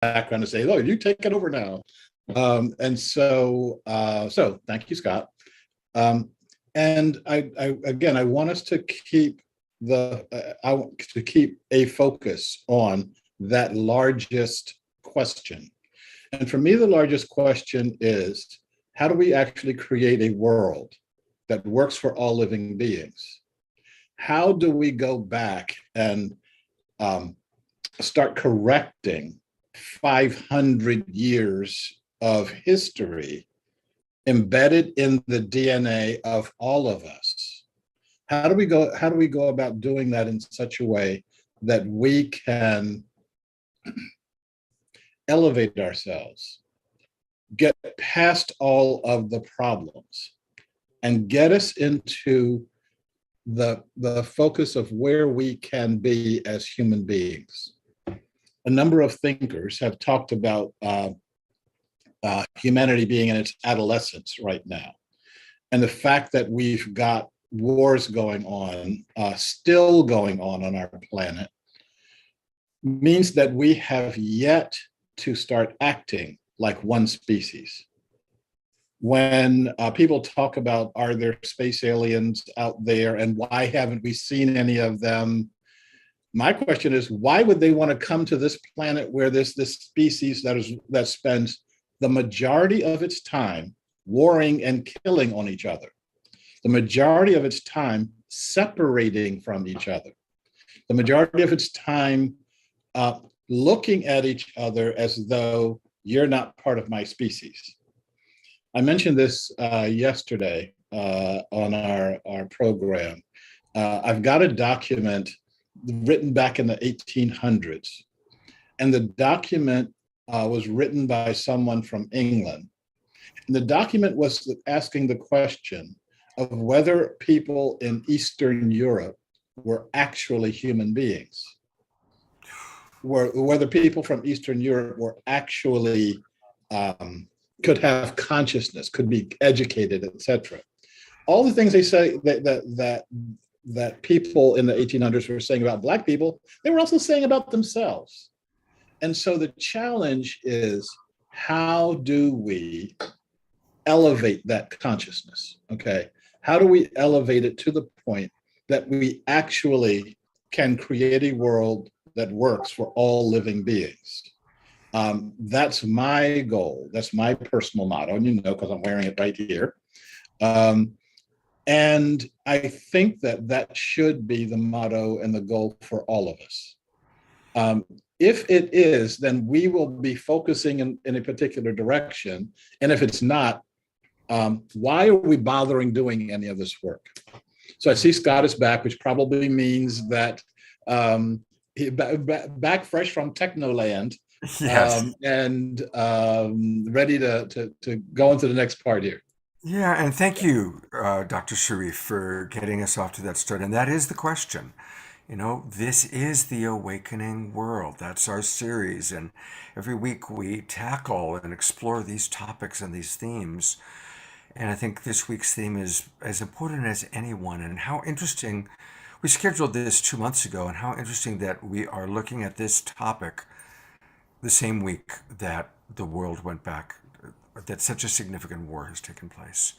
background and say, "Oh, you take it over now." So thank you, Scott. Um, and again, I want us to keep I want to keep a focus on that largest question. And for me, the largest question is, how do we actually create a world that works for all living beings? How do we go back and start correcting 500 years of history embedded in the DNA of all of us? How do we go about doing that in such a way that we can elevate ourselves, get past all of the problems, and get us into the focus of where we can be as human beings? A number of thinkers have talked about humanity being in its adolescence right now. And the fact that we've got wars going on, still going on our planet, means that we have yet to start acting like one species. When people talk about, are there space aliens out there and why haven't we seen any of them? My question is, why would they want to come to this planet where there's this species that spends the majority of its time warring and killing on each other, the majority of its time separating from each other, the majority of its time looking at each other as though you're not part of my species? I mentioned this yesterday on our program. I've got a document written back in the 1800s, and the document was written by someone from England. And the document was asking the question of whether people in Eastern Europe were actually human beings, whether people from Eastern Europe were actually could have consciousness, could be educated, etc. All the things they say that people in the 1800s were saying about Black people, they were also saying about themselves. And so the challenge is, how do we elevate that consciousness? Okay, how do we elevate it to the point that we actually can create a world that works for all living beings? That's my goal. That's my personal motto, and because I'm wearing it right here. And I think that should be the motto and the goal for all of us. If it is, then we will be focusing in a particular direction. And if it's not, why are we bothering doing any of this work? So I see Scott is back, which probably means that back fresh from Technoland. Yes. And ready to go into the next part here. Yeah, and thank you, Dr. Sharif, for getting us off to that start. And that is the question. This is the awakening world. That's our series. And every week we tackle and explore these topics and these themes. And I think this week's theme is as important as anyone. And how interesting, we scheduled this 2 months ago, and how interesting that we are looking at this topic the same week that the world went back, that such a significant war has taken place.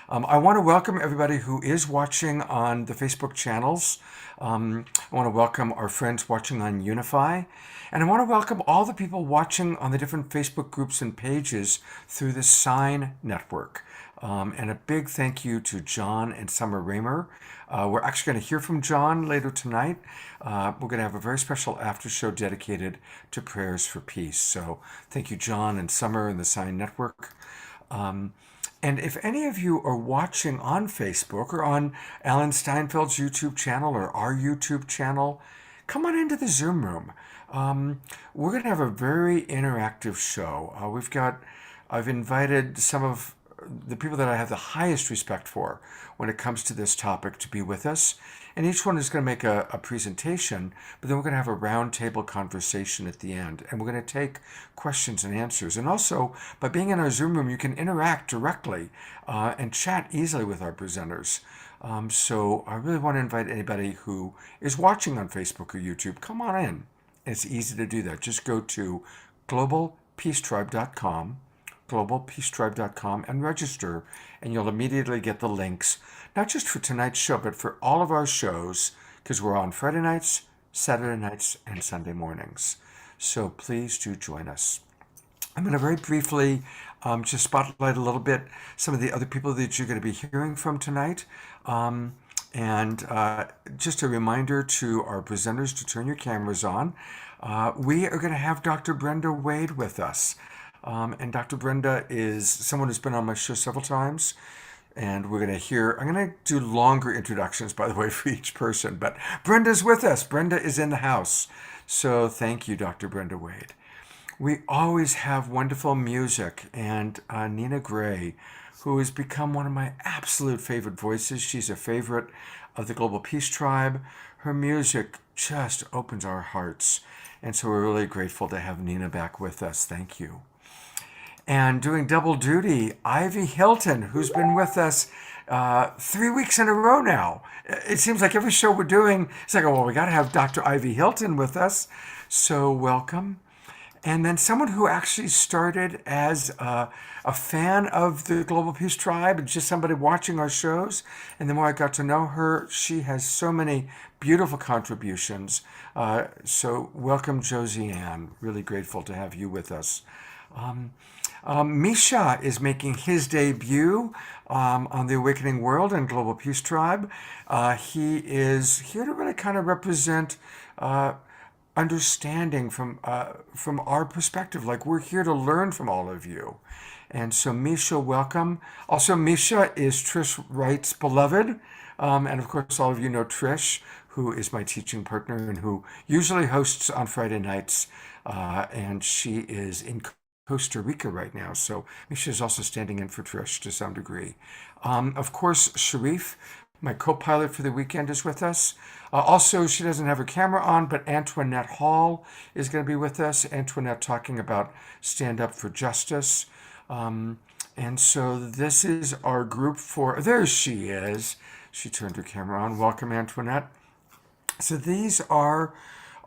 I want to welcome everybody who is watching on the Facebook channels. I want to welcome our friends watching on Unify. And I want to welcome all the people watching on the different Facebook groups and pages through the Sign Network. And a big thank you to John and Summer Raymer. We're actually going to hear from John later tonight. We're going to have a very special after show dedicated to prayers for peace. So thank you, John and Summer and the Sign Network. And if any of you are watching on Facebook or on Alan Steinfeld's YouTube channel or our YouTube channel, come on into the Zoom room. We're going to have a very interactive show. I've invited some of the people that I have the highest respect for when it comes to this topic to be with us. And each one is going to make a presentation, but then we're going to have a roundtable conversation at the end. And we're going to take questions and answers. And also, by being in our Zoom room, you can interact directly and chat easily with our presenters. So I really want to invite anybody who is watching on Facebook or YouTube, come on in. It's easy to do that. Just go to globalpeacetribe.com, globalpeacetribe.com, and register, and you'll immediately get the links, not just for tonight's show, but for all of our shows, because we're on Friday nights, Saturday nights, and Sunday mornings. So please do join us. I'm going to very briefly just spotlight a little bit some of the other people that you're going to be hearing from tonight. And just a reminder to our presenters to turn your cameras on. We are going to have Dr. Brenda Wade with us. And Dr. Brenda is someone who's been on my show several times. And we're going to hear, I'm going to do longer introductions, by the way, for each person. But Brenda's with us. Brenda is in the house. So thank you, Dr. Brenda Wade. We always have wonderful music, and Nina Gray, who has become one of my absolute favorite voices. She's a favorite of the Global Peace Tribe. Her music just opens our hearts, and so we're really grateful to have Nina back with us. Thank you. And doing double duty, Ivy Hilton, who's been with us 3 weeks in a row now. It seems like every show we're doing, it's like, oh, well, we got to have Dr. Ivy Hilton with us. So welcome. And then someone who actually started as a fan of the Global Peace Tribe and just somebody watching our shows. And the more I got to know her, she has so many beautiful contributions. So welcome, Josie Ann. Really grateful to have you with us. Misha is making his debut on the Awakening World and Global Peace Tribe. He is here to really kind of represent understanding from our perspective. Like, we're here to learn from all of you. And so Misha, welcome. Also, Misha is Trish Wright's beloved. And of course, all of you know Trish, who is my teaching partner and who usually hosts on Friday nights. And she is in Costa Rica right now. So Misha is also standing in for Trish to some degree. Of course, Sharif, my co-pilot for the weekend, is with us. Also, she doesn't have her camera on, but Antoinette Hall is going to be with us. Antoinette talking about Stand Up for Justice. And so this is our group for, there she is. She turned her camera on. Welcome, Antoinette. So these are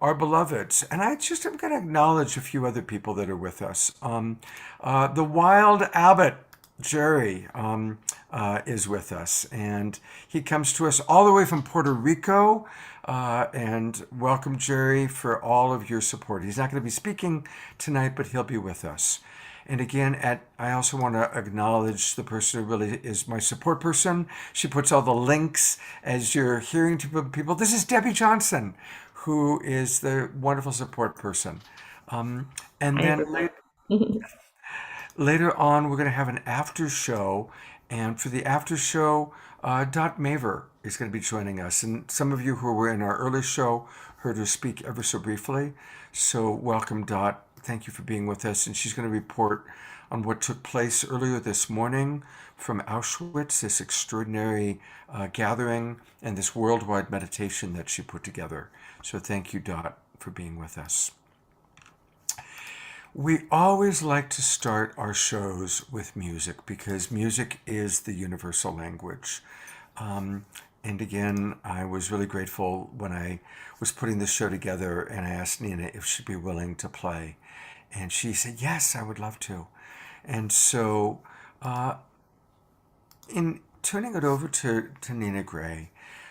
our beloveds. And I'm going to acknowledge a few other people that are with us. The Wild Abbot, Jerry, is with us, and he comes to us all the way from Puerto Rico. And welcome, Jerry, for all of your support. He's not going to be speaking tonight, but he'll be with us. And again, I also want to acknowledge the person who really is my support person. She puts all the links as you're hearing to people. This is Debbie Johnson, who is the wonderful support person. And then later on, we're going to have an after show. And for the after show, Dot Maver is going to be joining us. And some of you who were in our early show heard her speak ever so briefly. So welcome, Dot. Thank you for being with us. And she's going to report on what took place earlier this morning from Auschwitz, this extraordinary gathering and this worldwide meditation that she put together. So thank you, Dot, for being with us. We always like to start our shows with music because music is the universal language. And again, I was really grateful when I was putting this show together and I asked Nina if she'd be willing to play. And she said, yes, I would love to. And so in turning it over to Nina Gray,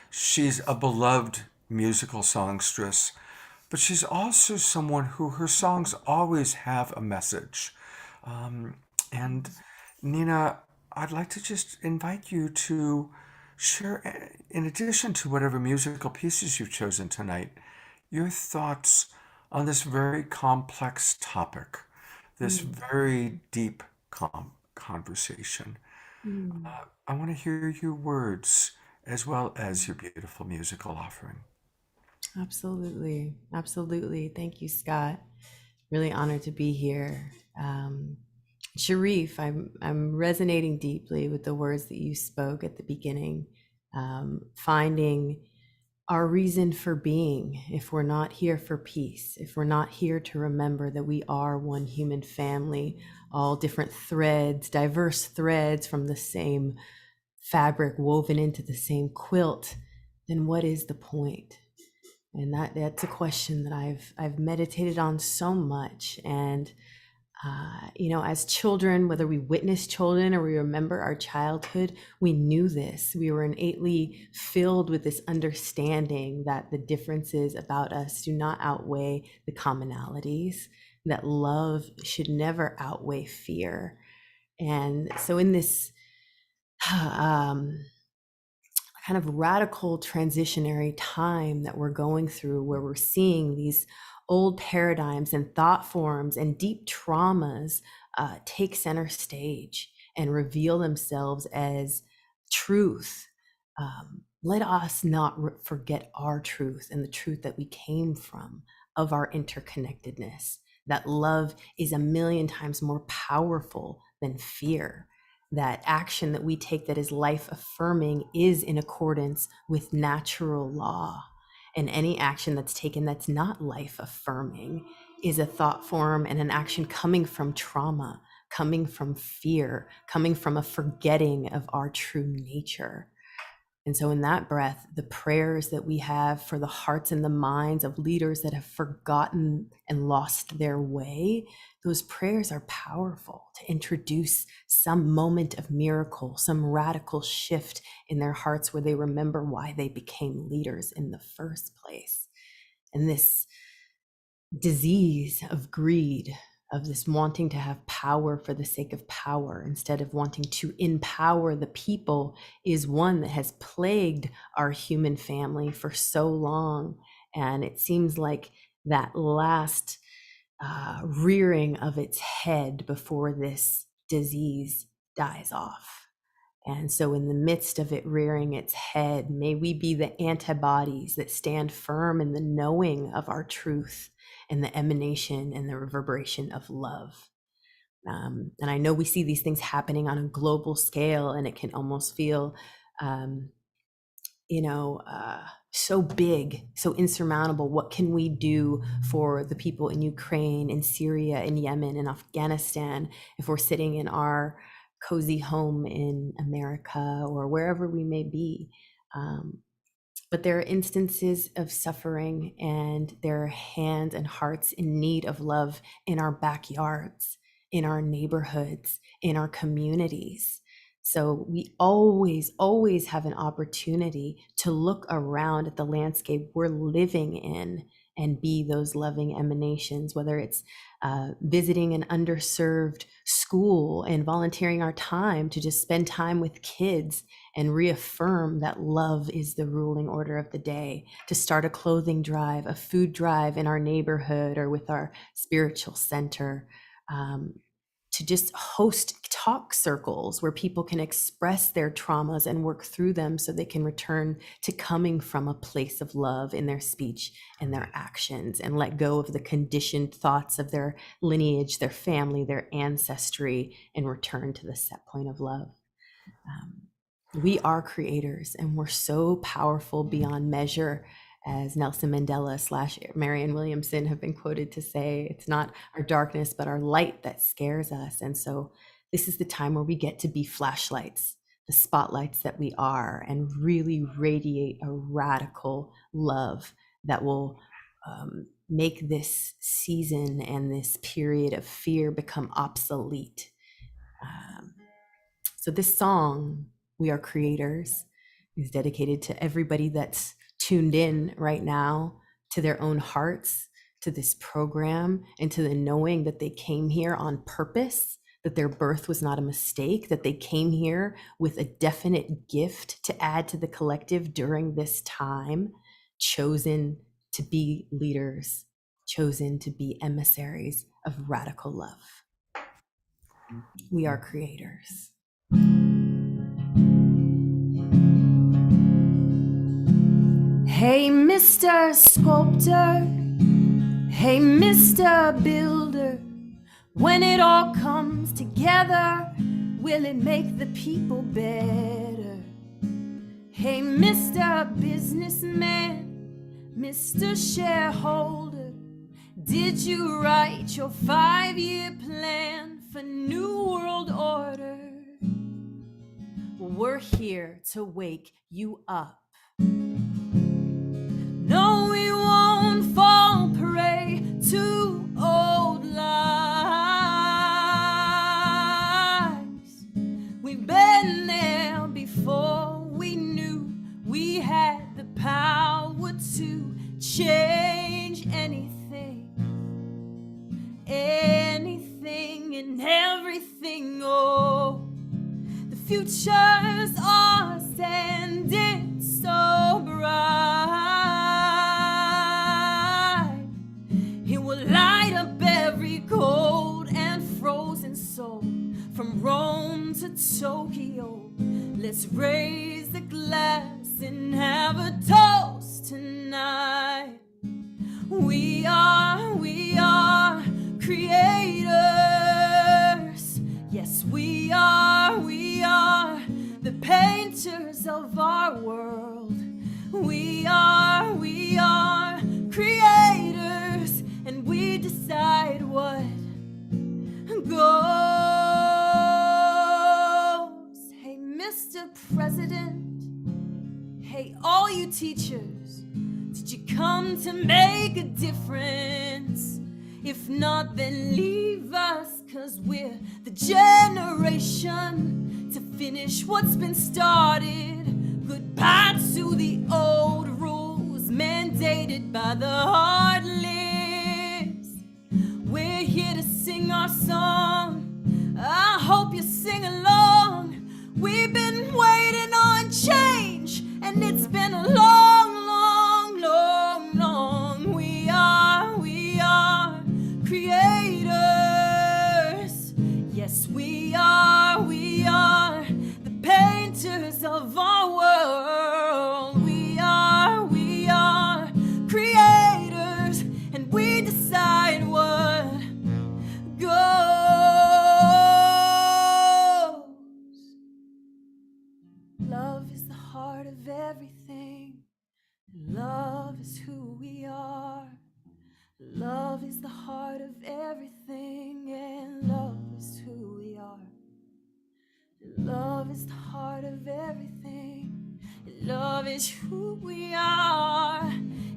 she's a beloved musical songstress, but she's also someone who her songs always have a message. And Nina, I'd like to just invite you to share, in addition to whatever musical pieces you've chosen tonight, your thoughts on this very complex topic, this very deep conversation. I want to hear your words as well as your beautiful musical offering. Absolutely. Absolutely. Thank you, Scott. Really honored to be here. Sharif, I'm resonating deeply with the words that you spoke at the beginning, finding our reason for being. If we're not here for peace, if we're not here to remember that we are one human family, all different threads, diverse threads from the same fabric woven into the same quilt, then what is the point? And that's a question that I've meditated on so much. And as children, whether we witness children or we remember our childhood, we knew this. We were innately filled with this understanding that the differences about us do not outweigh the commonalities, that love should never outweigh fear. And so in this kind of radical transitionary time that we're going through, where we're seeing these old paradigms and thought forms and deep traumas take center stage and reveal themselves as truth. Let us not forget our truth and the truth that we came from, of our interconnectedness, that love is a million times more powerful than fear, that action that we take that is life affirming is in accordance with natural law. And any action that's taken that's not life affirming is a thought form and an action coming from trauma, coming from fear, coming from a forgetting of our true nature. And so in that breath, the prayers that we have for the hearts and the minds of leaders that have forgotten and lost their way, those prayers are powerful to introduce some moment of miracle, some radical shift in their hearts where they remember why they became leaders in the first place. And this disease of greed, of this wanting to have power for the sake of power instead of wanting to empower the people, is one that has plagued our human family for so long. And it seems like that last rearing of its head before this disease dies off. And so in the midst of it rearing its head, may we be the antibodies that stand firm in the knowing of our truth and the emanation and the reverberation of love. And I know we see these things happening on a global scale, and it can almost feel, so big, so insurmountable. What can we do for the people in Ukraine, in Syria, in Yemen, in Afghanistan, if we're sitting in our cozy home in America or wherever we may be? But there are instances of suffering, and there are hands and hearts in need of love in our backyards, in our neighborhoods, in our communities. So we always have an opportunity to look around at the landscape we're living in and be those loving emanations, whether it's visiting an underserved school and volunteering our time to just spend time with kids and reaffirm that love is the ruling order of the day, to start a clothing drive, a food drive in our neighborhood or with our spiritual center, to just host talk circles where people can express their traumas and work through them so they can return to coming from a place of love in their speech and their actions, and let go of the conditioned thoughts of their lineage, their family, their ancestry, and return to the set point of love. We are creators, and we're so powerful beyond measure, as Nelson Mandela / Marianne Williamson have been quoted to say. It's not our darkness, but our light that scares us. And so this is the time where we get to be flashlights, the spotlights that we are, and really radiate a radical love that will make this season and this period of fear become obsolete. So this song, We Are Creators, is dedicated to everybody that's tuned in right now, to their own hearts, to this program, and to the knowing that they came here on purpose, that their birth was not a mistake, that they came here with a definite gift to add to the collective during this time, chosen to be leaders, chosen to be emissaries of radical love. We are creators. Hey, Mr. Sculptor, hey, Mr. Builder, when it all comes together, will it make the people better? Hey, Mr. Businessman, Mr. Shareholder, did you write your 5-year plan for New World Order? We're here to wake you up. No, we won't to old lies. We've been there before. We knew we had the power to change anything, anything and everything. Oh, the futures are standing so bright. It will light up every cold and frozen soul from Rome to Tokyo. Let's raise a glass and have a toast tonight. We are creators. Yes, we are the painters of our world. We are creators, and we decide what goes. Hey, Mr. President, hey, all you teachers, did you come to make a difference? If not, then leave us, 'cause we're the generation to finish what's been started. Goodbye to the old rules mandated by the heartless. We're here to sing our song. I hope you sing along. We've been waiting on change, and it's been a long, long, long, long. We are creators. Yes, we are the painters of our world. We are creators, and we decide what goes. Love is the heart of everything. Love is who we are. Love is the heart of everything, and love is who we are. Love is the heart of everything, and love is who we are.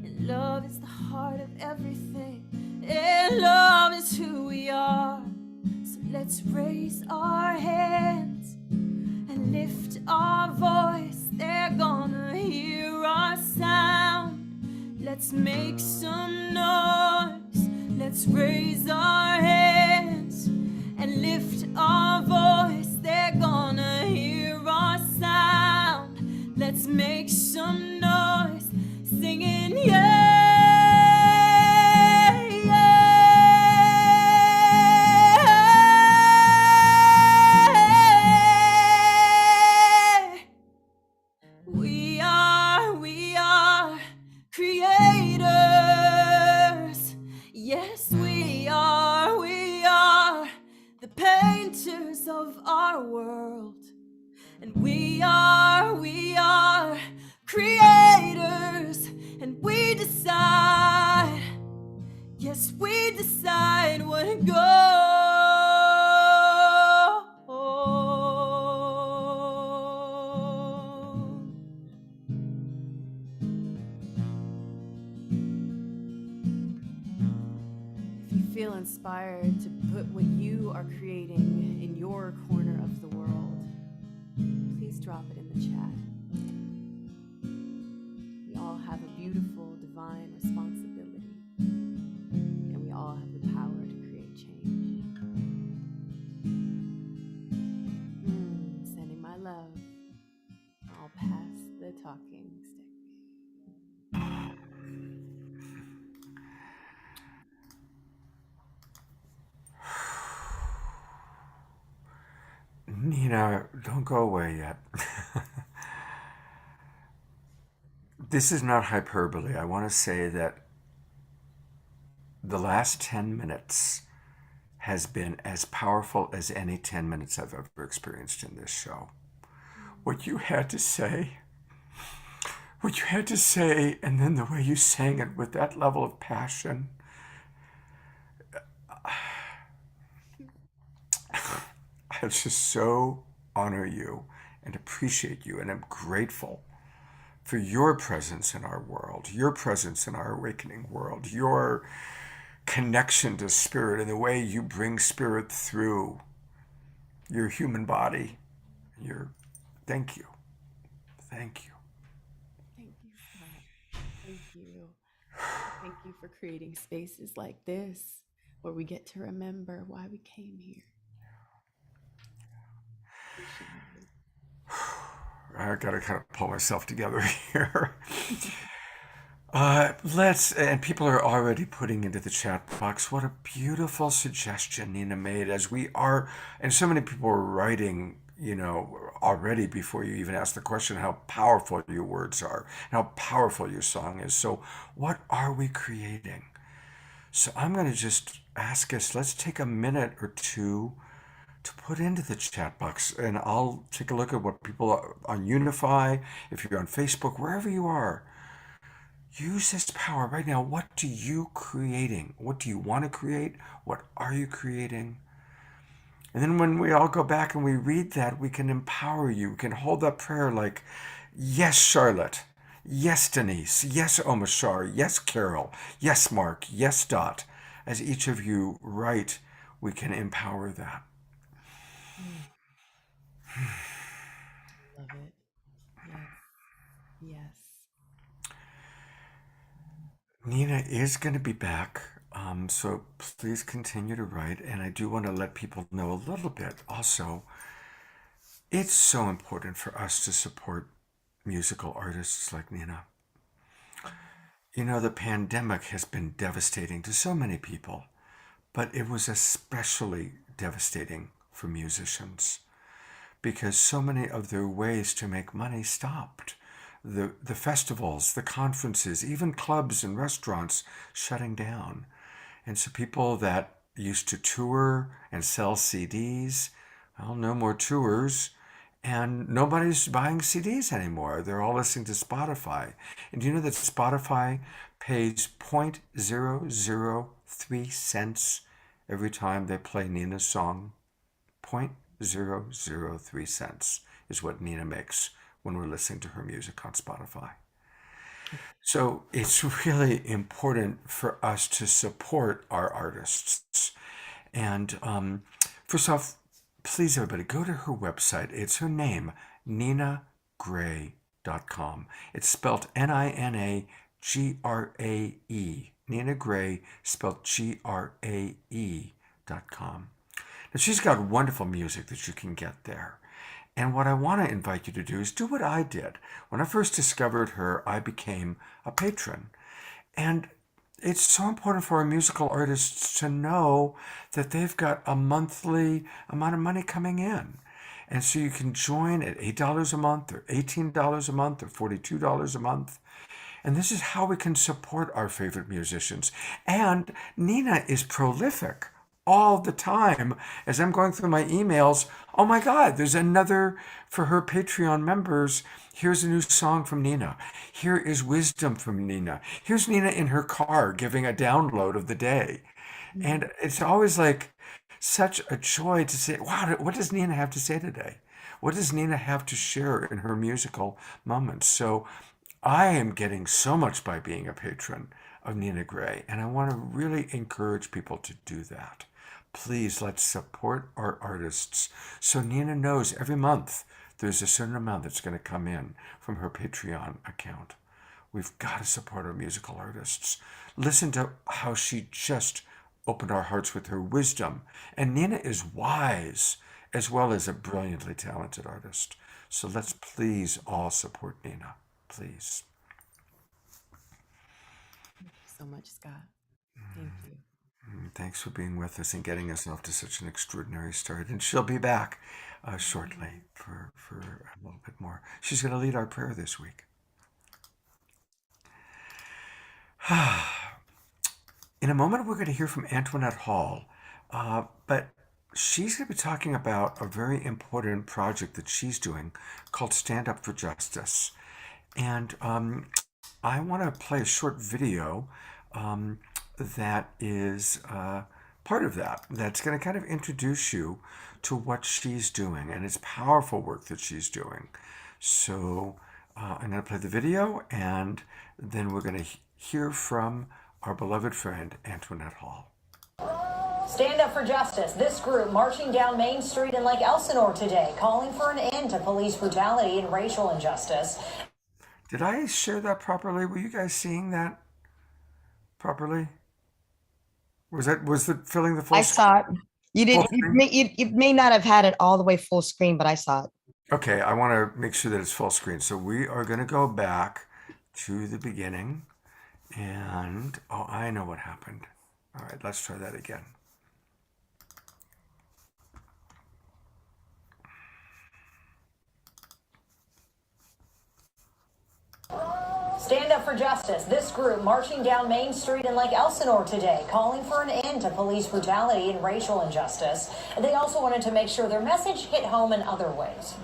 And love is the heart of everything, and love is who we are. So let's raise our hands and lift our voice. They're gonna hear our sound. Let's make some noise. Let's raise our hands and lift our voice. They're gonna hear our sound. Let's make some noise, singing yeah. We are creators. Yes, we are the painters of our world. And we are creators, and we decide, yes, we decide what goes. If you feel inspired to put what you are creating in your corner of the world, please drop it in the chat. We all have a beautiful divine responsibility, and we all have the power to create change. Sending my love. I'll pass the talking stick. Nina, don't go away yet. This is not hyperbole. I want to say that the last 10 minutes has been as powerful as any 10 minutes I've ever experienced in this show. What you had to say, and then the way you sang it with that level of passion. I just so honor you and appreciate you, and I'm grateful for your presence in our world, your presence in our awakening world, your connection to spirit and the way you bring spirit through your human body. Thank you. Thank you. Thank you, Scott. Thank you. Thank you for creating spaces like this where we get to remember why we came here. Appreciate it. I gotta kind of pull myself together here. And people are already putting into the chat box what a beautiful suggestion Nina made, as we are, and so many people are writing, already before you even ask the question, how powerful your words are, how powerful your song is. So, what are we creating? So, I'm going to just ask us, let's take a minute or two to put into the chat box, and I'll take a look at what people are on Unify, if you're on Facebook, wherever you are. Use this power right now. What are you creating? What do you want to create? What are you creating? And then when we all go back and we read that, we can empower you. We can hold that prayer like, yes, Charlotte. Yes, Denise. Yes, Omashar. Yes, Carol. Yes, Mark. Yes, Dot. As each of you write, we can empower that. Love it. Yes. Yes. Nina is going to be back, so please continue to write. And I do want to let people know a little bit also. It's so important for us to support musical artists like Nina. The pandemic has been devastating to so many people, but it was especially devastating for musicians because so many of their ways to make money stopped. The festivals, the conferences, even clubs and restaurants shutting down. And so people that used to tour and sell CDs, well, no more tours, and nobody's buying CDs anymore. They're all listening to Spotify. And do you know that Spotify pays 0.003 cents every time they play Nina's song? 0.003 cents is what Nina makes when we're listening to her music on Spotify. So it's really important for us to support our artists. And first off, please, everybody, go to her website. It's her name, ninagray.com. It's spelled Ninagrae, Nina Gray, spelled Grae.com. Now, she's got wonderful music that you can get there. And what I want to invite you to do is do what I did. When I first discovered her, I became a patron. And it's so important for our musical artists to know that they've got a monthly amount of money coming in. And so you can join at $8 a month or $18 a month or $42 a month. And this is how we can support our favorite musicians. And Nina is prolific all the time. As I'm going through my emails, oh my God, there's another for her Patreon members. Here's a new song from Nina. Here is wisdom from Nina. Here's Nina in her car giving a download of the day. And it's always like such a joy to say, wow, what does Nina have to say today? What does Nina have to share in her musical moments? So I am getting so much by being a patron of Nina Gray, and I want to really encourage people to do that. Please, let's support our artists so Nina knows every month there's a certain amount that's going to come in from her Patreon account. We've got to support our musical artists. Listen to how she just opened our hearts with her wisdom. And Nina is wise as well as a brilliantly talented artist. So let's please all support Nina. Please. Thank you so much, Scott. Thank you. Thanks for being with us and getting us off to such an extraordinary start. And she'll be back shortly for a little bit more. She's going to lead our prayer this week. In a moment, we're going to hear from Antoinette Hall, but she's going to be talking about a very important project that she's doing called Stand Up for Justice. And I want to play a short video that is part of that. That's going to kind of introduce you to what she's doing, and it's powerful work that she's doing. So I'm going to play the video, and then we're going to hear from our beloved friend Antoinette Hall. Stand up for justice. This group marching down Main Street in Lake Elsinore today, calling for an end to police brutality and racial injustice. Did I share that properly? Were you guys seeing that properly? Was it filling the full I saw it. You Full didn't. screen? You may not have had it all the way full screen, but I saw it. Okay, I want to make sure that it's full screen. So we are going to go back to the beginning and, oh, I know what happened. All right, let's try that again. Stand up for justice. This group marching down Main Street in Lake Elsinore today, calling for an end to police brutality and racial injustice. They also wanted to make sure their message hit home in other ways.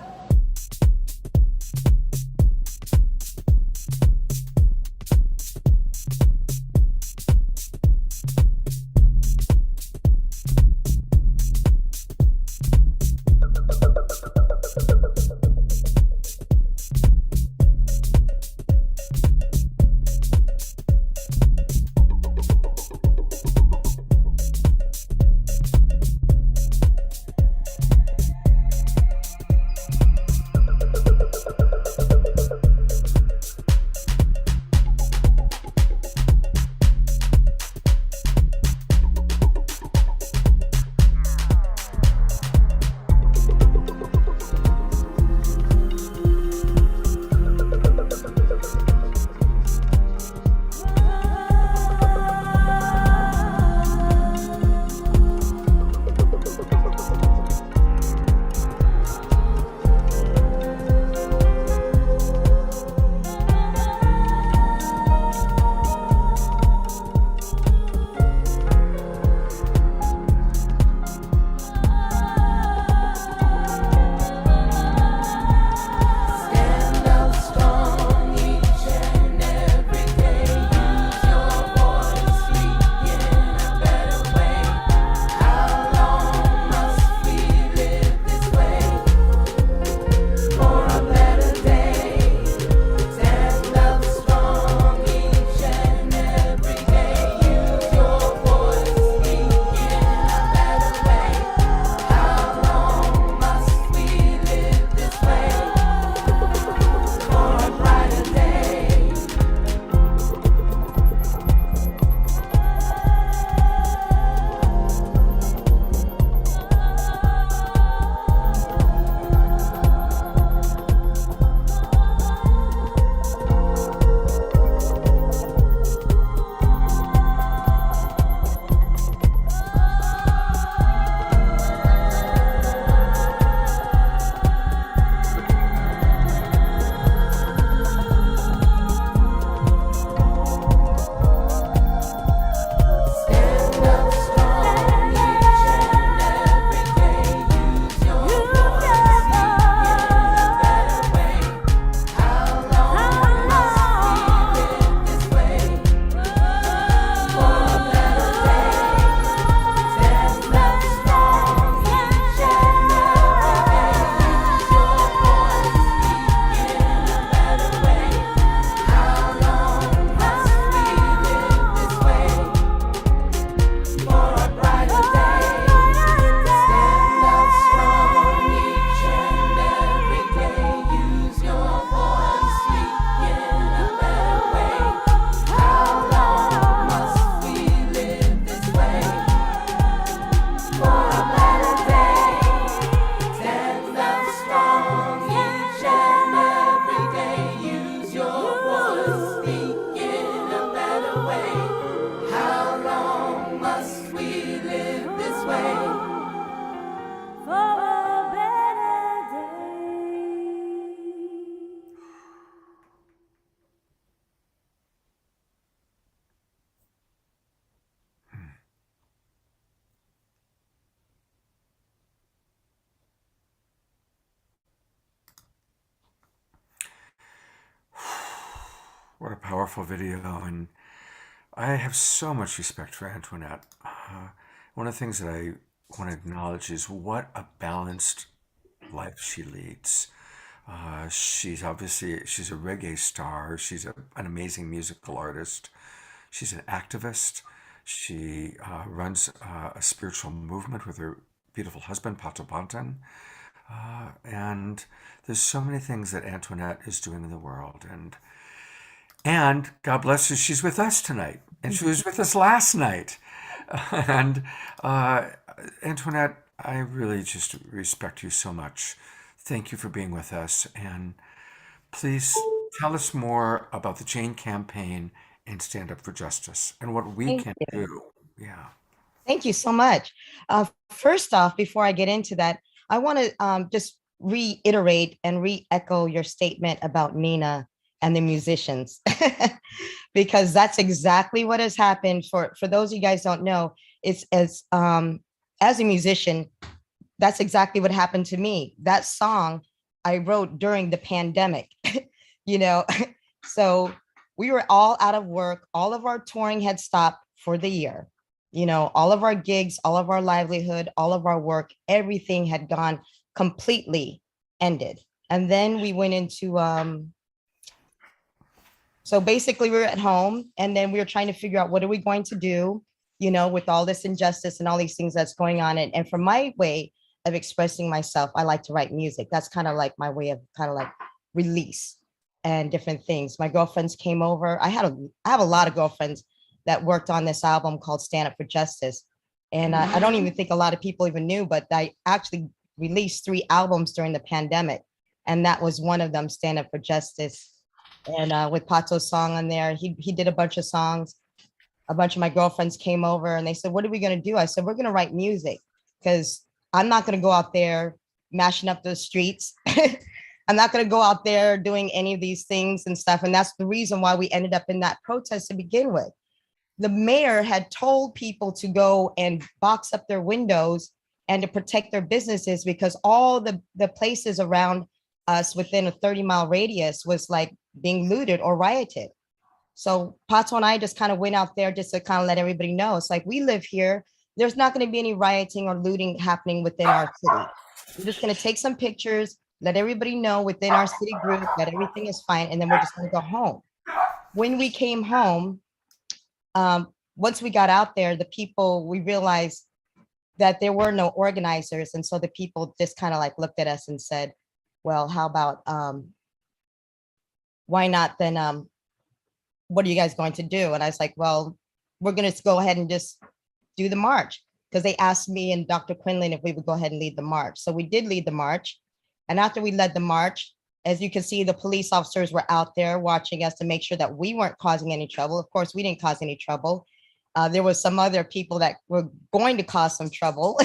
What a powerful video. And I have so much respect for Antoinette. One of the things that I want to acknowledge is what a balanced life she leads. She's a reggae star. She's an amazing musical artist. She's an activist. She runs a spiritual movement with her beautiful husband, Pato Bantan. And there's so many things that Antoinette is doing in the world. And God bless her, she's with us tonight. And she was with us last night. And Antoinette, I really just respect you so much. Thank you for being with us. And please tell us more about the Jane campaign and Stand Up for Justice and what we Thank can you. do. Yeah. Thank you so much. First off, before I get into that, I want to just reiterate and re-echo your statement about Nina and the musicians, because that's exactly what has happened. For those of you guys don't know, it's as a musician, that's exactly what happened to me. That song I wrote during the pandemic, you know, so we were all out of work. All of our touring had stopped for the year. You know, all of our gigs, all of our livelihood, all of our work, everything had gone completely ended. And then we went into, so basically we were at home and then we were trying to figure out what are we going to do, you know, with all this injustice and all these things that's going on. And from my way of expressing myself, I like to write music. That's kind of like my way of kind of like release and different things. My girlfriends came over. I have a lot of girlfriends that worked on this album called Stand Up for Justice. And I don't even think a lot of people even knew, but I actually released 3 albums during the pandemic. And that was one of them, Stand Up for Justice. And with Pato's song on there, he did a bunch of songs. A bunch of my girlfriends came over and they said, what are we going to do? I said, we're going to write music because I'm not going to go out there mashing up the streets. I'm not going to go out there doing any of these things and stuff. And that's the reason why we ended up in that protest to begin with. The mayor had told people to go and box up their windows and to protect their businesses because all the places around us within a 30-mile radius was like being looted or rioted. So Pato and I just kind of went out there just to kind of let everybody know. It's like, we live here. There's not going to be any rioting or looting happening within our city. We're just going to take some pictures, let everybody know within our city group that everything is fine. And then we're just going to go home. When we came home, once we got out there, the people, we realized that there were no organizers. And so the people just kind of like looked at us and said, well, how about, why not then, what are you guys going to do? And I was like, well, we're going to go ahead and just do the march, because they asked me and Dr. Quinlan if we would go ahead and lead the march. So we did lead the march. And after we led the march, as you can see, the police officers were out there watching us to make sure that we weren't causing any trouble. Of course, we didn't cause any trouble. There was some other people that were going to cause some trouble.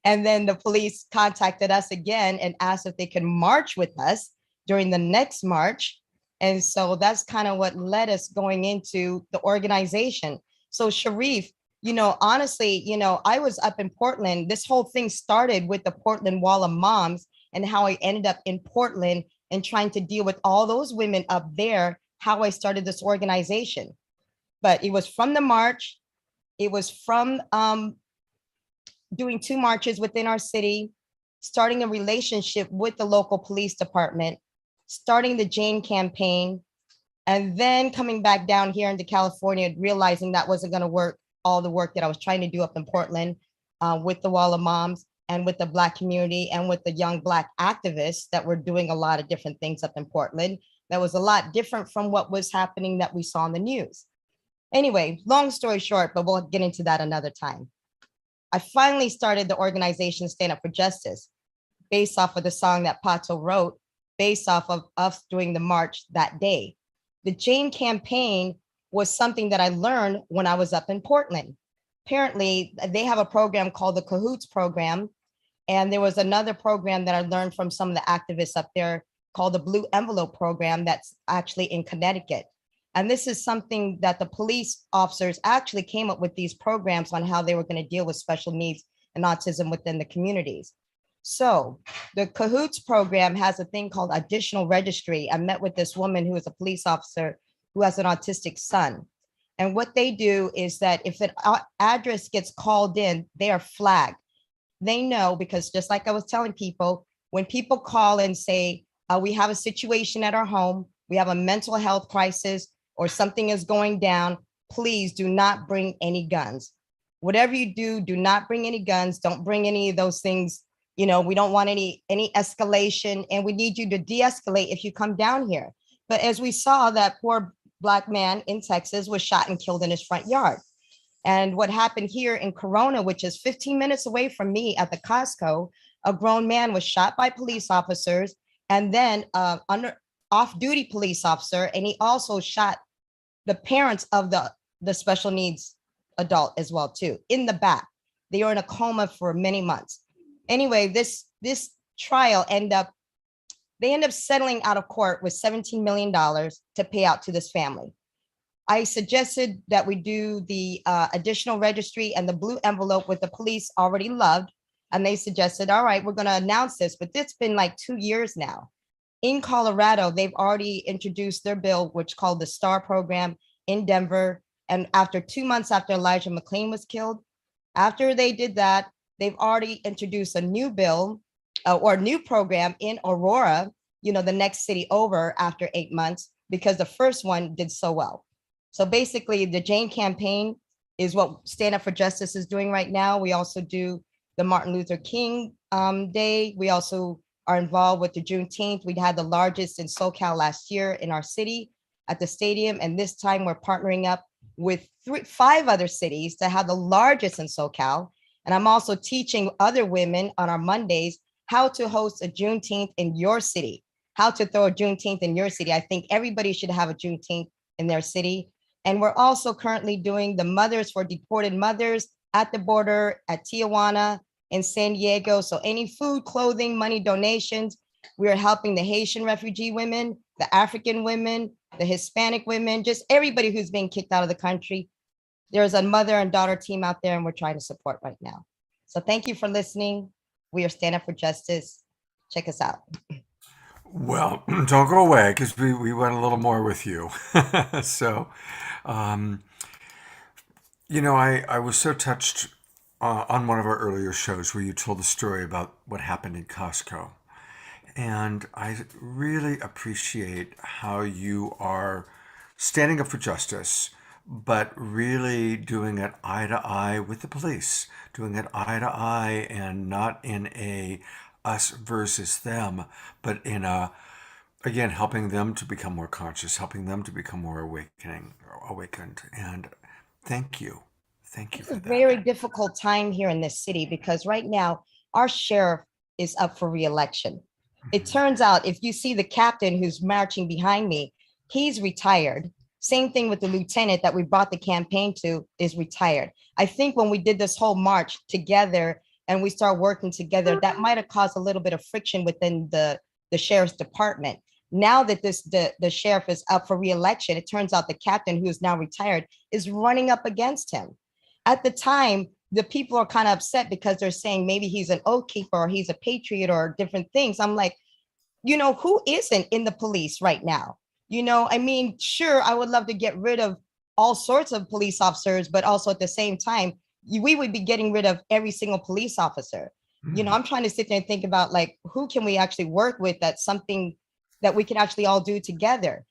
And then the police contacted us again and asked if they could march with us during the next march. And so that's kind of what led us going into the organization. So Sharif, you know, honestly, you know, I was up in Portland. This whole thing started with the Portland Wall of Moms and how I ended up in Portland and trying to deal with all those women up there, how I started this organization. But it was from the march. It was from doing 2 marches within our city, starting a relationship with the local police department, starting the Jane campaign, and then coming back down here into California, realizing that wasn't going to work, all the work that I was trying to do up in Portland with the Wall of Moms and with the Black community and with the young Black activists that were doing a lot of different things up in Portland. That was a lot different from what was happening that we saw on the news. Anyway, long story short, but we'll get into that another time. I finally started the organization Stand Up for Justice based off of the song that Pato wrote, based off of us doing the march that day. The Jane campaign was something that I learned when I was up in Portland. Apparently, they have a program called the Cahoots program. And there was another program that I learned from some of the activists up there called the Blue Envelope program that's actually in Connecticut. And this is something that the police officers actually came up with, these programs on how they were going to deal with special needs and autism within the communities. So the Cahoots program has a thing called additional registry. I met with this woman who is a police officer who has an autistic son. And what they do is that if an address gets called in, they are flagged. They know, because just like I was telling people, when people call and say, we have a situation at our home, we have a mental health crisis, or something is going down, please do not bring any guns. Whatever you do, do not bring any guns. Don't bring any of those things. You know, we don't want any escalation, and we need you to de-escalate if you come down here. But as we saw, that poor Black man in Texas was shot and killed in his front yard. And what happened here in Corona, which is 15 minutes away from me at the Costco, a grown man was shot by police officers, and then under off-duty police officer, and he also shot the parents of the special needs adult as well too, in the back. They were in a coma for many months. Anyway, this trial they end up settling out of court with $17 million to pay out to this family. I suggested that we do the additional registry and the blue envelope with the police already loved. And they suggested, all right, we're going to announce this, but it's been like 2 years now. In Colorado, they've already introduced their bill, which called the STAR program in Denver. And after 2 months after Elijah McClain was killed, after they did that, they've already introduced a new bill or new program in Aurora, you know, the next city over after 8 months, because the first one did so well. So basically the Jane campaign is what Stand Up for Justice is doing right now. We also do the Martin Luther King Day. We also are involved with the Juneteenth. We had the largest in SoCal last year in our city at the stadium. And this time we're partnering up with 5 other cities to have the largest in SoCal. And I'm also teaching other women on our Mondays how to host a Juneteenth in your city, how to throw a Juneteenth in your city. I think everybody should have a Juneteenth in their city. And we're also currently doing the Mothers for Deported Mothers at the border at Tijuana in San Diego. So any food, clothing, money donations, we are helping the Haitian refugee women, the African women, the Hispanic women, just everybody who's being kicked out of the country. There's a mother and daughter team out there, and we're trying to support right now. So thank you for listening. We are Stand Up for Justice. Check us out. Well, don't go away, because we went a little more with you. So, you know, I was so touched on one of our earlier shows where you told the story about what happened in Costco. And I really appreciate how you are standing up for justice, but really doing it eye to eye with the police, doing it eye to eye and not in a us versus them, but in a, again, helping them to become more conscious, helping them to become more awakened. And thank you. Thank you It's for a that. very difficult time here in this city because right now our sheriff is up for re-election. It turns out if you see the captain who's marching behind me, he's retired. Same thing with the lieutenant that we brought the campaign to is retired. I think when we did this whole march together and we start working together, that might have caused a little bit of friction within the sheriff's department. Now that the sheriff is up for re-election, it turns out the captain, who is now retired, is running up against him. At the time, the people are kind of upset because they're saying maybe he's an oath keeper or he's a patriot or different things. I'm like, you know, who isn't in the police right now? You know, I mean, sure, I would love to get rid of all sorts of police officers, but also at the same time, we would be getting rid of every single police officer. You know, I'm trying to sit there and think about like, who can we actually work with? That's something that we can actually all do together.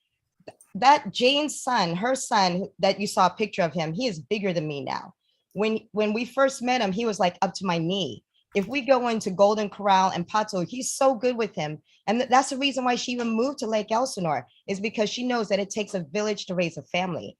That Jane's son, her son that you saw a picture of him, he is bigger than me now. When we first met him, he was like up to my knee. If we go into Golden Corral and Pato, he's so good with him. And that's the reason why she even moved to Lake Elsinore, is because she knows that it takes a village to raise a family.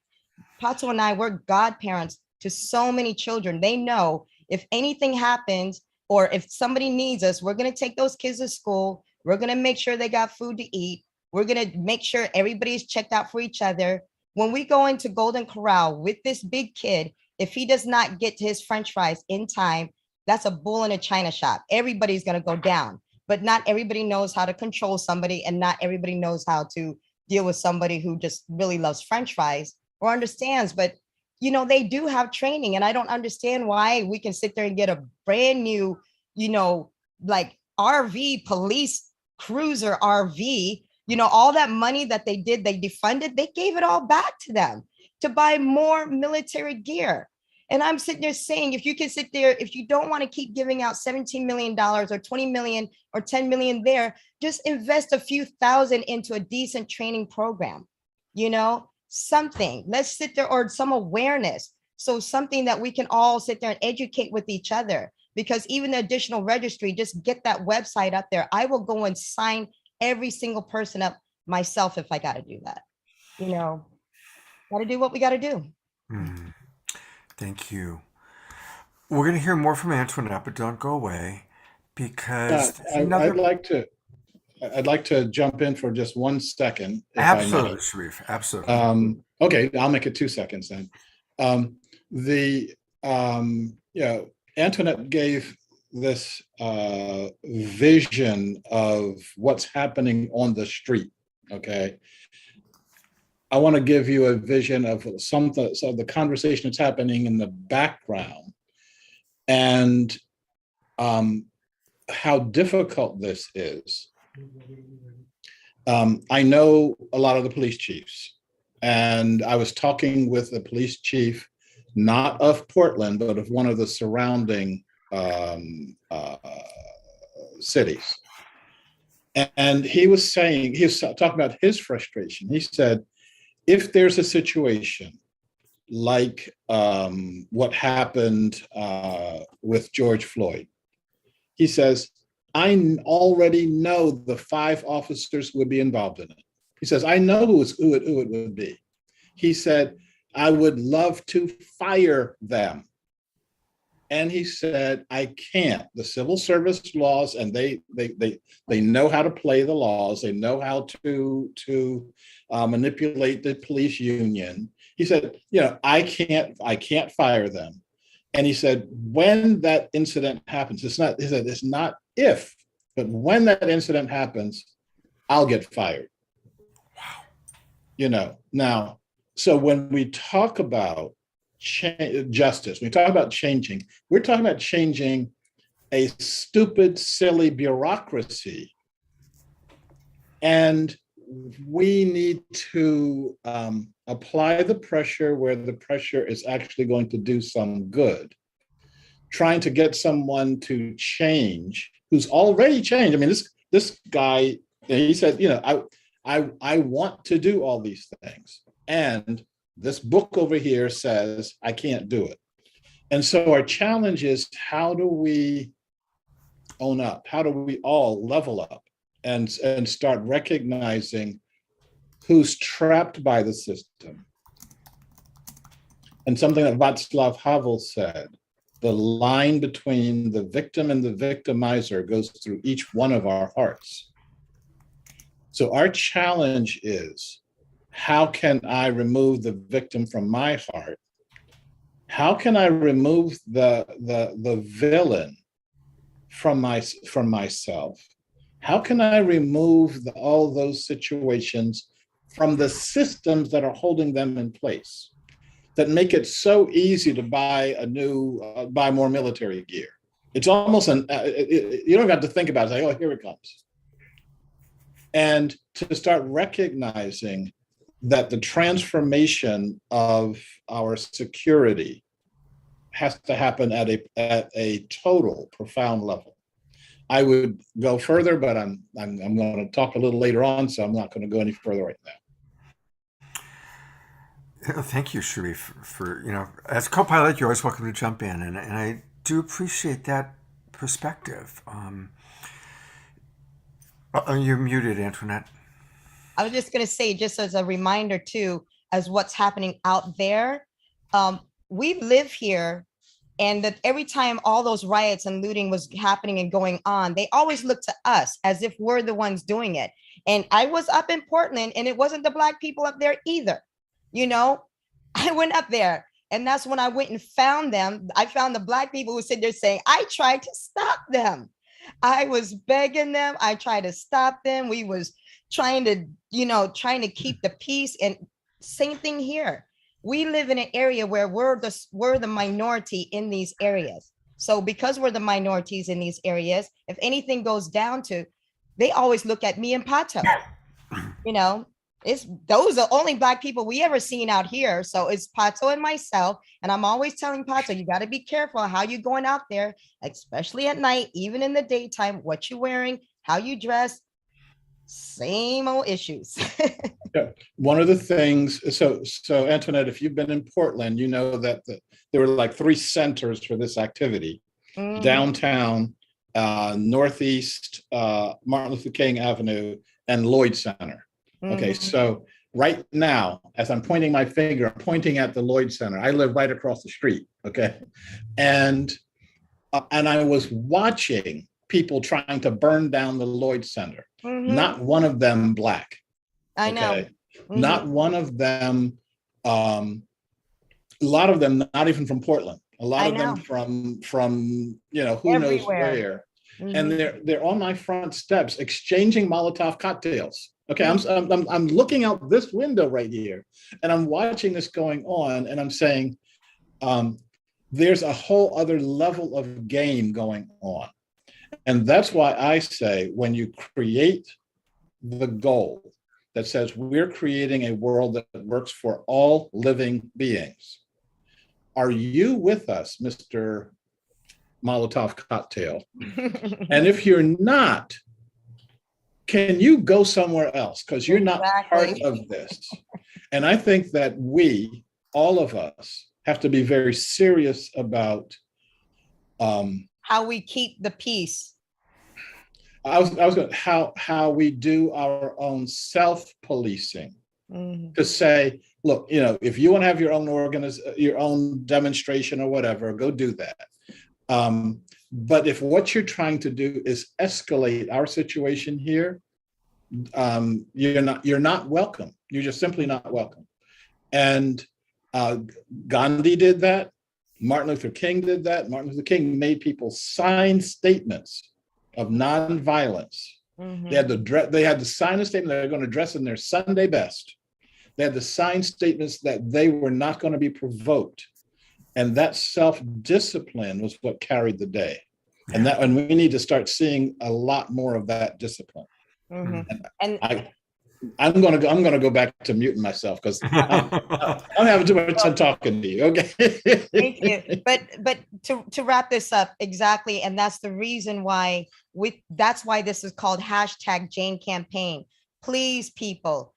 Pato and I, we're godparents to so many children. They know if anything happens or if somebody needs us, we're going to take those kids to school. We're going to make sure they got food to eat. We're going to make sure everybody's checked out for each other. When we go into Golden Corral with this big kid, if he does not get to his French fries in time, that's a bull in a china shop. Everybody's going to go down, but not everybody knows how to control somebody, and not everybody knows how to deal with somebody who just really loves French fries or understands. But, you know, they do have training, and I don't understand why we can sit there and get a brand new, you know, like RV, police cruiser RV, you know, all that money that they did, they defunded, they gave it all back to them to buy more military gear. And I'm sitting there saying, if you can sit there, if you don't want to keep giving out $17 million or 20 million or 10 million there, just invest a few thousand into a decent training program. You know, something. Let's sit there, or some awareness. So something that we can all sit there and educate with each other, because even the additional registry, just get that website up there. I will go and sign every single person up myself if I got to do that. You know, got to do what we got to do. Thank you. We're going to hear more from Antoinette, but don't go away, because I'd like to jump in for just 1 second, if absolutely, I may. Sharif, absolutely. Okay, I'll make it 2 seconds then. Antoinette gave this vision of what's happening on the street. Okay, I want to give you a vision of the conversation that's happening in the background, and how difficult this is. I know a lot of the police chiefs, and I was talking with the police chief, not of Portland, but of one of the surrounding cities. And he was talking about his frustration. He said, if there's a situation like what happened with George Floyd, he says, I already know the 5 officers who would be involved in it. He says, I know who it would be. He said, I would love to fire them. And he said, I can't. The civil service laws, and they know how to play the laws. They know how to manipulate the police union. He said, I can't fire them. And he said, when that incident happens, it's not if, but when that incident happens, I'll get fired. Wow. Now, so when we talk about justice, we talk about changing, we're talking about changing a stupid, silly bureaucracy. And we need to apply the pressure where the pressure is actually going to do some good. Trying to get someone to change who's already changed. I mean, this guy, he said, I want to do all these things. And this book over here says I can't do it. And so our challenge is, how do we own up? How do we all level up and start recognizing who's trapped by the system? And something that Václav Havel said, the line between the victim and the victimizer goes through each one of our hearts. So our challenge is, how can I remove the victim from my heart? How can I remove the villain from myself? How can I remove all those situations from the systems that are holding them in place, that make it so easy to buy buy more military gear? It's almost you don't have to think about it. Say, oh, here it comes. And to start recognizing that the transformation of our security has to happen at a total, profound level. I would go further, but I'm going to talk a little later on, so I'm not going to go any further right now. Thank you, Sharif, for, as co-pilot, you're always welcome to jump in, and I do appreciate that perspective. You're muted, Antoinette. I was just going to say, just as a reminder too, as what's happening out there, we live here, and that every time all those riots and looting was happening and going on, they always look to us as if we're the ones doing it. And I was up in Portland, and it wasn't the Black people up there either. I went up there, and that's when I went and found them. I found the Black people who said, they're saying, I tried to stop them. I was begging them. I tried to stop them. We was trying to keep the peace. And same thing here. We live in an area where we're the minority in these areas. So because we're the minorities in these areas, if anything goes down to, they always look at me and Pato. Those are the only Black people we ever seen out here. So it's Pato and myself. And I'm always telling Pato, you got to be careful how you going out there, especially at night, even in the daytime, what you're wearing, how you dress. Same old issues. Yeah. One of the things, so Antoinette, if you've been in Portland, you know that there were like 3 centers for this activity: Mhm. downtown, Northeast, Martin Luther King Avenue, and Lloyd Center. Okay, Mhm. so right now, as I'm pointing my finger, I'm pointing at the Lloyd Center. I live right across the street. Okay, and I was watching people trying to burn down the Lloyd Center. Mhm. Not one of them Black. I know. Okay, Mhm. not one of them. A lot of them not even from Portland. A lot I of them know. from who knows Everywhere. where. And Mhm. they're on my front steps exchanging Molotov cocktails. Okay, Mhm. I'm looking out this window right here, and I'm watching this going on, and I'm saying, there's a whole other level of game going on, and that's why I say when you create the goal that says we're creating a world that works for all living beings. Are you with us, Mr. Molotov Cocktail? And if you're not, can you go somewhere else? Because you're not part Exactly. of this. And I think that we, all of us, have to be very serious about. How we keep the peace. I was going how we do our own self-policing. Mhm. To say, look, if you want to have your own demonstration or whatever, go do that. But if what you're trying to do is escalate our situation here, you're not welcome. You're just simply not welcome. And Gandhi did that. Martin Luther King did that. Martin Luther King made people sign statements of nonviolence. Mhm. They had to sign a statement that they're going to dress in their Sunday best. They had to sign statements that they were not going to be provoked. And that self-discipline was what carried the day. And we need to start seeing a lot more of that discipline. Mhm. And And I'm gonna go back to muting myself because I'm having too much time talking to you. Okay. thank you. But to wrap this up, exactly, and that's the reason why that's why this is called hashtag Jane Campaign. Please, people,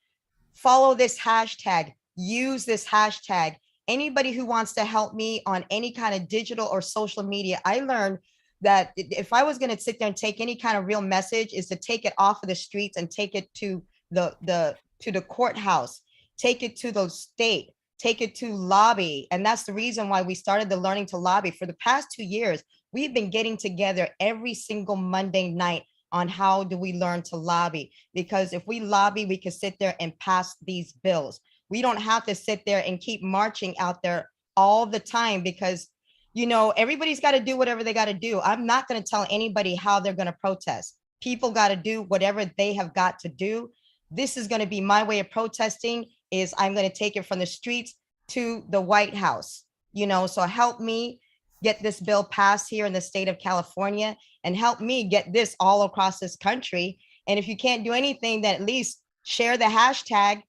follow this hashtag, use this hashtag. Anybody who wants to help me on any kind of digital or social media, I learned that if I was going to sit there and take any kind of real message, is to take it off of the streets and take it to the courthouse, take it to the state, take it to lobby. And that's the reason why we started the Learning to Lobby. For the past 2 years, we've been getting together every single Monday night on how do we learn to lobby, because if we lobby, we can sit there and pass these bills. We don't have to sit there and keep marching out there all the time, because everybody's got to do whatever they got to do. I'm not going to tell anybody how they're going to protest. People got to do whatever they have got to do. This is going to be my way of protesting. Is I'm going to take it from the streets to the White House. So help me get this bill passed here in the state of California, and help me get this all across this country. And if you can't do anything, then at least share the hashtag,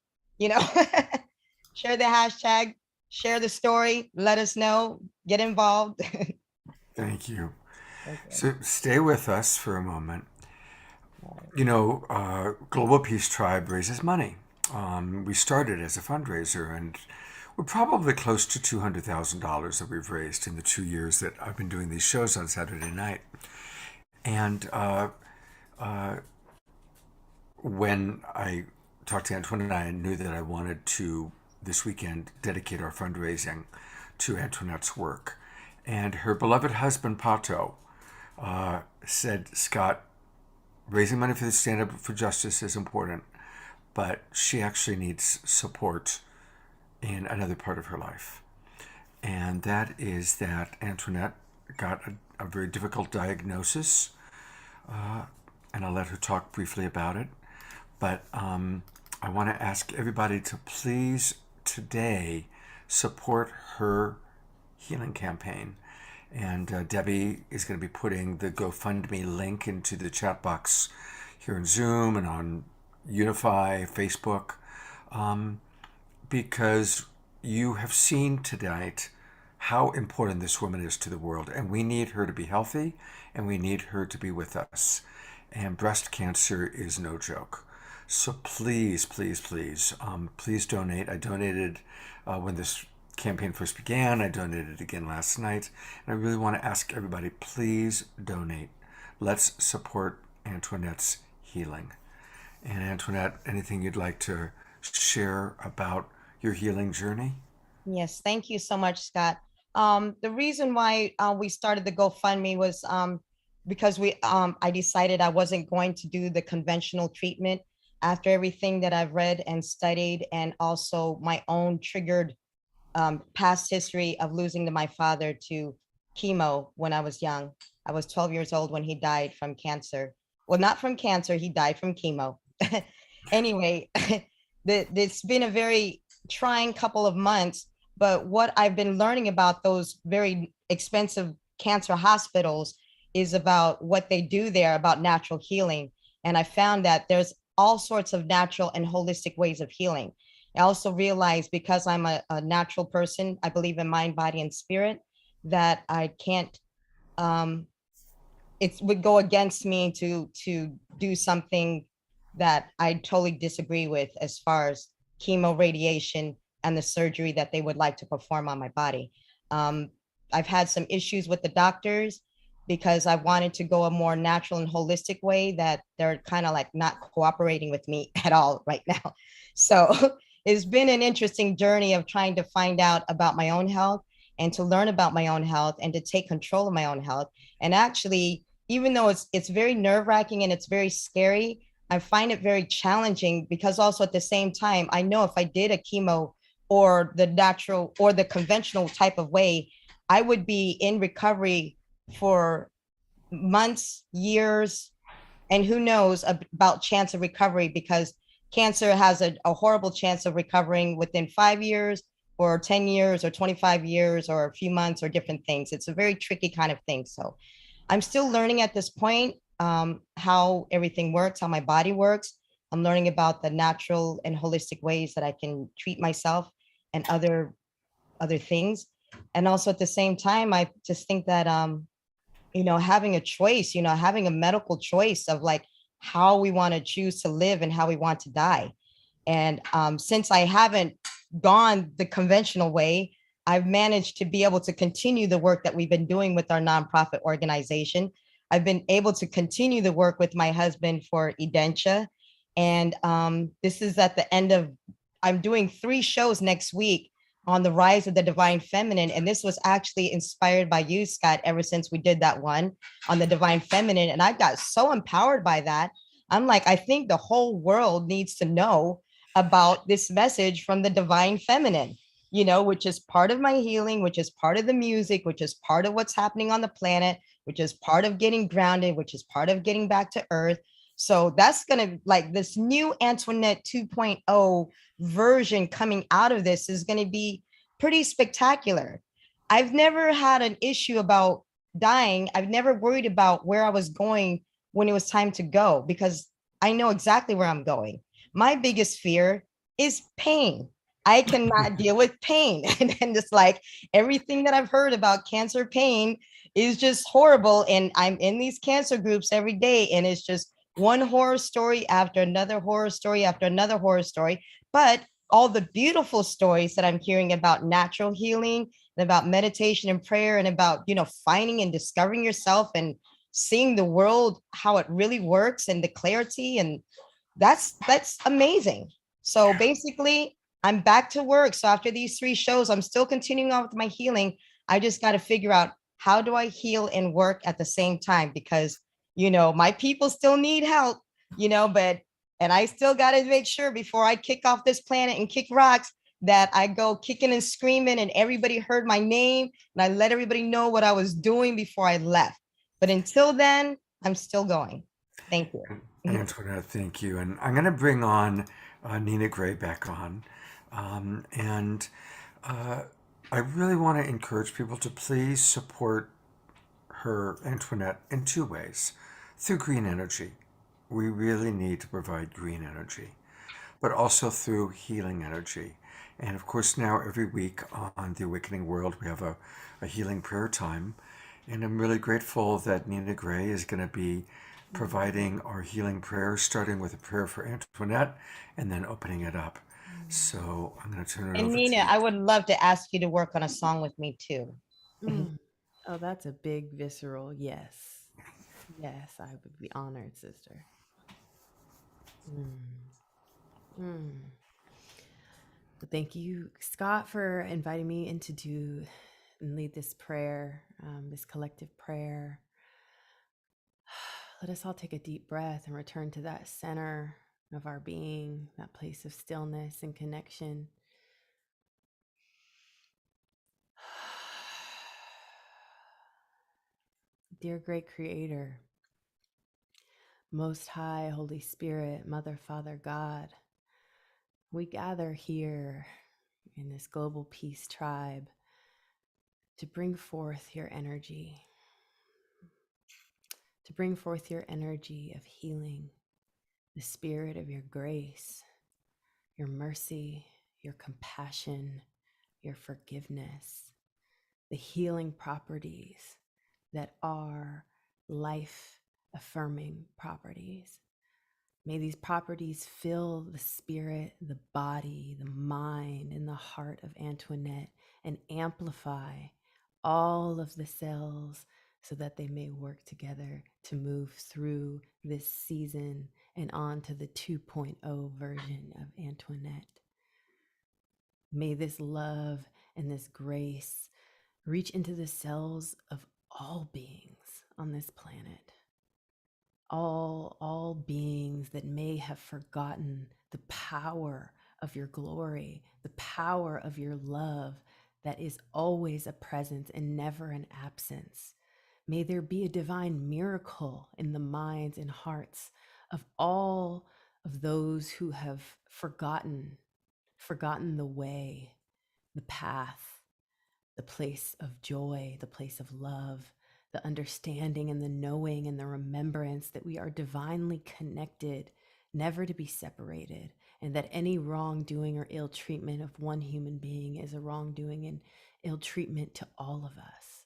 share the hashtag, share the story, let us know, get involved. Thank you. Okay. So stay with us for a moment. Global Peace Tribe raises money. We started as a fundraiser, and we're probably close to $200,000 that we've raised in the 2 years that I've been doing these shows on Saturday night. And when I talked to Antoinette, I knew that I wanted to, this weekend, dedicate our fundraising to Antoinette's work. And her beloved husband, Pato, said, Scott, raising money for the Stand Up for Justice is important, but she actually needs support in another part of her life. And that is that Antoinette got a very difficult diagnosis, and I'll let her talk briefly about it. But I want to ask everybody to please today support her healing campaign. And Debbie is going to be putting the GoFundMe link into the chat box here in Zoom and on Unify, Facebook, because you have seen tonight how important this woman is to the world. And we need her to be healthy, and we need her to be with us. And breast cancer is no joke. So please, please, please, please donate. I donated when this campaign first began. I donated again last night. And I really want to ask everybody, please donate. Let's support Antoinette's healing. And Antoinette, anything you'd like to share about your healing journey? Yes, thank you so much, Scott. The reason why we started the GoFundMe was because I decided I wasn't going to do the conventional treatment after everything that I've read and studied, and also my own triggered past history of losing my father to chemo when I was young. I was 12 years old when he died from cancer. Well, not from cancer, he died from chemo. Anyway, it's been a very trying couple of months, but what I've been learning about those very expensive cancer hospitals is about what they do there about natural healing. And I found that there's all sorts of natural and holistic ways of healing. I also realized, because I'm a natural person, I believe in mind, body, and spirit, that I can't, it would go against me to do something that I totally disagree with, as far as chemo, radiation, and the surgery that they would like to perform on my body. I've had some issues with the doctors because I wanted to go a more natural and holistic way, that they're kind of like not cooperating with me at all right now. So it's been an interesting journey of trying to find out about my own health, and to learn about my own health, and to take control of my own health. And actually, even though it's very nerve-wracking and it's very scary, I find it very challenging, because also at the same time, I know if I did a chemo or the natural or the conventional type of way, I would be in recovery for months, years, and who knows about chance of recovery, because cancer has a horrible chance of recovering within 5 years or 10 years or 25 years or a few months or different things. It's a very tricky kind of thing. So I'm still learning at this point how everything works, how my body works. I'm learning about the natural and holistic ways that I can treat myself and other things. And also at the same time, I just think that having a choice, having a medical choice of like how we want to choose to live and how we want to die. And since I haven't gone the conventional way, I've managed to be able to continue the work that we've been doing with our nonprofit organization. I've been able to continue the work with my husband for Edentia. And this is at the end of, I'm doing 3 shows next week on the rise of the divine feminine. And this was actually inspired by you, Scott, ever since we did that one on the divine feminine. And I got so empowered by that. I'm like, I think the whole world needs to know about this message from the divine feminine, which is part of my healing, which is part of the music, which is part of what's happening on the planet, which is part of getting grounded, which is part of getting back to earth. So that's going to, like, this new Antoinette 2.0 version coming out of this is going to be pretty spectacular. I've never had an issue about dying. I've never worried about where I was going when it was time to go, because I know exactly where I'm going. My biggest fear is pain. I cannot deal with pain. And it's like everything that I've heard about cancer pain is just horrible. And I'm in these cancer groups every day, and it's just one horror story after another horror story after another horror story. But all the beautiful stories that I'm hearing about natural healing and about meditation and prayer and about, finding and discovering yourself and seeing the world, how it really works, and the clarity. And that's amazing. So basically, I'm back to work. So after these 3 shows, I'm still continuing on with my healing. I just got to figure out, how do I heal and work at the same time? Because, my people still need help, and I still got to make sure before I kick off this planet and kick rocks, that I go kicking and screaming and everybody heard my name, and I let everybody know what I was doing before I left. But until then, I'm still going. Thank you. Antoinette, thank you. And I'm going to bring on Nina Gray back on. And I really want to encourage people to please support her, Antoinette, in 2 ways. Through green energy. We really need to provide green energy, but also through healing energy. And of course, now every week on The Awakening World, we have a healing prayer time. And I'm really grateful that Nina Gray is going to be providing our healing prayer, starting with a prayer for Antoinette and then opening it up. So I'm going to turn it And over Nina, to you. I would love to ask you to work on a song with me too. Mm. Oh, that's a big visceral yes. Yes, I would be honored, sister. Mm. Mm. Well, thank you, Scott, for inviting me in to do and lead this prayer, this collective prayer. Let us all take a deep breath and return to that center of our being, that place of stillness and connection. Dear great creator, most high Holy Spirit, Mother, Father, God, we gather here in this global peace tribe to bring forth your energy, to bring forth your energy of healing, the spirit of your grace, your mercy, your compassion, your forgiveness, the healing properties that are life affirming properties. May these properties fill the spirit, the body, the mind, and the heart of Antoinette and amplify all of the cells so that they may work together to move through this season and on to the 2.0 version of Antoinette. May this love and this grace reach into the cells of all beings on this planet. All beings that may have forgotten the power of your glory, the power of your love that is always a presence and never an absence. May there be a divine miracle in the minds and hearts of all of those who have forgotten the way, the path, the place of joy, the place of love, the understanding and the knowing and the remembrance that we are divinely connected, never to be separated, and that any wrongdoing or ill treatment of one human being is a wrongdoing and ill treatment to all of us.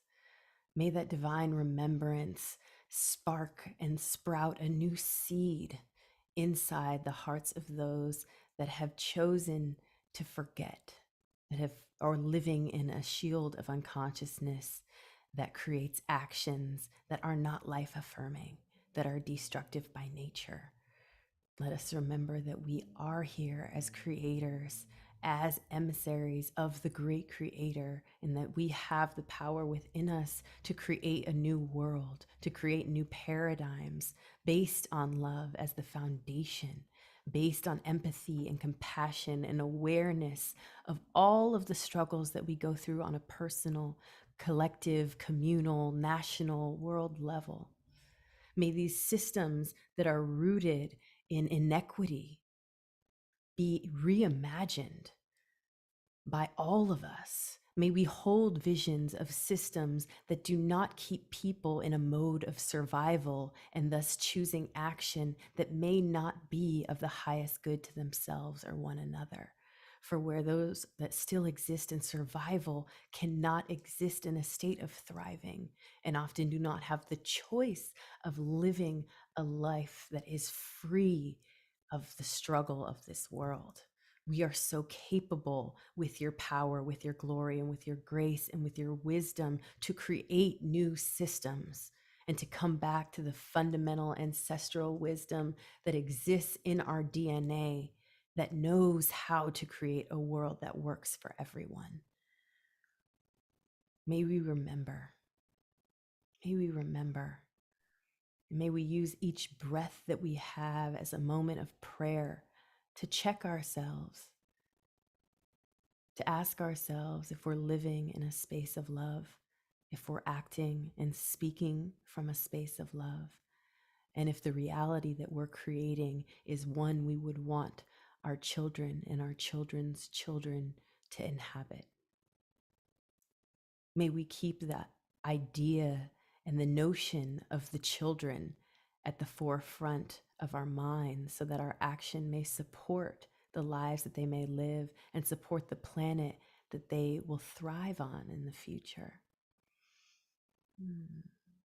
May that divine remembrance spark and sprout a new seed inside the hearts of those that have chosen to forget, that have are living in a shield of unconsciousness that creates actions that are not life affirming, that are destructive by nature. Let us remember that we are here as creators, as emissaries of the great creator, and that we have the power within us to create a new world, to create new paradigms based on love as the foundation, based on empathy and compassion and awareness of all of the struggles that we go through on a personal, collective, communal, national, world level. May these systems that are rooted in inequity be reimagined by all of us. May we hold visions of systems that do not keep people in a mode of survival and thus choosing action that may not be of the highest good to themselves or one another. For where those that still exist in survival cannot exist in a state of thriving and often do not have the choice of living a life that is free of the struggle of this world. We are so capable with your power, with your glory, and with your grace, and with your wisdom to create new systems and to come back to the fundamental ancestral wisdom that exists in our DNA that knows how to create a world that works for everyone. May we remember. May we remember. May we use each breath that we have as a moment of prayer to check ourselves, to ask ourselves if we're living in a space of love, if we're acting and speaking from a space of love, and if the reality that we're creating is one we would want our children and our children's children to inhabit. May we keep that idea and the notion of the children at the forefront of our minds so that our action may support the lives that they may live and support the planet that they will thrive on in the future.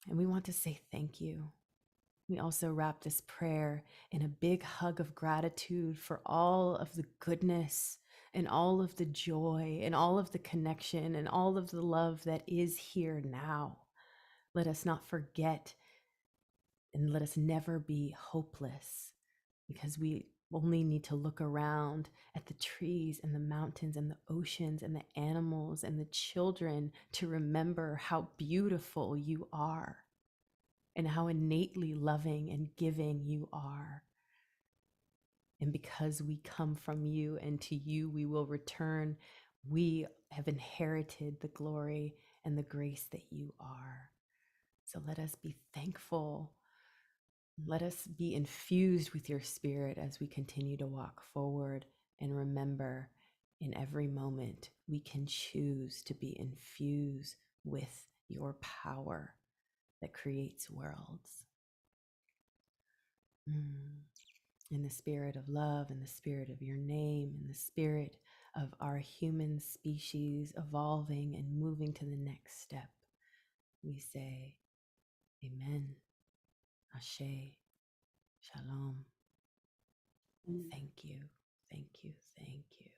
And we want to say thank you. We also wrap this prayer in a big hug of gratitude for all of the goodness and all of the joy and all of the connection and all of the love that is here now. Let us not forget, and let us never be hopeless, because we only need to look around at the trees and the mountains and the oceans and the animals and the children to remember how beautiful you are and how innately loving and giving you are. And because we come from you and to you we will return, we have inherited the glory and the grace that you are. So let us be thankful. Let us be infused with your spirit as we continue to walk forward, and remember, in every moment we can choose to be infused with your power that creates worlds. In the spirit of love, in the spirit of your name, in the spirit of our human species evolving and moving to the next step, we say, Amen, Ashe, Shalom. Thank you, thank you, thank you.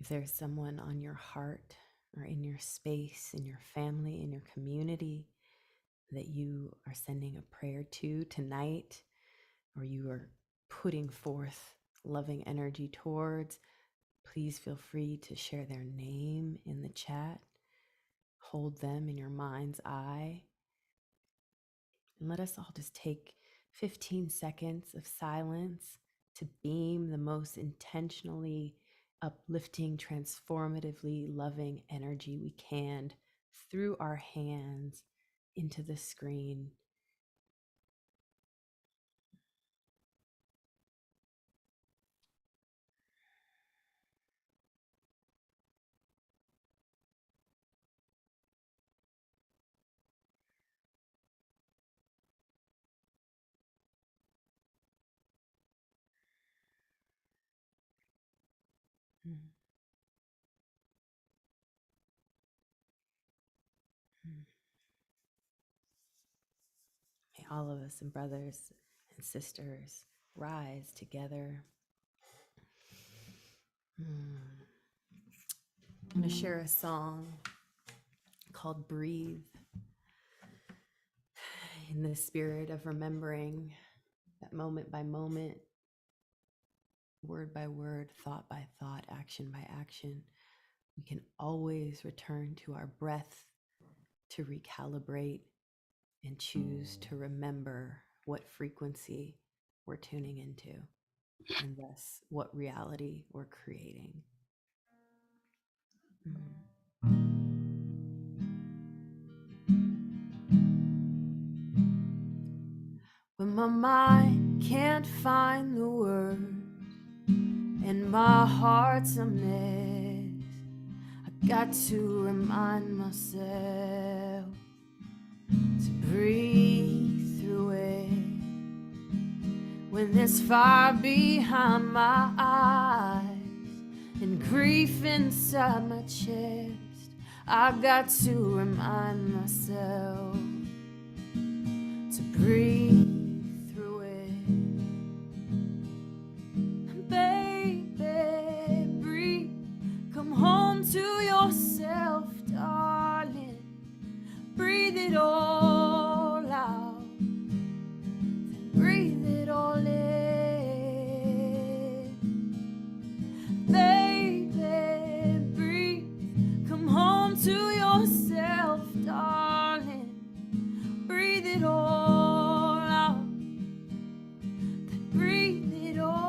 If there's someone on your heart or in your space, in your family, in your community that you are sending a prayer to tonight, or you are putting forth loving energy towards, please feel free to share their name in the chat. Hold them in your mind's eye. And let us all just take 15 seconds of silence to beam the most intentionally uplifting, transformatively loving energy we can through our hands into the screen. May all of us and brothers and sisters rise together. I'm going to share a song called Breathe, in the spirit of remembering that moment by moment, word by word, thought by thought, action by action, we can always return to our breath to recalibrate and choose to remember what frequency we're tuning into, and thus what reality we're creating. When my mind can't find the words and my heart's a mess, I got to remind myself to breathe through it. When there's fire behind my eyes and grief inside my chest, I got to remind myself to breathe through it. Baby, breathe. Come home to yourself, darling. Breathe it all out. Then breathe it all in. Baby, breathe. Come home to yourself, darling. Breathe it all out. Then breathe it all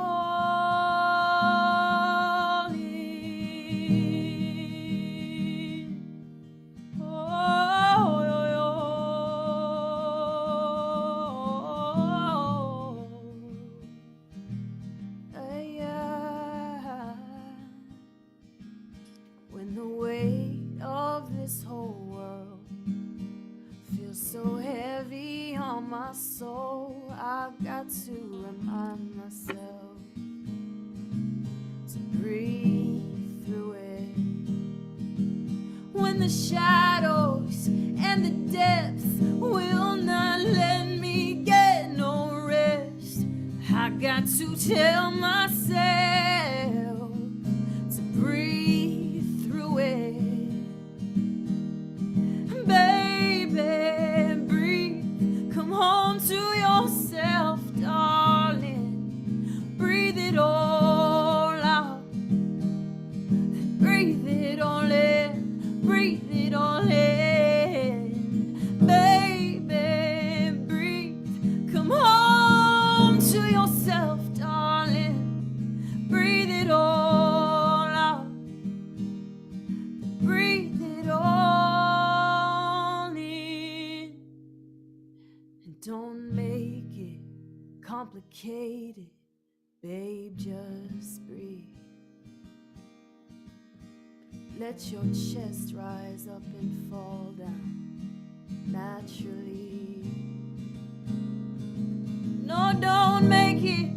in. Oh, yeah. When the weight of this whole world feels so heavy on my soul, I've got to remind myself to breathe through it. When the shadows and and the depths will not let me get no rest. I got to tell myself to breathe through it. Baby, breathe. Come home to yourself, darling. Breathe it all out. Breathe it all in. Breathe it all in. Baby, breathe. Come home to yourself, darling. Breathe it all out. Breathe it all in. And don't make it complicated, babe, just breathe. Let your chest rise up and fall down naturally. No, don't make it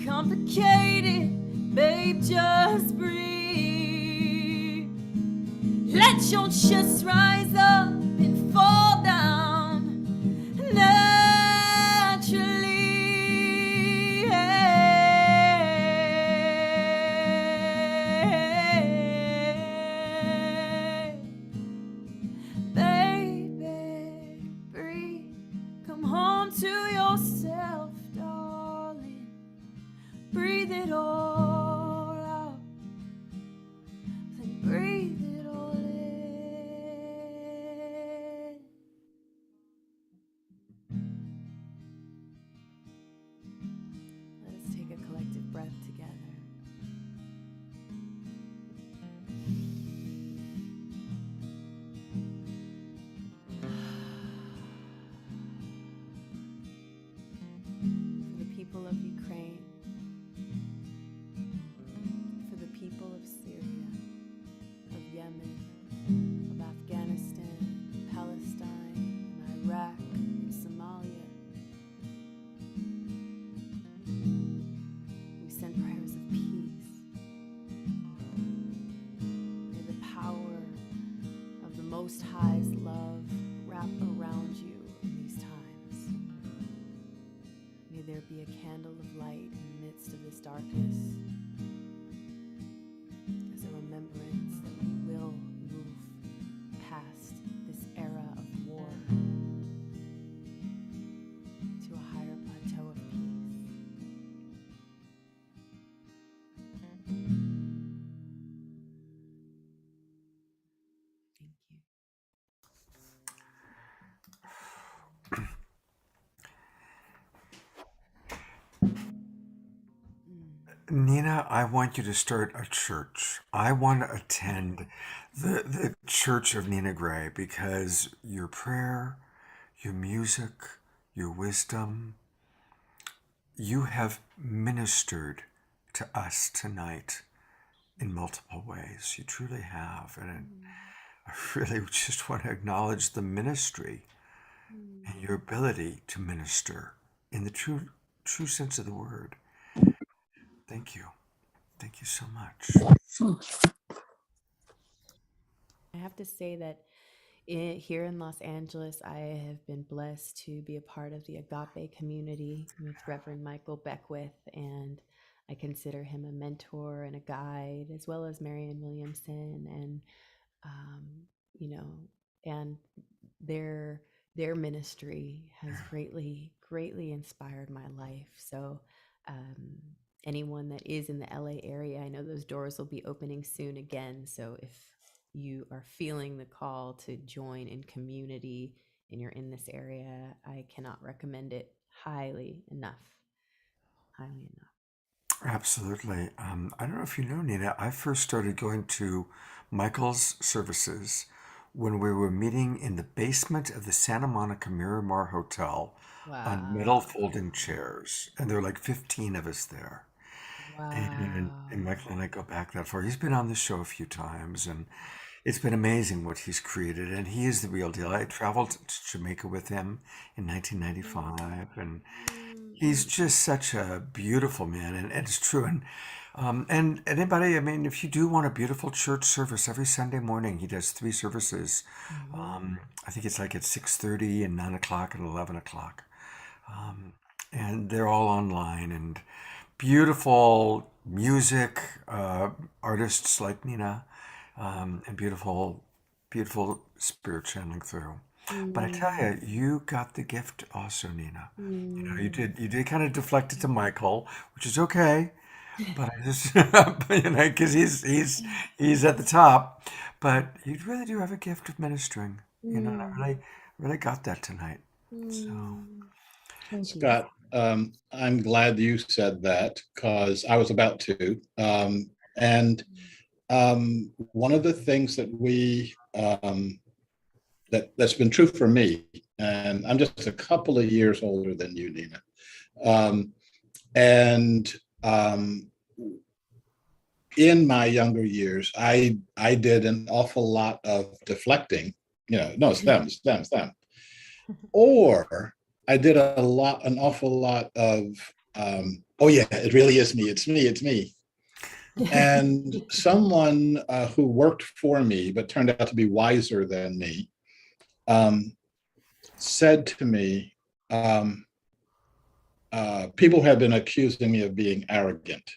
complicated, babe, just breathe. Let your chest rise up and fall down naturally. Baby, breathe. Come home to yourself, darling. Breathe it all out. Then breathe it all in. Let us take a collective breath together. For the people of Ukraine, for the people of Syria, of Yemen, of Afghanistan, Palestine, and Iraq, and Somalia. We send prayers of peace. May the power of the Most High's love wrap around you in these times. May there be a candle of light in the midst of this darkness, as a remembrance that we will move past this era of war to a higher plateau of peace. Thank you. Nina, I want you to start a church. I want to attend the Church of Nina Gray because your prayer, your music, your wisdom, you have ministered to us tonight in multiple ways. You truly have. And I really just want to acknowledge the ministry and your ability to minister in the true sense of the word. Thank you. Thank you so much. I have to say that here in Los Angeles, I have been blessed to be a part of the Agape community with Reverend Michael Beckwith, and I consider him a mentor and a guide, as well as Marianne Williamson, and and their ministry has greatly inspired my life. So anyone that is in the LA area, I know those doors will be opening soon again. So if you are feeling the call to join in community and you're in this area, I cannot recommend it highly enough. Absolutely. I don't know if you know, Nina, I first started going to Michael's services when we were meeting in the basement of the Santa Monica Miramar Hotel on metal folding chairs. And there were like 15 of us there. And Michael and I go back that far. He's been on the show a few times, and it's been amazing what he's created. And he is the real deal. I traveled to Jamaica with him in 1995, and He's just such a beautiful man, and it's true. And anybody, I mean, if you do want a beautiful church service every Sunday morning, he does 3 services. I think it's like at 6:30 and 9 o'clock and 11 o'clock, and they're all online and beautiful music, artists like Nina, and beautiful spirit channeling through. But I tell you, you got the gift also, Nina. You did kind of deflect it to Michael, which is okay. But I just, because he's at the top. But you really do have a gift of ministering. And I really got that tonight. So Thank you. Scott, I'm glad you said that because I was about to. And one of the things that that's been true for me, and I'm just a couple of years older than you, Nina, and in my younger years, I did an awful lot of deflecting. No, it's them, it's them. Or I did an awful lot of, oh yeah, it really is me, it's me. And someone who worked for me, but turned out to be wiser than me, said to me, people have been accusing me of being arrogant.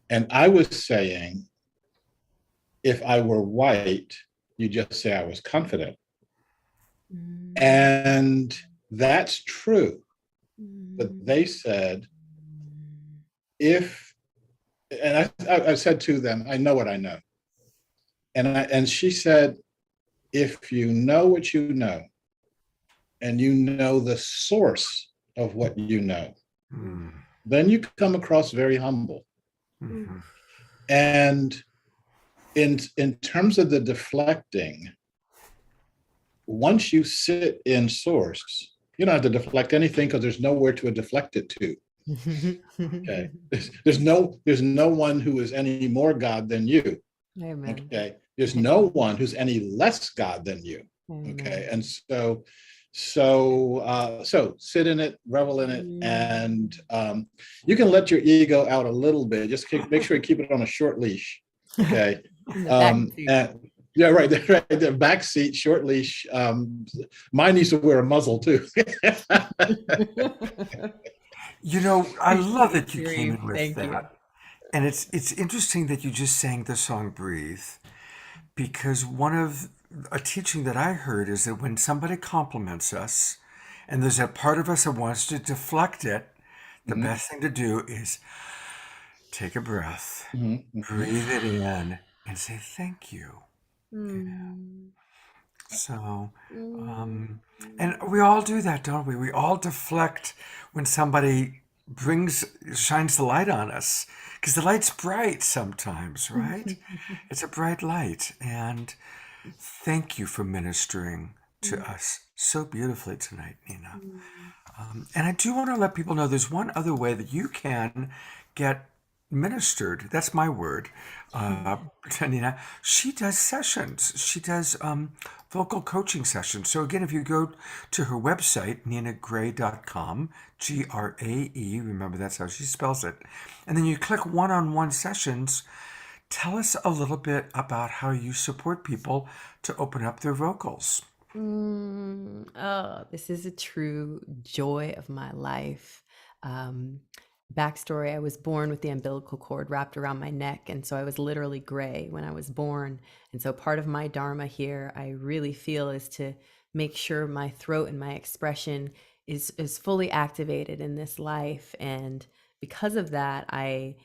And I was saying, if I were white, you just say I was confident. And that's true. But they said, and I said to them, I know what I know. And she said, if you know what you know, and you know the source of what you know, then you come across very humble. And in terms of the deflecting, once you sit in source, you don't have to deflect anything because there's nowhere to deflect it to. Okay. There's no one who is any more God than you. Amen. Okay. There's no one who's any less God than you. Amen. Okay. And so sit in it, revel in it, and you can let your ego out a little bit. Just make sure you keep it on a short leash. Okay. And yeah, right there, back seat, short leash. Mine needs to wear a muzzle too. I love that you came in with Thank you. that. And it's interesting that you just sang the song Breathe, because one of a teaching that I heard is that when somebody compliments us and there's a part of us that wants to deflect it, the best thing to do is take a breath, breathe it in, and say thank you. So, and we all do that, don't we? We all deflect when somebody shines the light on us, because the light's bright sometimes, right? It's a bright light. And thank you for ministering to us so beautifully tonight, Nina. And I do want to let people know there's one other way that you can get ministered. That's my word. Nina, she does sessions. She does vocal coaching sessions. So again, if you go to her website, ninagray.com, Grae, remember that's how she spells it, and then you click one-on-one sessions. Tell us a little bit about how you support people to open up their vocals. Oh, this is a true joy of my life. Backstory, I was born with the umbilical cord wrapped around my neck, and so I was literally gray when I was born. And so part of my dharma here, I really feel, is to make sure my throat and my expression is fully activated in this life. And because of that, I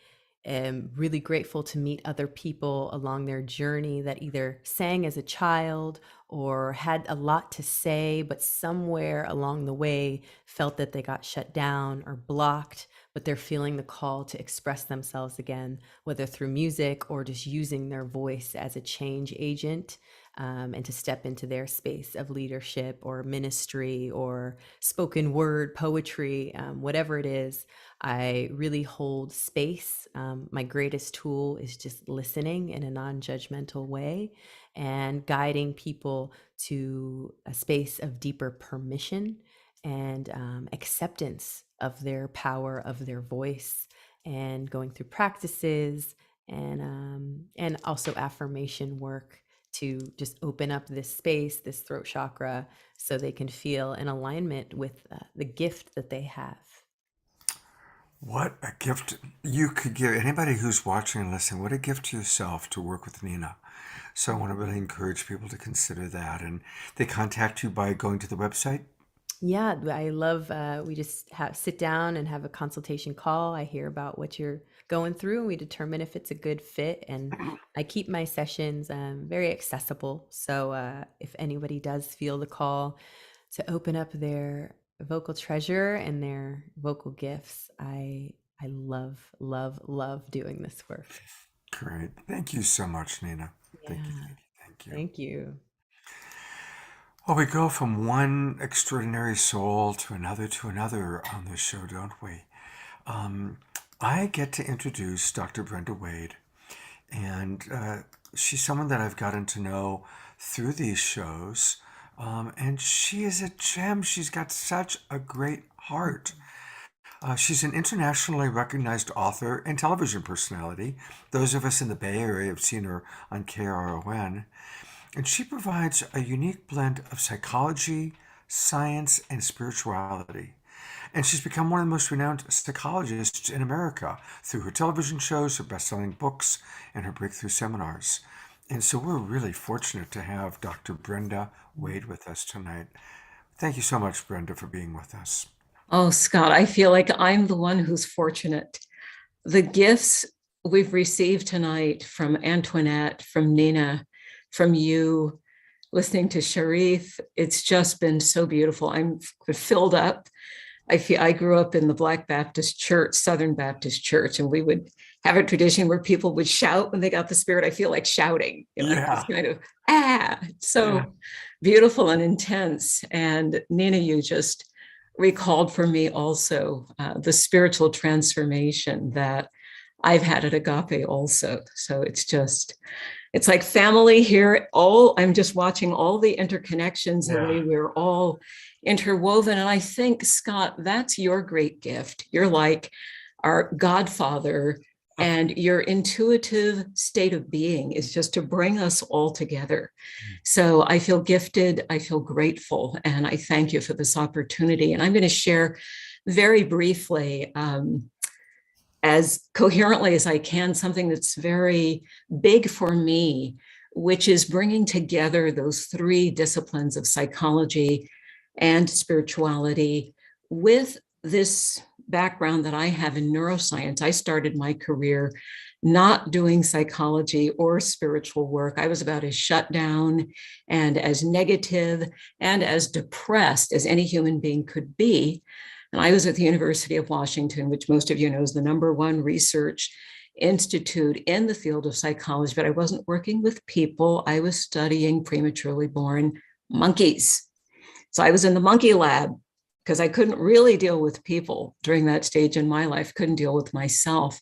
am really grateful to meet other people along their journey that either sang as a child or had a lot to say, but somewhere along the way felt that they got shut down or blocked, but they're feeling the call to express themselves again, whether through music or just using their voice as a change agent, and to step into their space of leadership or ministry or spoken word, poetry, whatever it is. I really hold space. My greatest tool is just listening in a non-judgmental way and guiding people to a space of deeper permission and acceptance of their power, of their voice, and going through practices and also affirmation work to just open up this space, this throat chakra, so they can feel in alignment with the gift that they have. What a gift you could give anybody who's watching and listening. What a gift to yourself to work with Nina. So I want to really encourage people to consider that. And they contact you by going to the website? Yeah, I love, we just sit down and have a consultation call. I hear about what you're going through and we determine if it's a good fit. And I keep my sessions very accessible. So if anybody does feel the call to open up their vocal treasure and their vocal gifts, I love, love, love doing this work. Great. Thank you so much, Nina. Thank you, Yeah. thank you, thank you. Thank you. Well, we go from one extraordinary soul to another on this show, don't we? I get to introduce Dr. Brenda Wade, and she's someone that I've gotten to know through these shows, and she is a gem. She's got such a great heart. She's an internationally recognized author and television personality. Those of us in the Bay Area have seen her on KRON. And she provides a unique blend of psychology, science, and spirituality. And she's become one of the most renowned psychologists in America through her television shows, her best-selling books, and her breakthrough seminars. And so we're really fortunate to have Dr. Brenda Wade with us tonight. Thank you so much, Brenda, for being with us. Oh, Scott, I feel like I'm the one who's fortunate. The gifts we've received tonight from Antoinette, from Nina, from you, listening to Sharif, it's just been so beautiful. I'm filled up. I grew up in the Black Baptist Church, Southern Baptist Church, and we would have a tradition where people would shout when they got the Spirit. I feel like shouting, Yeah. This kind of, so beautiful and intense. And Nina, you just recalled for me also the spiritual transformation that I've had at Agape also. So it's like family here. I'm just watching all the interconnections, the way we're all interwoven. And I think, Scott, that's your great gift. You're like our godfather, and your intuitive state of being is just to bring us all together. So I feel gifted, I feel grateful, and I thank you for this opportunity. And I'm going to share very briefly, as coherently as I can, something that's very big for me, which is bringing together those three disciplines of psychology and spirituality with this background that I have in neuroscience. I started my career not doing psychology or spiritual work. I was about as shut down and as negative and as depressed as any human being could be. And I was at the University of Washington, which most of you know is the #1 research institute in the field of psychology, but I wasn't working with people. I was studying prematurely born monkeys. So I was in the monkey lab because I couldn't really deal with people during that stage in my life, couldn't deal with myself.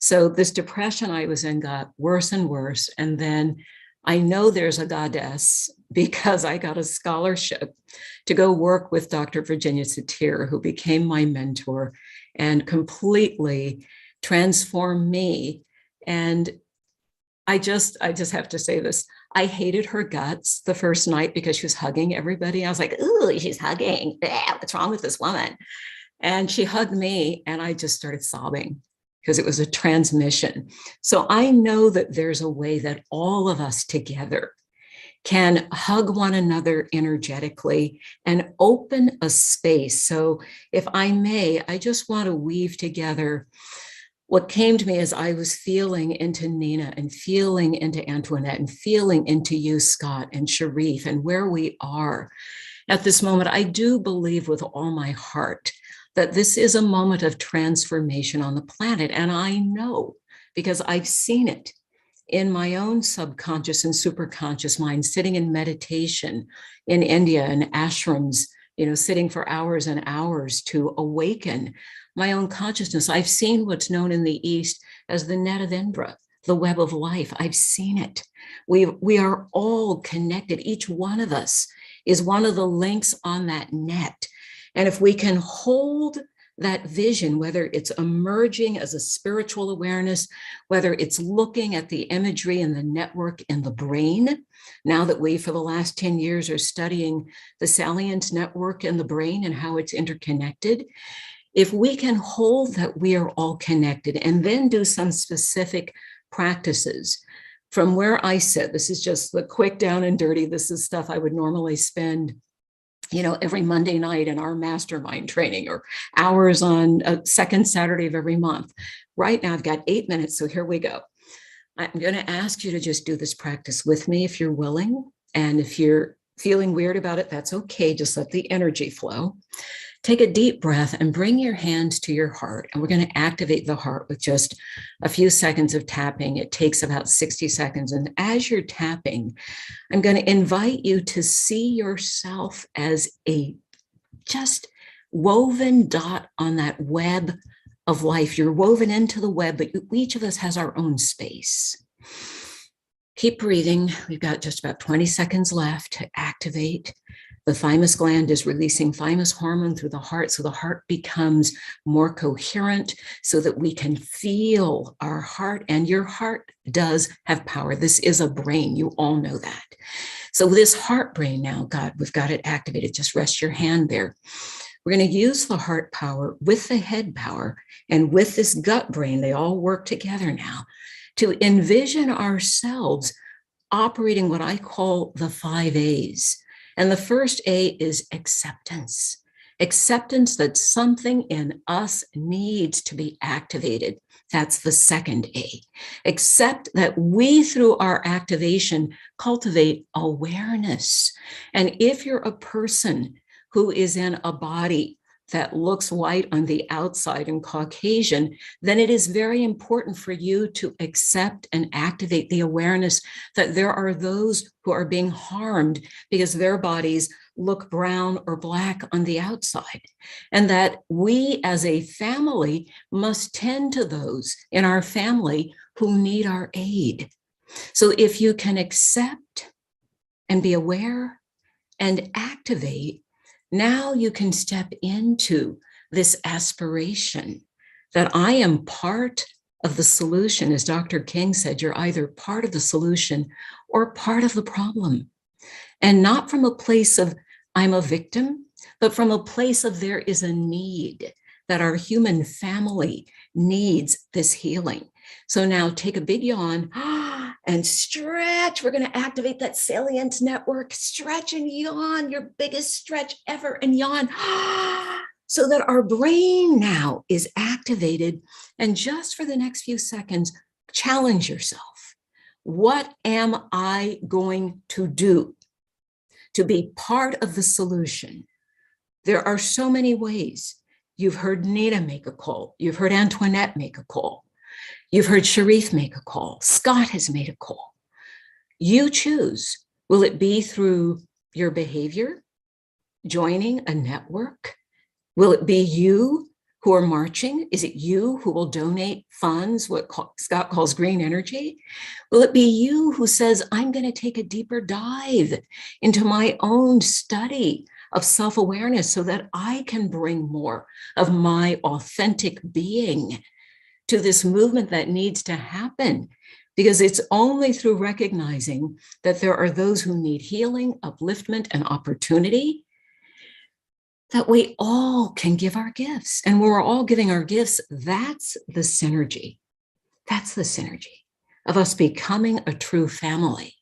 So this depression I was in got worse and worse. And then I know there's a goddess because I got a scholarship to go work with Dr. Virginia Satir, who became my mentor and completely transformed me. And I just have to say this. I hated her guts the first night because she was hugging everybody. I was like, ooh, she's hugging. What's wrong with this woman? And she hugged me and I just started sobbing because it was a transmission. So I know that there's a way that all of us together can hug one another energetically and open a space. So if I may, I just want to weave together what came to me as I was feeling into Nina and feeling into Antoinette and feeling into you, Scott, and Sharif, and where we are at this moment. I do believe with all my heart that this is a moment of transformation on the planet. And I know because I've seen it in my own subconscious and superconscious mind, sitting in meditation in India and ashrams, sitting for hours and hours to awaken my own consciousness. I've seen what's known in the East as the net of Indra, the web of life. I've seen it. We are all connected. Each one of us is one of the links on that net. And if we can hold that vision, whether it's emerging as a spiritual awareness, whether it's looking at the imagery and the network in the brain, now that we, for the last 10 years, are studying the salient network in the brain and how it's interconnected, if we can hold that we are all connected and then do some specific practices from where I sit, this is just the quick down and dirty, this is stuff I would normally spend every Monday night in our mastermind training or hours on a second Saturday of every month. Right now, I've got 8 minutes, so here we go. I'm going to ask you to just do this practice with me if you're willing. And if you're feeling weird about it, that's okay. Just let the energy flow. Take a deep breath and bring your hands to your heart. And we're going to activate the heart with just a few seconds of tapping. It takes about 60 seconds. And as you're tapping, I'm going to invite you to see yourself as a just woven dot on that web of life. You're woven into the web, but each of us has our own space. Keep breathing. We've got just about 20 seconds left to activate. The thymus gland is releasing thymus hormone through the heart, so the heart becomes more coherent so that we can feel our heart, and your heart does have power. This is a brain. You all know that. So this heart brain now, God, we've got it activated. Just rest your hand there. We're going to use the heart power with the head power and with this gut brain. They all work together now to envision ourselves operating what I call the 5 A's. And the first A is acceptance. Acceptance that something in us needs to be activated. That's the second A. Accept that we, through our activation, cultivate awareness. And if you're a person who is in a body that looks white on the outside and Caucasian, then it is very important for you to accept and activate the awareness that there are those who are being harmed because their bodies look brown or black on the outside. And that we as a family must tend to those in our family who need our aid. So if you can accept and be aware and activate, now you can step into this aspiration that I am part of the solution. As Dr. King said, you're either part of the solution or part of the problem. And not from a place of I'm a victim, but from a place of there is a need, that our human family needs this healing. So now take a big yawn and stretch. We're going to activate that salient network. Stretch and yawn, your biggest stretch ever, and yawn so that our brain now is activated. And just for the next few seconds, challenge yourself. What am I going to do to be part of the solution? There are so many ways. You've heard Nina make a call. You've heard Antoinette make a call. You've heard Sharif make a call. Scott has made a call. You choose. Will it be through your behavior, joining a network? Will it be you who are marching? Is it you who will donate funds, what Scott calls green energy? Will it be you who says, I'm going to take a deeper dive into my own study of self-awareness so that I can bring more of my authentic being to this movement that needs to happen? Because it's only through recognizing that there are those who need healing, upliftment, and opportunity that we all can give our gifts. And when we're all giving our gifts, that's the synergy. That's the synergy of us becoming a true family.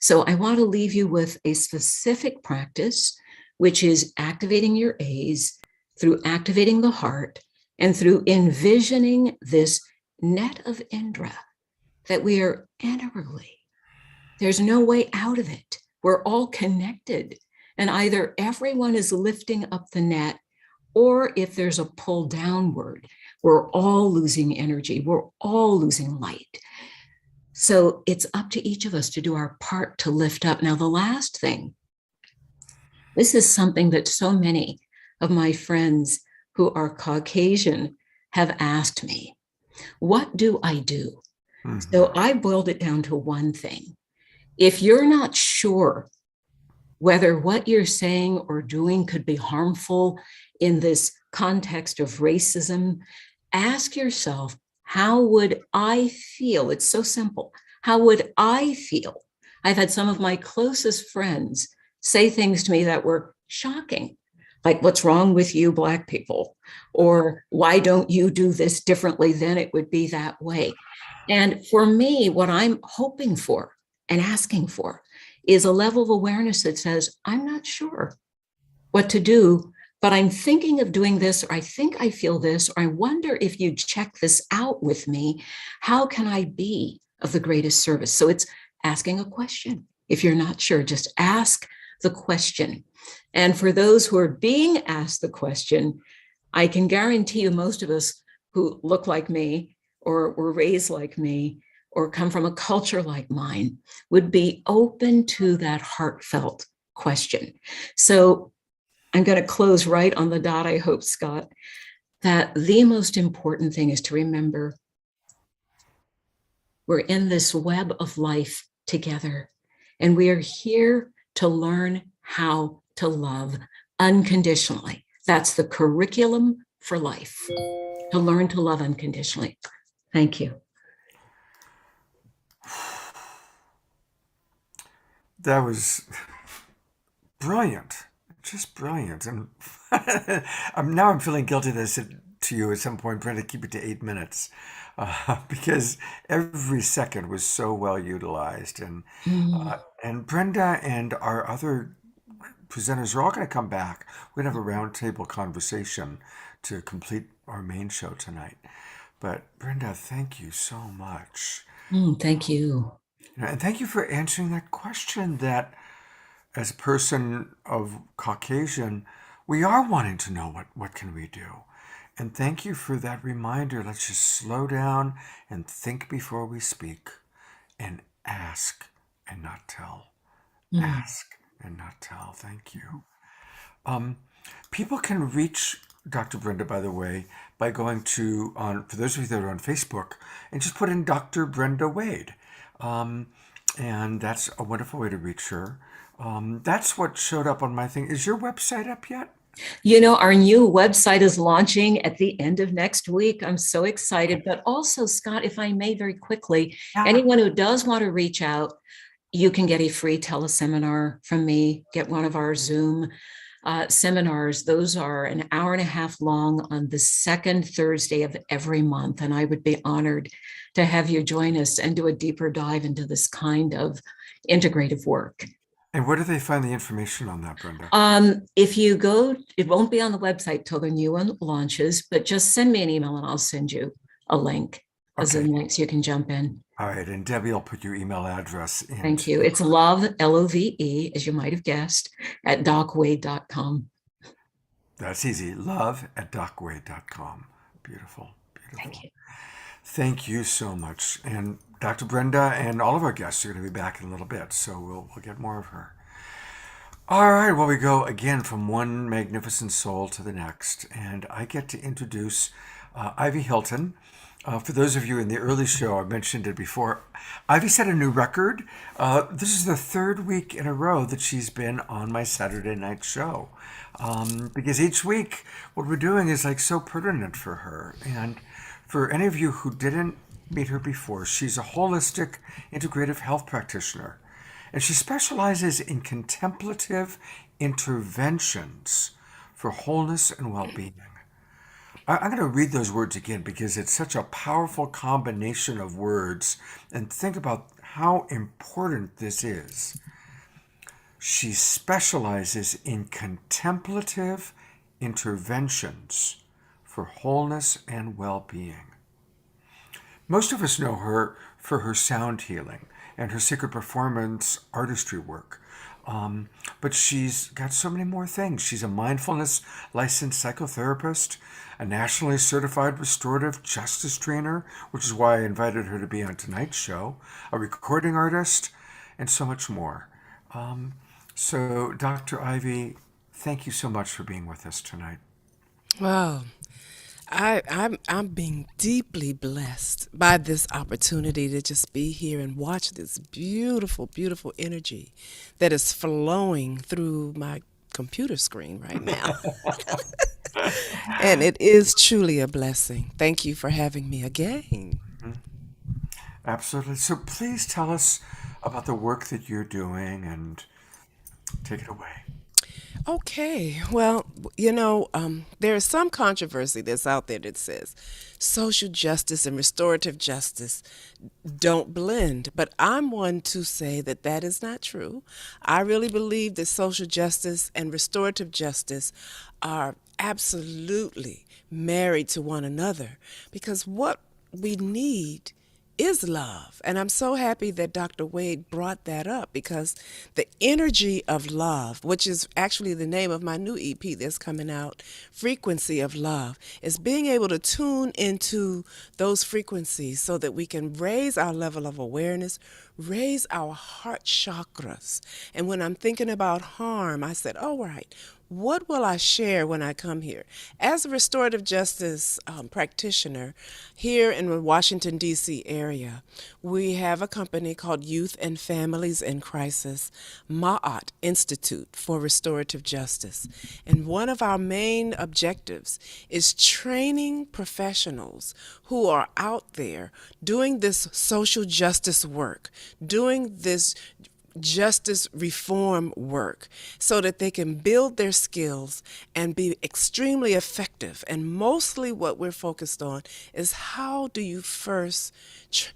So I want to leave you with a specific practice, which is activating your A's through activating the heart and through envisioning this net of Indra that we are integrally. There's no way out of it. We're all connected. And either everyone is lifting up the net, or if there's a pull downward, we're all losing energy. We're all losing light. So it's up to each of us to do our part to lift up. Now, the last thing, this is something that so many of my friends who are Caucasian have asked me. What do I do? So I boiled it down to one thing. If you're not sure whether what you're saying or doing could be harmful in this context of racism, ask yourself, how would I feel? It's so simple. How would I feel? I've had some of my closest friends say things to me that were shocking, like, what's wrong with you, Black people? Or why don't you do this differently? Then it would be that way. And for me, what I'm hoping for and asking for is a level of awareness that says, I'm not sure what to do, but I'm thinking of doing this, or I think I feel this, or I wonder if you check this out with me, how can I be of the greatest service? So it's asking a question. If you're not sure, just ask the question. And for those who are being asked the question, I can guarantee you most of us who look like me or were raised like me or come from a culture like mine would be open to that heartfelt question. So I'm going to close right on the dot, I hope, Scott, that the most important thing is to remember we're in this web of life together, and we are here to learn how to love unconditionally. That's the curriculum for life, to learn to love unconditionally. Thank you. That was brilliant, just brilliant. And now I'm feeling guilty that I said to you at some point, Brenda, keep it to 8 minutes, because every second was so well utilized. And Brenda and our other presenters are all going to come back. We're going to have a roundtable conversation to complete our main show tonight. But Brenda, thank you so much. Thank you. And thank you for answering that question that, as a person of Caucasian, we are wanting to know what can we do. And thank you for that reminder. Let's just slow down and think before we speak, and ask and not tell. Ask and not tell. Thank you. People can reach Dr. Brenda, by the way, by going to, for those of you that are on Facebook, and just put in Dr. Brenda Wade. And that's a wonderful way to reach her. That's what showed up on my thing. Is your website up yet? You know, our new website is launching at the end of next week. I'm so excited. But also, Scott, if I may very quickly, anyone who does want to reach out, you can get a free teleseminar from me, get one of our Zoom seminars. Those are an hour and a half long on the second Thursday of every month. And I would be honored to have you join us and do a deeper dive into this kind of integrative work. And where do they find the information on that, Brenda? If you go, it won't be on the website till the new one launches, but just send me an email and I'll send you a link, a Zoom link, so you can jump in. All right. And Debbie will put your email address in. Thank you. It's love, L-O-V-E, as you might have guessed, at docwade.com. That's easy. love@docwade.com. Beautiful. Beautiful. Thank you. Thank you so much. And Dr. Brenda and all of our guests are going to be back in a little bit, so we'll get more of her. All right, well, we go again from one magnificent soul to the next, and I get to introduce Ivy Hilton. For those of you in the early show, I mentioned it before, Ivy set a new record. This is the third week in a row that she's been on my Saturday night show, because each week what we're doing is like so pertinent for her. And for any of you who didn't meet her before, she's a holistic integrative health practitioner, and she specializes in contemplative interventions for wholeness and well-being. I'm going to read those words again because it's such a powerful combination of words, and think about how important this is. She specializes in contemplative interventions for wholeness and well-being. Most of us know her for her sound healing and her sacred performance artistry work. But she's got so many more things. She's a mindfulness licensed psychotherapist, a nationally certified restorative justice trainer, which is why I invited her to be on tonight's show, a recording artist, and so much more. So, Dr. Ivy, thank you so much for being with us tonight. Wow. I'm being deeply blessed by this opportunity to just be here and watch this beautiful, beautiful energy that is flowing through my computer screen right now. And it is truly a blessing. Thank you for having me again. Absolutely. So please tell us about the work that you're doing and take it away. Okay, well, there is some controversy that's out there that says social justice and restorative justice don't blend, but I'm one to say that that is not true. I really believe that social justice and restorative justice are absolutely married to one another because what we need is love. And I'm so happy that Dr. Wade brought that up because the energy of love, which is actually the name of my new EP that's coming out, Frequency of Love, is being able to tune into those frequencies so that we can raise our level of awareness, raise our heart chakras. And when I'm thinking about harm, I said, oh, right. What will I share when I come here? As a restorative justice practitioner here in the Washington, D.C. area, we have a company called Youth and Families in Crisis, Ma'at Institute for Restorative Justice. And one of our main objectives is training professionals who are out there doing this social justice work, doing this justice reform work so that they can build their skills and be extremely effective. And mostly what we're focused on is how do you first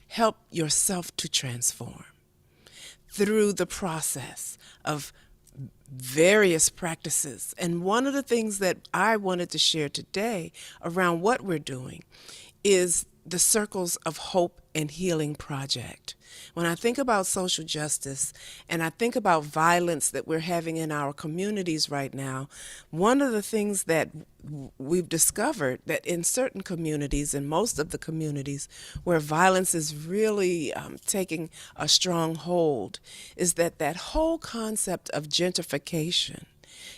help yourself to transform through the process of various practices. And one of the things that I wanted to share today around what we're doing is the Circles of Hope and Healing Project. When I think about social justice and I think about violence that we're having in our communities right now, one of the things that we've discovered that in certain communities, in most of the communities where violence is really taking a strong hold, is that that whole concept of gentrification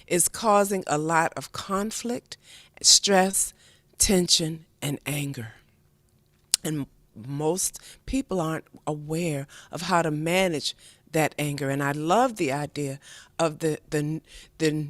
is causing a lot of conflict, stress, tension, and anger. And most people aren't aware of how to manage that anger. And I love the idea of the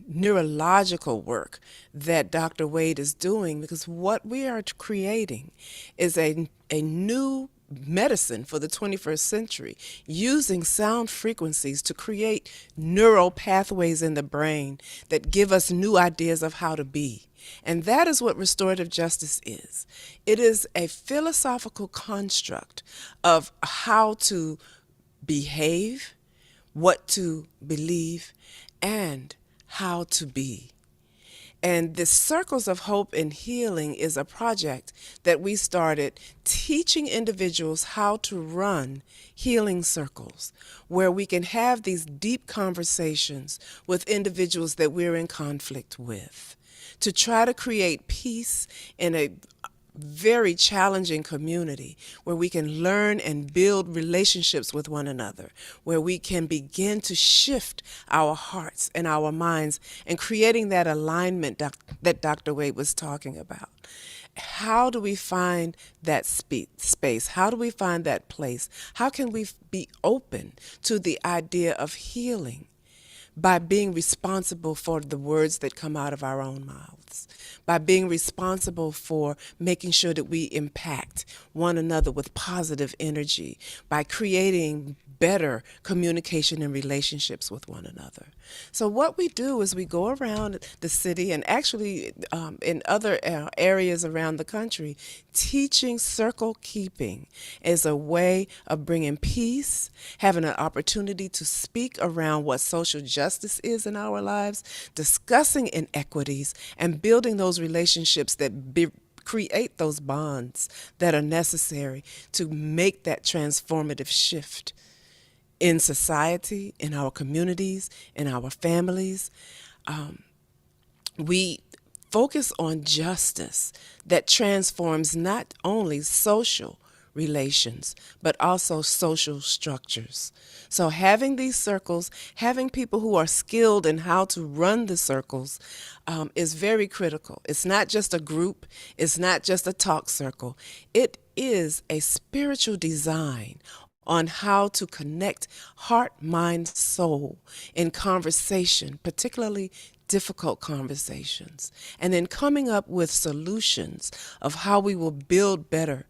neurological work that Dr. Wade is doing, because what we are creating is a new medicine for the 21st century, using sound frequencies to create neural pathways in the brain that give us new ideas of how to be. And that is what restorative justice is. It is a philosophical construct of how to behave, what to believe, and how to be. And the Circles of Hope and Healing is a project that we started teaching individuals how to run healing circles, where we can have these deep conversations with individuals that we're in conflict with, to try to create peace in a very challenging community where we can learn and build relationships with one another, where we can begin to shift our hearts and our minds and creating that alignment that Dr. Wade was talking about. How do we find that space? How do we find that place? How can we be open to the idea of healing by being responsible for the words that come out of our own mouths, by being responsible for making sure that we impact one another with positive energy, by creating better communication and relationships with one another. So what we do is we go around the city and actually in other areas around the country, teaching circle keeping as a way of bringing peace, having an opportunity to speak around what social justice is in our lives, discussing inequities, and building those relationships that create those bonds that are necessary to make that transformative shift in society, in our communities, in our families. We focus on justice that transforms not only social relations, but also social structures. So having these circles, having people who are skilled in how to run the circles is very critical. It's not just a group. It's not just a talk circle. It is a spiritual design on how to connect heart, mind, soul in conversation, particularly difficult conversations, and then coming up with solutions of how we will build better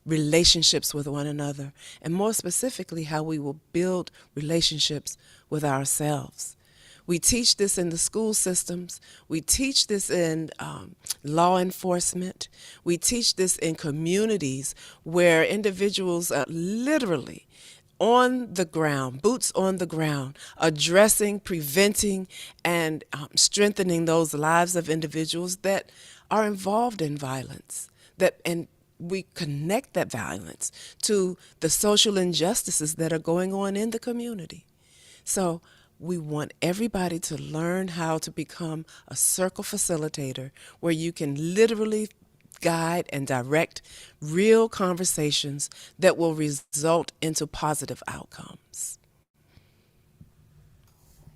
relationships with one another, and more specifically, how we will build relationships with ourselves. We teach this in the school systems. We teach this in law enforcement. We teach this in communities where individuals are literally on the ground, boots on the ground, addressing, preventing, and strengthening those lives of individuals that are involved in violence. And we connect that violence to the social injustices that are going on in the community. So we want everybody to learn how to become a circle facilitator where you can literally guide and direct real conversations that will result into positive outcomes.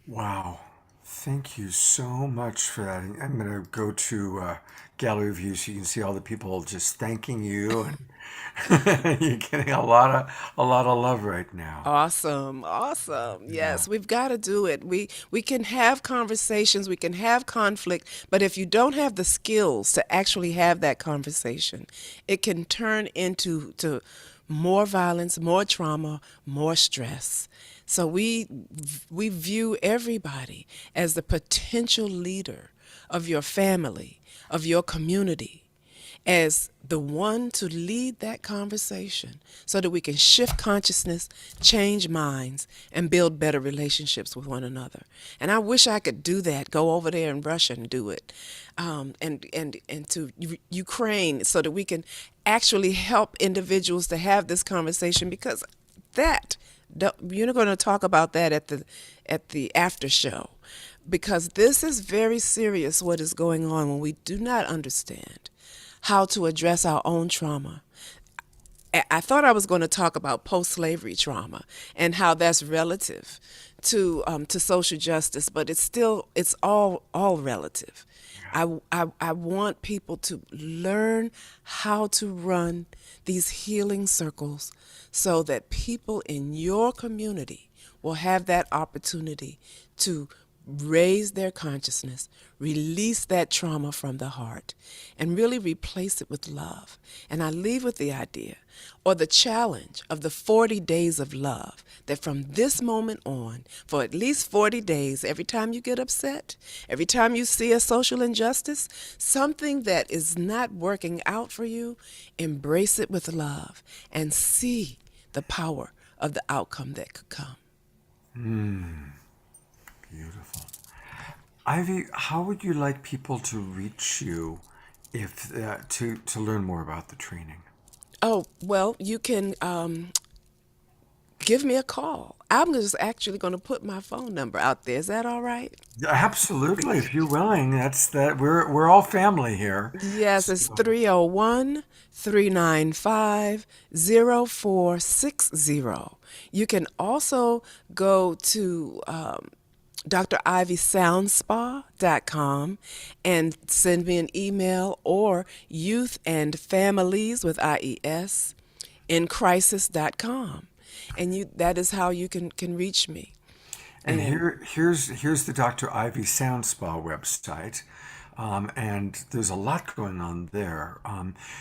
Wow. Thank you so much for that. I'm going to go to gallery view so you can see all the people just thanking you, and you're getting a lot of love right now. Awesome. Yes, we've got to do it. We can have conversations, we can have conflict, but if you don't have the skills to actually have that conversation, it can turn into more violence, more trauma, more stress. So we view everybody as the potential leader of your family, of your community, as the one to lead that conversation so that we can shift consciousness, change minds, and build better relationships with one another. And I wish I could do that, go over there in Russia and do it, and to Ukraine so that we can actually help individuals to have this conversation, because you're going to talk about that at the after show, because this is very serious what is going on when we do not understand how to address our own trauma. I thought I was going to talk about post-slavery trauma and how that's relative to social justice, but it's all relative. I want people to learn how to run these healing circles so that people in your community will have that opportunity to raise their consciousness, release that trauma from the heart, and really replace it with love. And I leave with the idea or the challenge of the 40 days of love, that from this moment on, for at least 40 days, every time you get upset, every time you see a social injustice, something that is not working out for you, embrace it with love and see the power of the outcome that could come. Beautiful. Ivy, how would you like people to reach you if to learn more about the training? Oh, well, you can give me a call. I'm just actually going to put my phone number out there. Is that all right? Absolutely, if you're willing. We're all family here. Yes, it's 301-395-0460. You can also go to drivysoundspa.com and send me an email, or youth and families with IES in crisis.com. And that is how you can reach me. And here's the Dr. Ivy Sound Spa website. And there's a lot going on there.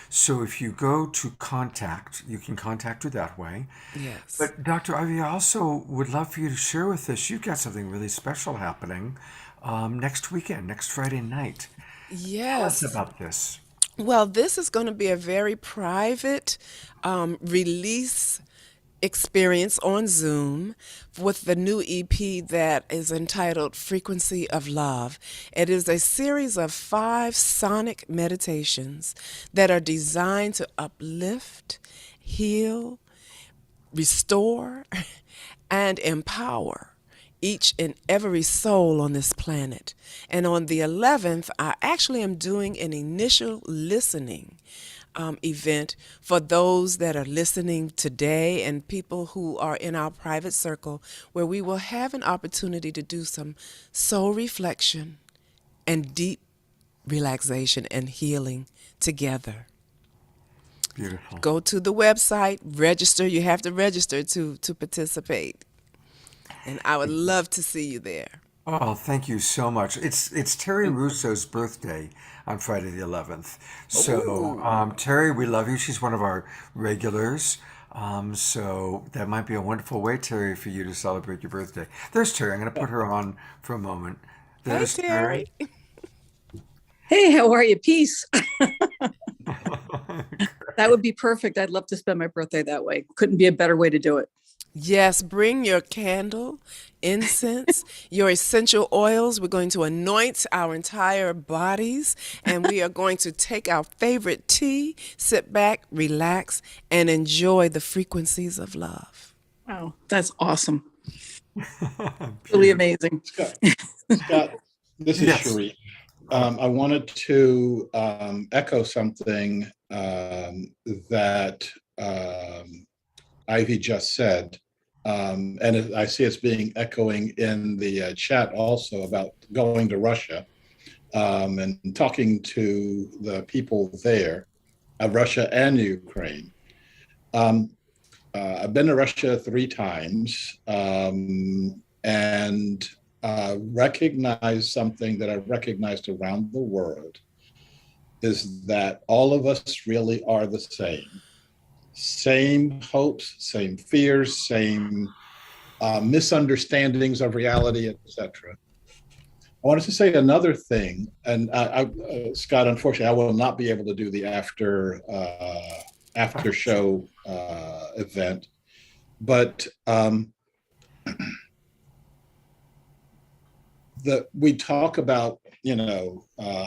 So if you go to contact, you can contact her that way. Yes. But Dr. Ivy, I also would love for you to share with us, you've got something really special happening next weekend, next Friday night. Yes. Tell us about this. Well, this is going to be a very private release experience on Zoom with the new EP that is entitled Frequency of Love. It is a series of 5 sonic meditations that are designed to uplift, heal, restore, and empower each and every soul on this planet. And on the 11th, I actually am doing an initial listening event for those that are listening today and people who are in our private circle, where we will have an opportunity to do some soul reflection and deep relaxation and healing together. Beautiful. Go to the website, register. You have to register to participate. And I would love to see you there. Oh, thank you so much. It's Terry Russo's birthday on Friday the 11th. So, Terry, we love you. She's one of our regulars. So that might be a wonderful way, Terry, for you to celebrate your birthday. There's Terry. I'm going to put her on for a moment. There's Hi, Terry. Hey, how are you? Peace. That would be perfect. I'd love to spend my birthday that way. Couldn't be a better way to do it. Yes, bring your candle, incense, your essential oils. We're going to anoint our entire bodies, and we are going to take our favorite tea, sit back, relax, and enjoy the frequencies of love. Wow, that's awesome. Really amazing. Scott, this is Yes. Sheree. I wanted to echo something that Ivy just said. And I see it's being echoing in the chat also about going to Russia and talking to the people there of Russia and Ukraine. I've been to Russia 3 times and recognize something that I've recognized around the world is that all of us really are the same. Same hopes, same fears, same misunderstandings of reality, etc. I wanted to say another thing, and Scott, unfortunately, I will not be able to do the after show event, but we talk about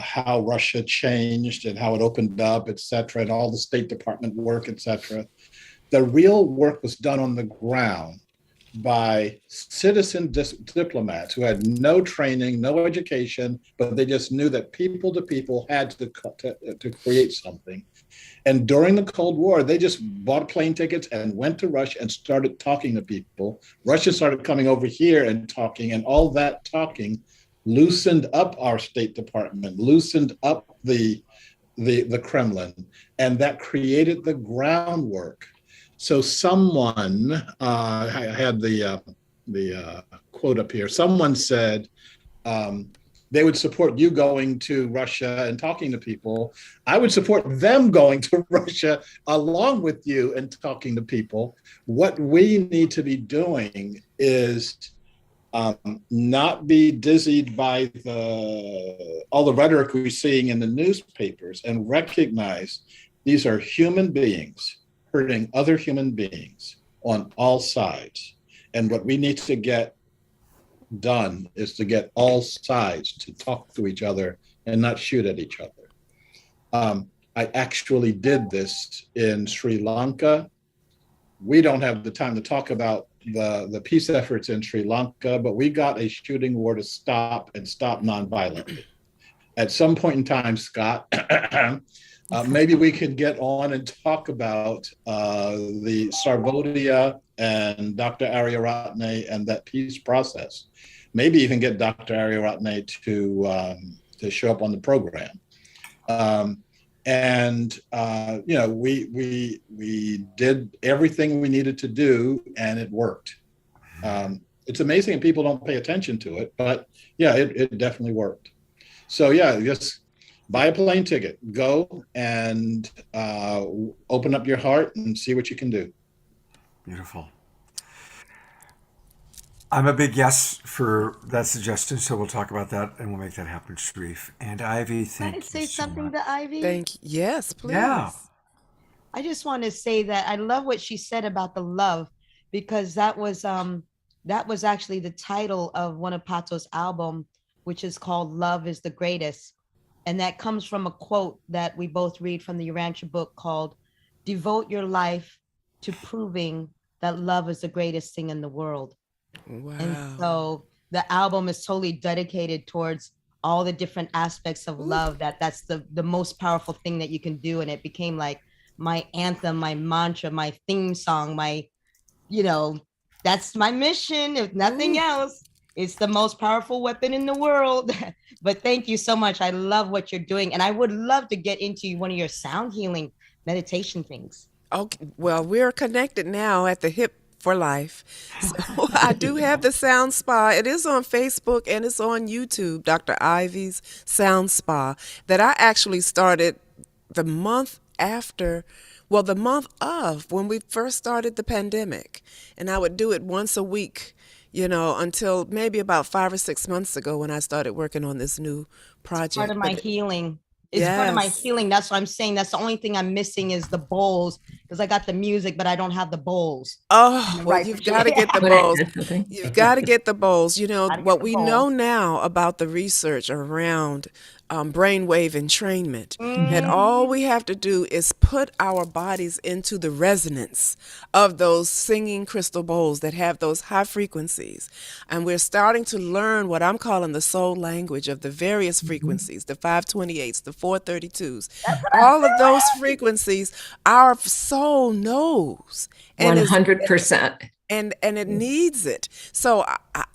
how Russia changed and how it opened up, et cetera, and all the State Department work, et cetera. The real work was done on the ground by citizen diplomats who had no training, no education, but they just knew that people to people had to create something. And during the Cold War, they just bought plane tickets and went to Russia and started talking to people. Russia started coming over here and talking, and all that talking loosened up our State Department, loosened up the Kremlin, and that created the groundwork. So someone, I had the quote up here, someone said, they would support you going to Russia and talking to people. I would support them going to Russia along with you and talking to people. What we need to be doing is not be dizzied by all the rhetoric we're seeing in the newspapers and recognize these are human beings hurting other human beings on all sides. And what we need to get done is to get all sides to talk to each other and not shoot at each other. I actually did this in Sri Lanka. We don't have the time to talk about the peace efforts in Sri Lanka, but we got a shooting war to stop nonviolently. At some point in time, Scott, maybe we could get on and talk about the Sarvodia and Dr. Aryaratne and that peace process. Maybe even get Dr. Aryaratne to show up on the program. We did everything we needed to do, and it worked. It's amazing people don't pay attention to it, but yeah, it definitely worked. So yeah, just buy a plane ticket, go and open up your heart and see what you can do. Beautiful. I'm a big yes for that suggestion, so we'll talk about that and we'll make that happen, Sharif. And Ivy, thank Can I you say so something much. to Ivy? Yes, please. Yeah. I just want to say that I love what she said about the love, because that was actually the title of one of Pato's album, which is called Love is the Greatest. And that comes from a quote that we both read from the Urantia book called Devote Your Life to Proving that Love is the Greatest Thing in the World. Wow. And so the album is totally dedicated towards all the different aspects of love, that's the most powerful thing that you can do. And it became like my anthem, my mantra, my theme song, my, you know, that's my mission. If nothing else, it's the most powerful weapon in the world. But thank you so much. I love what you're doing. And I would love to get into one of your sound healing meditation things. Okay, well, we're connected now at the Hip for Life. So I do have the Sound Spa. It is on Facebook and it's on YouTube, Dr. Ivy's Sound Spa, that I actually started the month of when we first started the pandemic. And I would do it once a week, until maybe about 5 or 6 months ago when I started working on this new project. Part of my healing. It's part of my healing. That's what I'm saying. That's the only thing I'm missing is the bowls, because I got the music, but I don't have the bowls. Oh, well, you've got to get the bowls. You've got to get the bowls. What we know now about the research around brainwave entrainment, that all we have to do is put our bodies into the resonance of those singing crystal bowls that have those high frequencies. And we're starting to learn what I'm calling the soul language of the various frequencies, the 528s, the 432s, all of those frequencies, our soul knows. 100%. And it needs it. So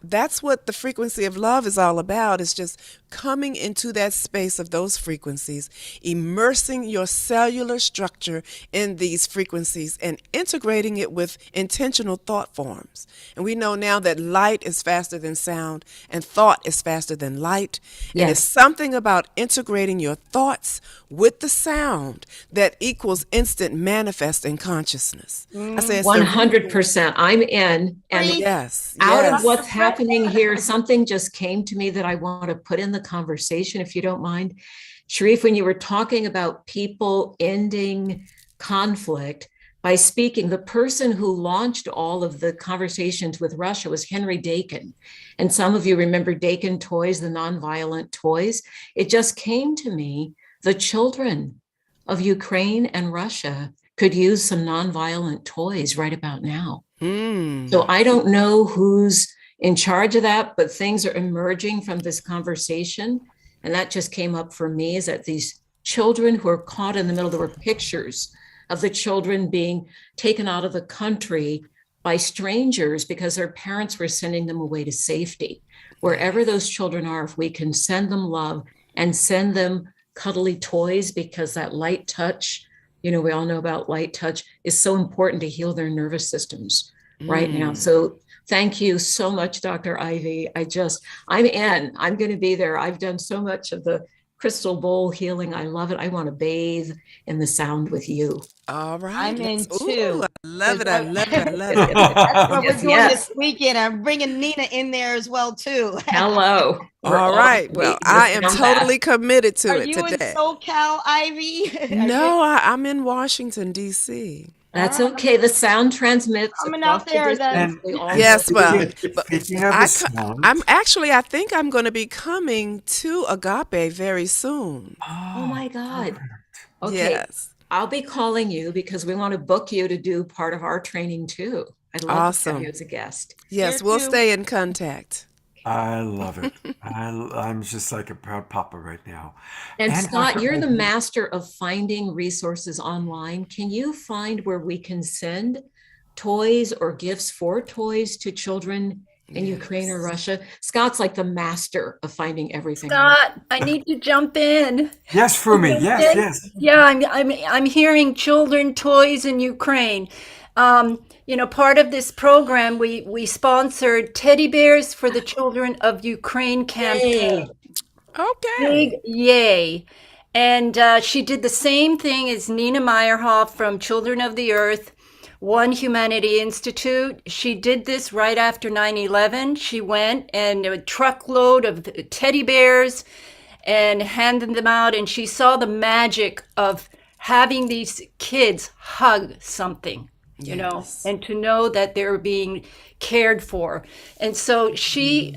that's what the frequency of love is all about, is just coming into that space of those frequencies, immersing your cellular structure in these frequencies and integrating it with intentional thought forms. And we know now that light is faster than sound and thought is faster than light. Yes. And it's something about integrating your thoughts with the sound that equals instant manifest in consciousness. I say it's 100%. I'm in. And yes, out of what's happening here, something just came to me that I want to put in the conversation, if you don't mind. Sharif, when you were talking about people ending conflict by speaking, the person who launched all of the conversations with Russia was Henry Dakin. And some of you remember Dakin toys, the nonviolent toys. It just came to me, the children of Ukraine and Russia could use some nonviolent toys right about now. So I don't know who's in charge of that, but things are emerging from this conversation. And that just came up for me, is that these children who are caught in the middle, there were pictures of the children being taken out of the country by strangers because their parents were sending them away to safety. Wherever those children are, if we can send them love and send them cuddly toys, because that light touch, we all know about light touch, is so important to heal their nervous systems right now. So thank you so much, Dr. Ivy. I'm in. I'm going to be there. I've done so much of the crystal bowl healing. I love it. I want to bathe in the sound with you. All right. I'm in too. Ooh, I love it. I love it. I love it. That's what we're doing this weekend. I'm bringing Nina in there as well too. Hello. All right. Well, I am totally committed to it today. Are you in SoCal, Ivy? No, I'm in Washington, D.C. That's okay. The sound transmits. Coming out there then. Yes, well, Speaking of the sound, I think I'm going to be coming to Agape very soon. Oh my God. Okay. Yes. I'll be calling you because we want to book you to do part of our training too. I'd love to have you as a guest. Yes, we'll stay in contact. I love it. I'm just like a proud papa right now. And Scott, you're the master of finding resources online. Can you find where we can send toys or gifts for toys to children in Ukraine or Russia? Scott's like the master of finding everything. Scott, I need to jump in. Yes, Fumi. Yes. Yeah, I'm hearing children toys in Ukraine. Part of this program, we sponsored teddy bears for the children of Ukraine campaign. Okay. Big yay. And she did the same thing as Nina Meyerhoff from Children of the Earth, One Humanity Institute. She did this right after 9/11. She went and a truckload of teddy bears and handed them out. And she saw the magic of having these kids hug something. And to know that they're being cared for. And so she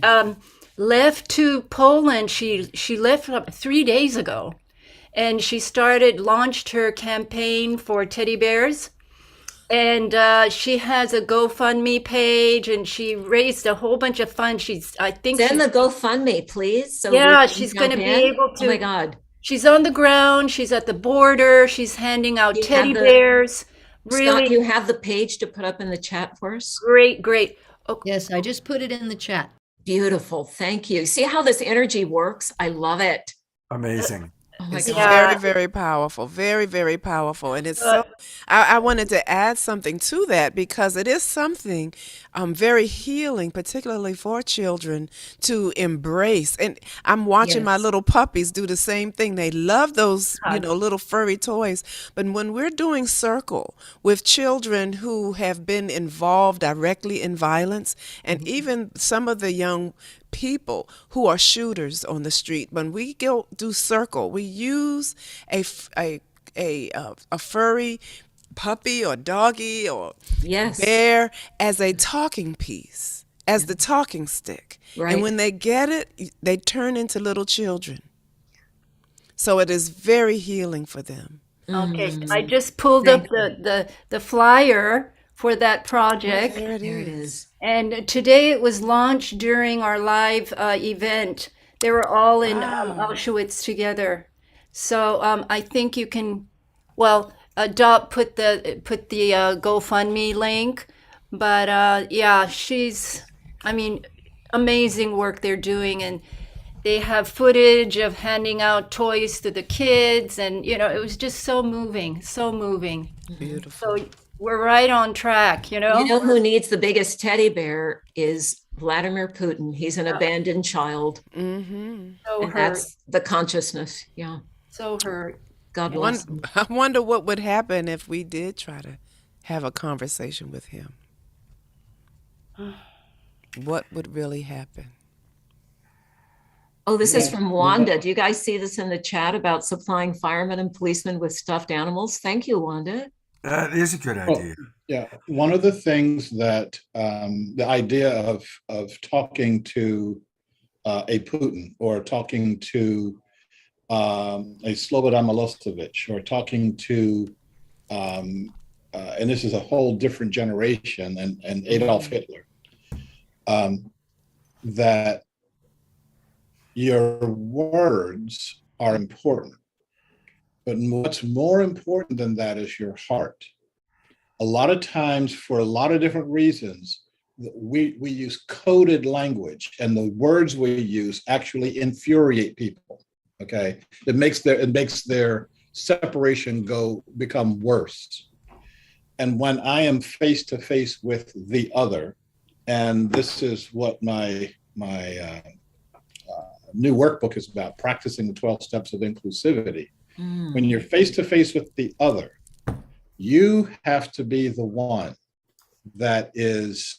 left to Poland. She left 3 days ago, and she launched her campaign for teddy bears. And she has a GoFundMe page, and she raised a whole bunch of funds. I think Send the GoFundMe, please. So yeah, we can she's going to jump be in. able Oh my to. God. She's on the ground. She's at the border. She's handing out You teddy have bears. Scott, Really you have the page to put up in the chat for us? great, great. Oh, Yes, I just put it in the chat. Beautiful. Thank you. See how this energy works? I love it. Amazing. Oh my It's God. very, very powerful. Very, very powerful. And it's so, I wanted to add something to that because it is something very healing, particularly for children to embrace. And I'm watching my Yes. little puppies do the same thing. They love those, little furry toys. But when we're doing circle with children who have been involved directly in violence, and even some of the young people who are shooters on the street, when we go do circle, we use a furry puppy or doggy or Yes. bear as a talking piece, as the talking stick. Right. And when they get it, they turn into little children. So it is very healing for them. okay. I just pulled up the flyer for that project. There it There it is. is. And today it was launched during our live event. They were all in Auschwitz together. So I think you can, well, Dot put the GoFundMe link, but yeah, amazing work they're doing, and they have footage of handing out toys to the kids, and it was just so moving, so moving. Beautiful. So we're right on track, You know who needs the biggest teddy bear is Vladimir Putin. He's an abandoned child. Mm-hmm. So And hurt, that's the consciousness. Yeah. so hurt. God bless him. I wonder what would happen if we did try to have a conversation with him. What would really happen? Oh, this is from Wanda. Do you guys see this in the chat about supplying firemen and policemen with stuffed animals? Thank you, Wanda. That is a good idea. Yeah, one of the things that the idea of talking to a Putin or talking to a Slobodan Milosevic or talking to, and this is a whole different generation, and Adolf Hitler, that your words are important. But what's more important than that is your heart. A lot of times, for a lot of different reasons, we use coded language, and the words we use actually infuriate people. Okay, it makes their separation become worse. And when I am face to face with the other, and this is what my new workbook is about, practicing the 12 steps of inclusivity. When you're face to face with the other, you have to be the one that is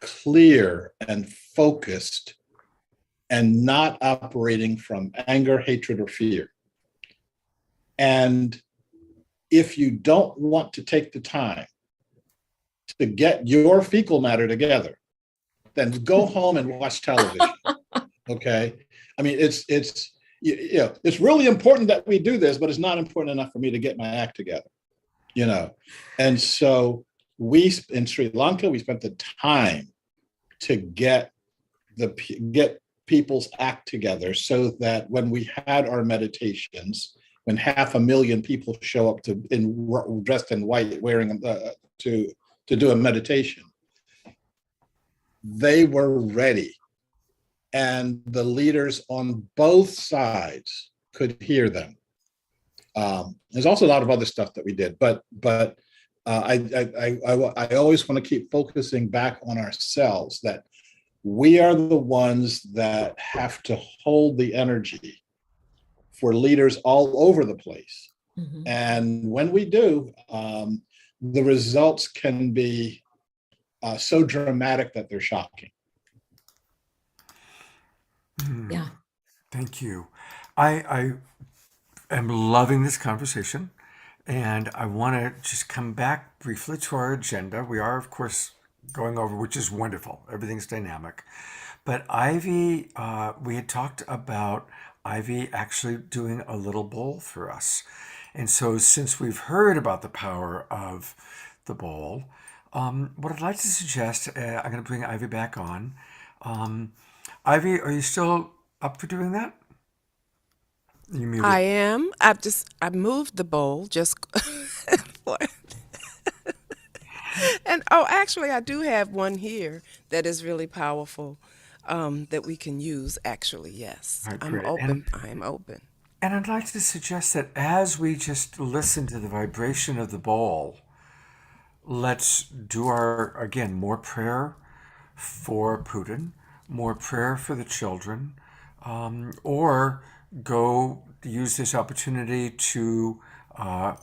clear and focused and not operating from anger, hatred, or fear. And if you don't want to take the time to get your fecal matter together, then go home and watch television. Okay. I mean, it's really important that we do this, but it's not important enough for me to get my act together, And so in Sri Lanka, we spent the time to get people's act together so that when we had our meditations, when 500,000 people show up dressed in white, wearing to do a meditation, they were ready. And the leaders on both sides could hear them. There's also a lot of other stuff that we did, but I always want to keep focusing back on ourselves, that we are the ones that have to hold the energy for leaders all over the place. Mm-hmm. And when we do, the results can be so dramatic that they're shocking. Yeah. Thank you. I am loving this conversation, and I want to just come back briefly to our agenda. We are, of course, going over, which is wonderful. Everything's dynamic. But Ivy, we had talked about Ivy actually doing a little bowl for us. And so, since we've heard about the power of the bowl, what I'd like to suggest, I'm going to bring Ivy back on. Ivy, are you still up for doing that? You muted. I am. I moved the bowl just for, and actually I do have one here that is really powerful, that we can use actually. Yes. All right, I'm great. open. I am open. And I'd like to suggest that as we just listen to the vibration of the bowl, let's do again, more prayer for Putin, more prayer for the children, or go use this opportunity to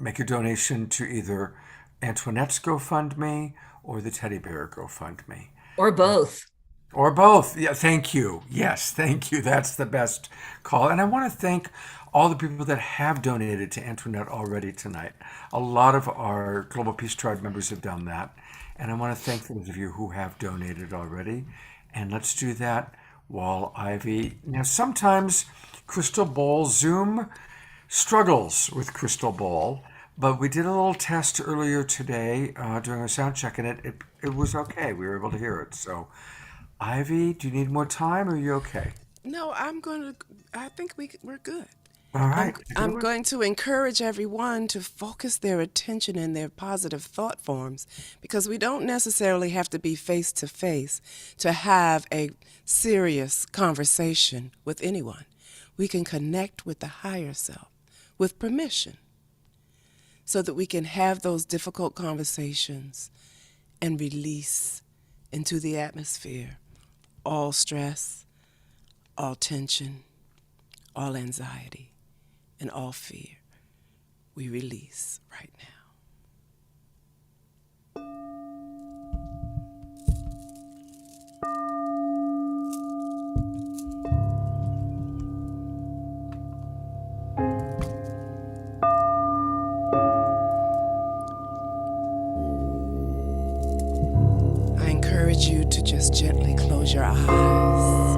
make a donation to either Antoinette's GoFundMe or the Teddy Bear GoFundMe. Or both. Or both. Yeah, thank you. Yes, thank you. That's the best call. And I want to thank all the people that have donated to Antoinette already tonight. A lot of our Global Peace Tribe members have done that. And I want to thank those of you who have donated already. And let's do that while Ivy. Now, sometimes Crystal Ball Zoom struggles with Crystal Ball, but we did a little test earlier today during our sound check, and it was okay. We were able to hear it. So, Ivy, do you need more time, or are you okay? No, I think we're good. All right. I'm going to encourage everyone to focus their attention in their positive thought forms, because we don't necessarily have to be face to face to have a serious conversation with anyone. We can connect with the higher self with permission, so that we can have those difficult conversations and release into the atmosphere all stress, all tension, all anxiety, and all fear. We release right now. I encourage you to just gently close your eyes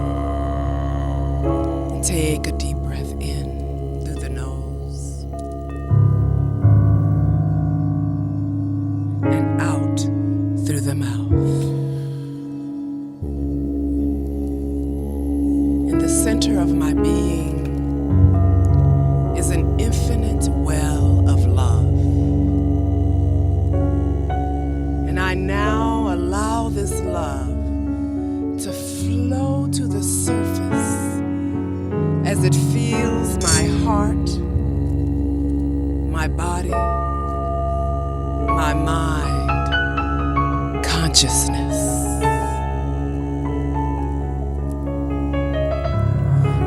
and take a deep breath in through the nose and out through the mouth. In the center of my being is an infinite well of love. And I now allow this love to flow to the surface as it fills my heart, my body, my mind, consciousness.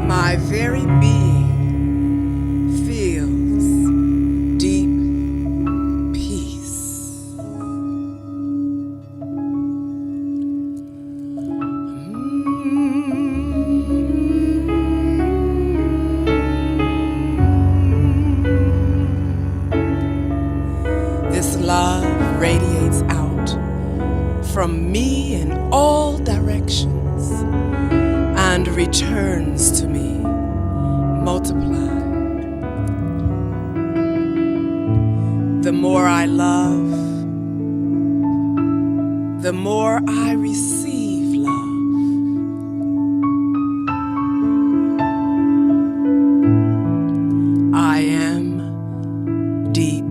My very being feels deep peace. This love radiates out from me in all directions and returns to me multiplied. The more I love, the more I receive love. I am deep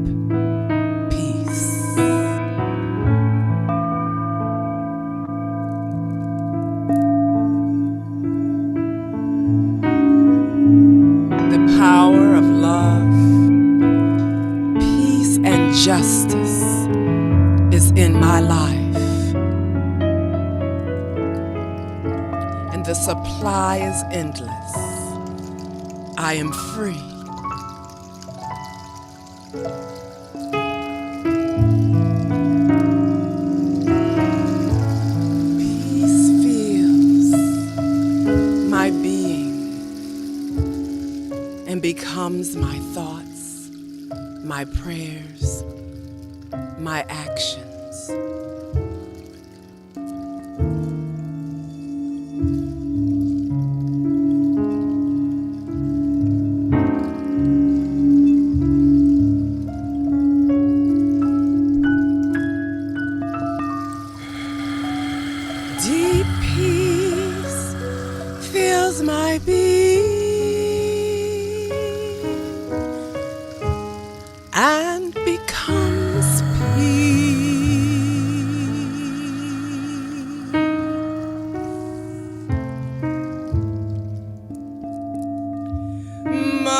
peace. The power of love, peace, and justice is in my life. And the supply is endless. I am free. Peace fills my being and becomes my thoughts, my prayers, my actions.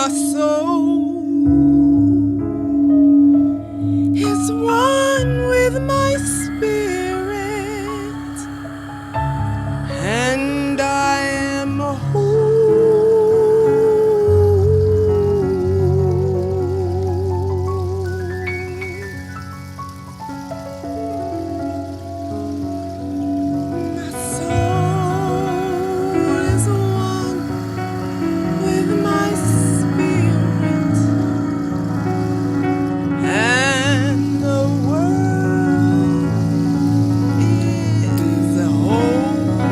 My soul is one with my spirit, and I am my soul is one with my spirit, and the world is whole.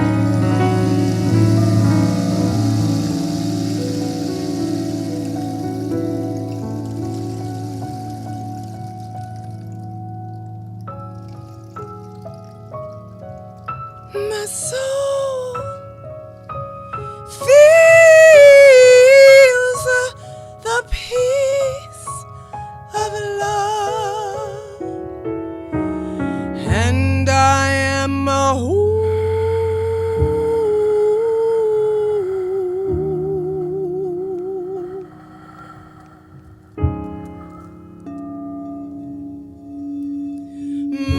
My soul feels the peace of love, and I am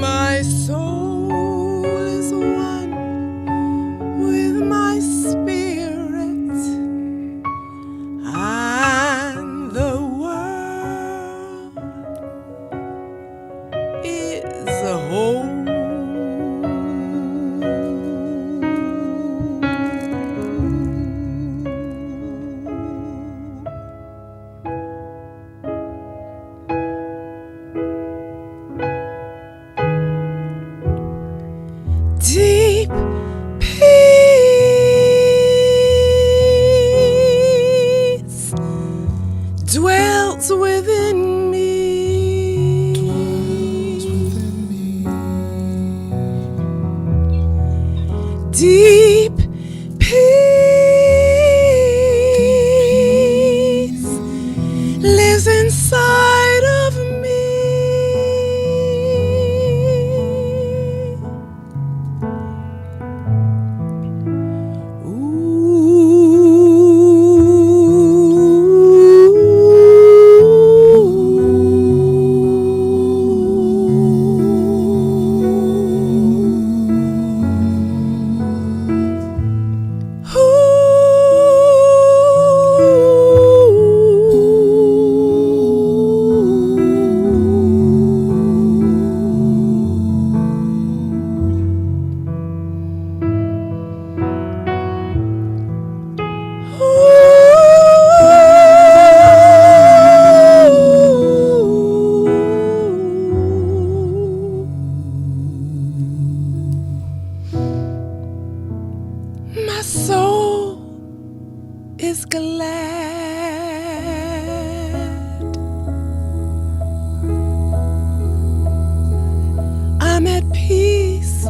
my soul is one with my spirit, and the world is whole. Deep peace dwells within me. Deep peace lives inside of me. My soul is glad. I'm at peace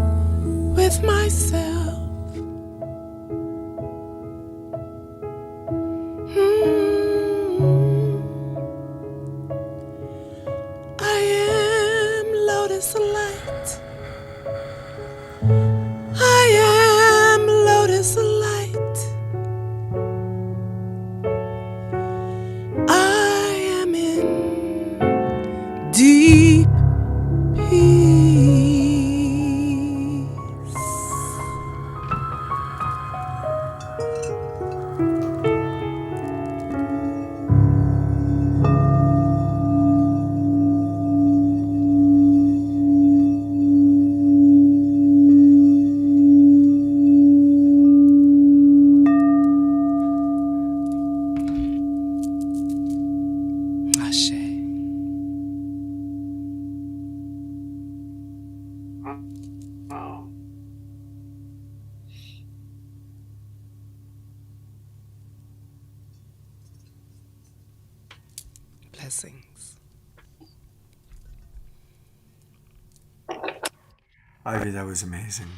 with myself. I am lotus light. I am lotus light. I am in deep peace. Ashe. Blessings. Ivy, that was amazing.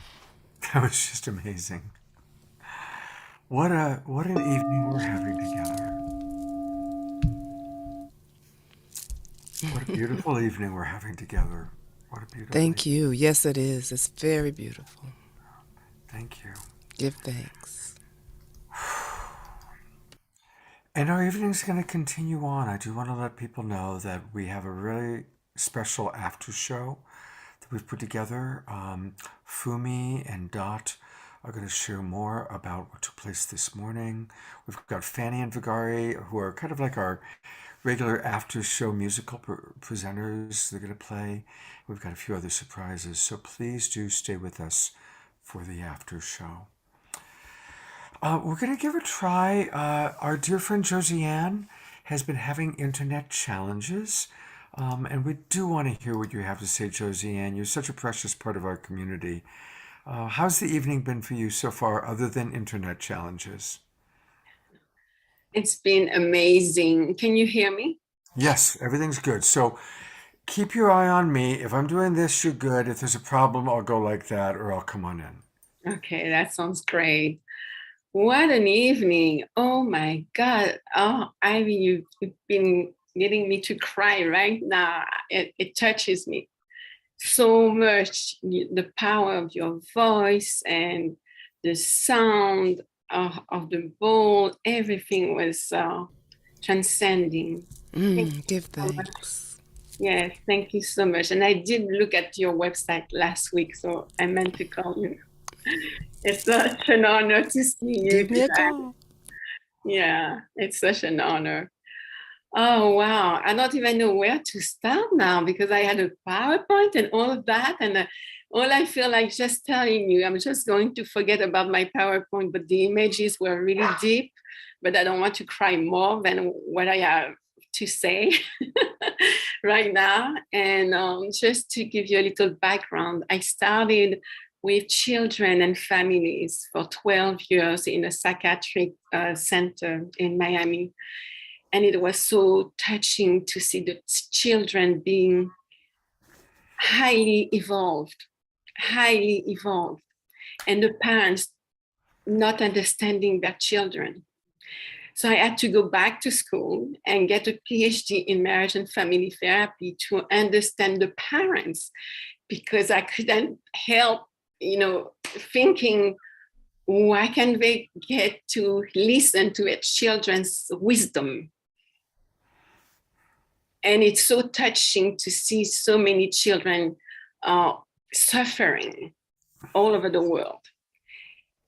That was just amazing. What an evening we're having together. What a beautiful evening we're having together. What a beautiful Thank evening. you. Yes, it is. It's very beautiful. Thank you. Give thanks. And our evening is going to continue on. I do want to let people know that we have a really special after show that we've put together. Fumi and Dot are going to share more about what took place this morning. We've got Fanny and Vigari, who are kind of like our regular after show musical presenters. They're going to play. We've got a few other surprises. So please do stay with us for the after show. We're going to give a try. Our dear friend Josiane has been having internet challenges. And we do want to hear what you have to say, Josiane. You're such a precious part of our community. How's the evening been for you so far, other than internet challenges? It's been amazing. Can you hear me? Yes, everything's good. So keep your eye on me. If I'm doing this, you're good. If there's a problem, I'll go like that, or I'll come on in. Okay, that sounds great. What an evening. Oh my God. Oh, Ivy, you've been getting me to cry right now. It touches me so much. The power of your voice and the sound of the bowl, everything was transcending. Give thanks. Yes, thank you so much. And I did look at your website last week, so I meant to call you. It's such an honor to see you. Give me a call. Yeah, it's such an honor. Oh, wow. I don't even know where to start now because I had a PowerPoint and all of that. And all I feel like just telling you, I'm just going to forget about my PowerPoint, but the images were really deep, but I don't want to cry more than what I have to say right now. And just to give you a little background, I started with children and families for 12 years in a psychiatric center in Miami. And it was so touching to see the children being highly evolved, and the parents not understanding their children. So I had to go back to school and get a PhD in marriage and family therapy to understand the parents, because I couldn't help, thinking, why can't they get to listen to their children's wisdom? And it's so touching to see so many children suffering all over the world.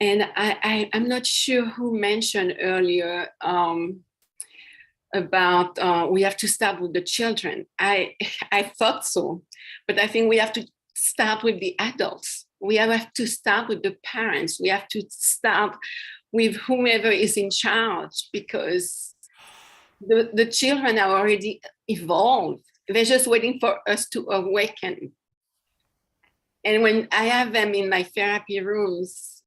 And I'm not sure who mentioned earlier about we have to start with the children. I thought so, but I think we have to start with the adults. We have to start with the parents. We have to start with whomever is in charge, because the children are already evolved. They're just waiting for us to awaken. And when I have them in my therapy rooms,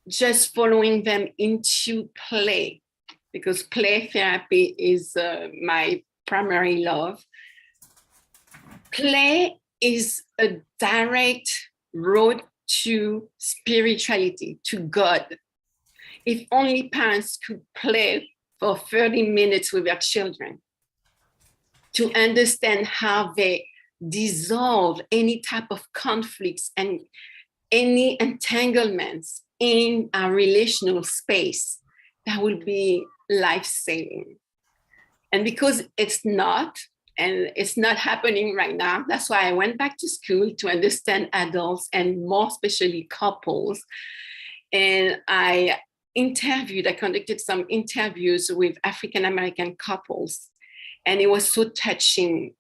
just following them into play, because play therapy is my primary love. Play is a direct road to spirituality, to God. If only parents could play for 30 minutes with their children to understand how they dissolve any type of conflicts and any entanglements in our relational space, that will be life-saving. And because it's not happening right now, that's why I went back to school to understand adults and more especially couples. And I conducted some interviews with African-American couples. And it was so touching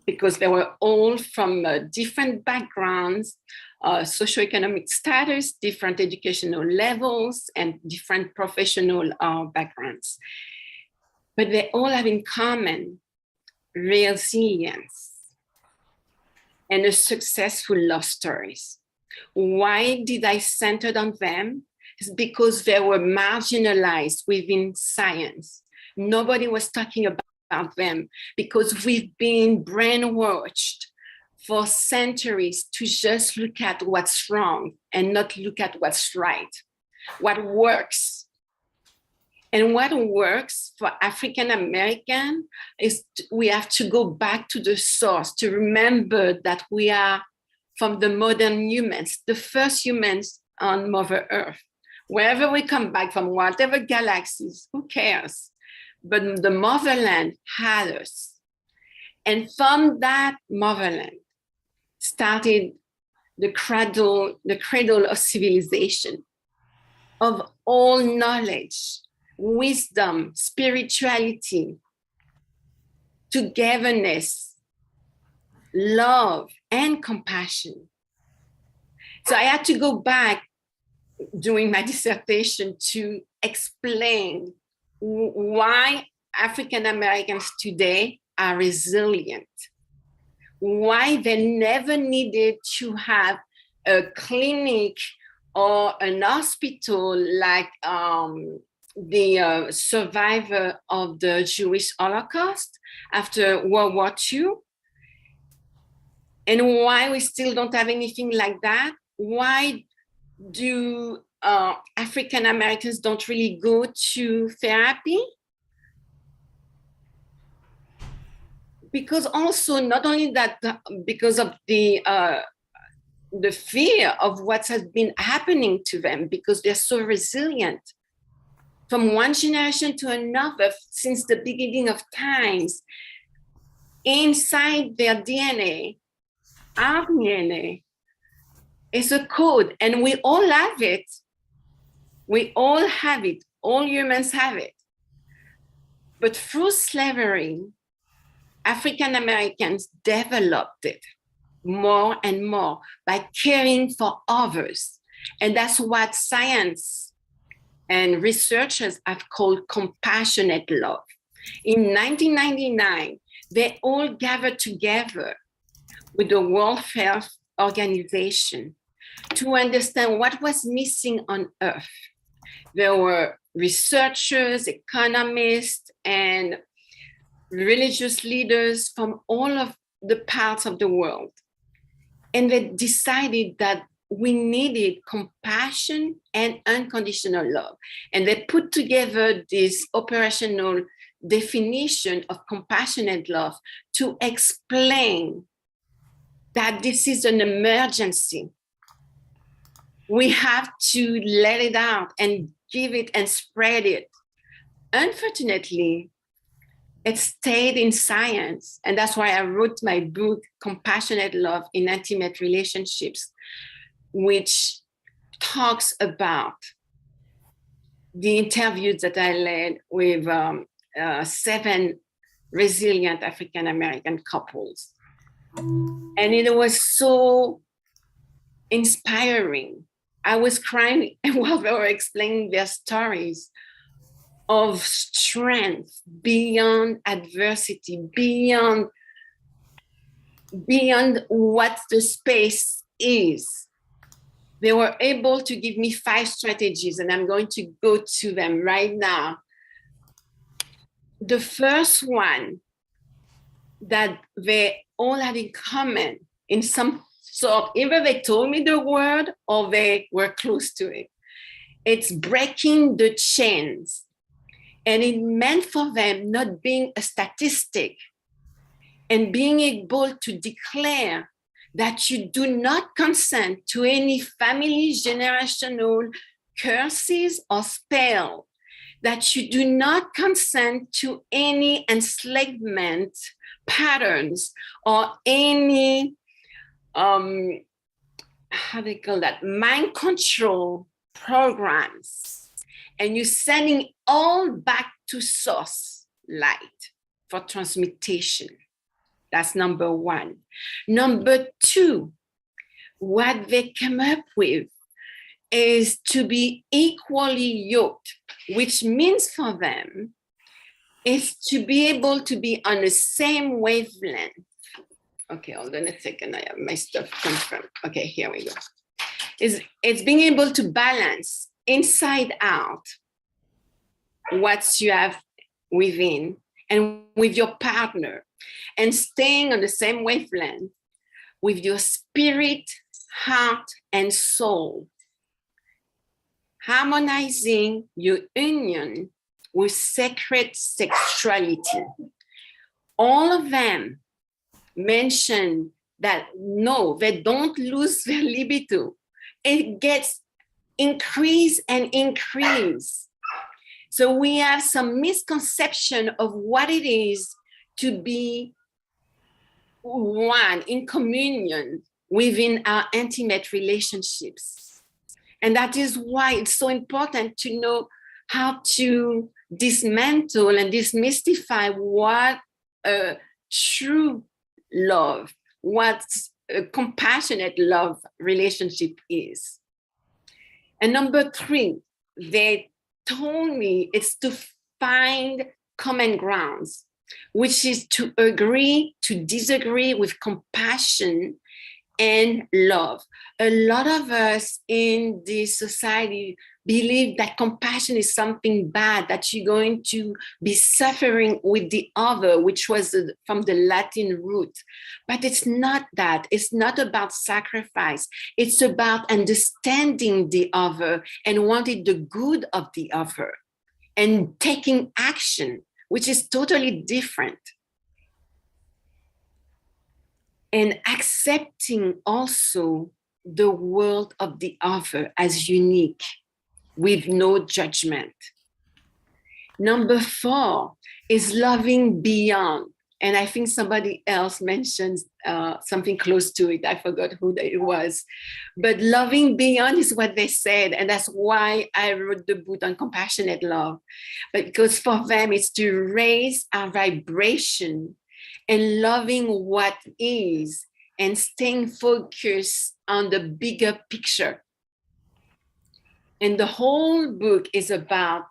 because they were all from different backgrounds, socioeconomic status, different educational levels, and different professional backgrounds. But they all have in common resilience and a successful love stories. Why did I center on them? It's because they were marginalized within science. Nobody was talking about them because we've been brainwashed for centuries to just look at what's wrong and not look at what's right, what works. And what works for African American is we have to go back to the source to remember that we are from the modern humans, the first humans on Mother Earth. Wherever we come back from, whatever galaxies, who cares? but the motherland had us. And from that motherland started the cradle of civilization, of all knowledge, wisdom, spirituality, togetherness, love, and compassion. So I had to go back during my dissertation to explain why African Americans today are resilient, why they never needed to have a clinic or an hospital like the survivor of the Jewish Holocaust after World War II, and why we still don't have anything like that. Why do African Americans don't really go to therapy? Because also, not only that, because of the fear of what has been happening to them, because they're so resilient from one generation to another since the beginning of times. Inside their DNA, our DNA, is a code, and we all have it. We all have it. All humans have it. But through slavery, African Americans developed it more and more by caring for others. And that's what science and researchers have called compassionate love. In 1999, they all gathered together with the World Health Organization to understand what was missing on Earth. There were researchers, economists, and religious leaders from all of the parts of the world. And they decided that we needed compassion and unconditional love. And they put together this operational definition of compassionate love to explain that this is an emergency. We have to let it out and give it and spread it. Unfortunately, it stayed in science. And that's why I wrote my book, Compassionate Love in Intimate Relationships, which talks about the interviews that I led with 7 resilient African-American couples. And it was so inspiring. I was crying while they were explaining their stories of strength beyond adversity, beyond what the space is. They were able to give me 5 strategies, and I'm going to go to them right now. The first one that they all had in common in some sort, either they told me the word or they were close to it. It's breaking the chains. And it meant for them not being a statistic and being able to declare that you do not consent to any family generational curses or spell, that you do not consent to any enslavement patterns or any, how they call that, mind control programs. And you're sending all back to source light for transmutation. That's number 1. Number 2, what they come up with is to be equally yoked, which means for them is to be able to be on the same wavelength. Okay, hold on a second. I have my stuff confirmed. Okay, here we go. It's being able to balance inside out what you have within and with your partner, and staying on the same wavelength with your spirit, heart, and soul, harmonizing your union with sacred sexuality. All of them mention that no, they don't lose their libido. It gets increase and increase. So we have some misconception of what it is to be one in communion within our intimate relationships. And that is why it's so important to know how to dismantle and demystify what a true love, what a compassionate love relationship is. And number 3, they told me it's to find common grounds, which is to agree to disagree with compassion and love. A lot of us in this society believe that compassion is something bad, that you're going to be suffering with the other, which was from the Latin root. But it's not that. It's not about sacrifice. It's about understanding the other and wanting the good of the other and taking action, which is totally different. And accepting also the world of the other as unique with no judgment. Number 4 is loving beyond. And I think somebody else mentioned something close to it. I forgot who it was. But loving beyond is what they said. And that's why I wrote the book on compassionate love. But because for them, it's to raise our vibration and loving what is and staying focused on the bigger picture. And the whole book is about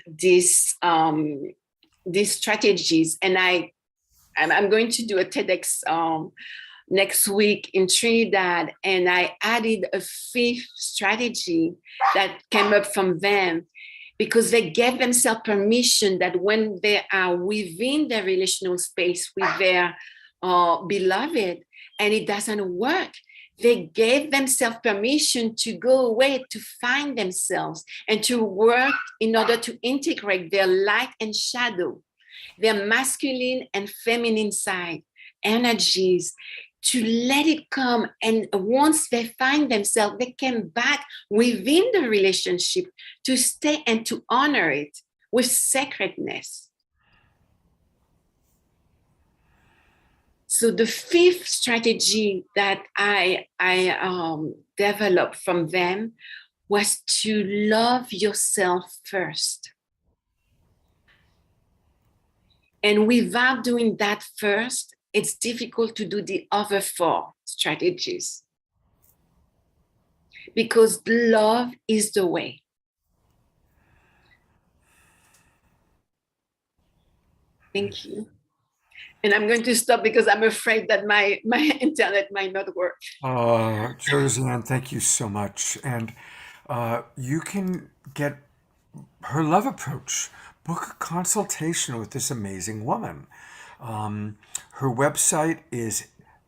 these strategies. And I'm going to do a TEDx next week in Trinidad. And I added a 5th strategy that came up from them, because they gave themselves permission that when they are within their relational space with their beloved and it doesn't work, they gave themselves permission to go away, to find themselves and to work in order to integrate their light and shadow, their masculine and feminine side energies, to let it come. And once they find themselves, they come back within the relationship to stay and to honor it with sacredness. So the 5th strategy that I developed from them was to love yourself first. And without doing that first, it's difficult to do the other 4 strategies, because love is the way. Thank you. And I'm going to stop because I'm afraid that my internet might not work. Josiane, thank you so much. And you can get her love approach, book a consultation with this amazing woman. Her website is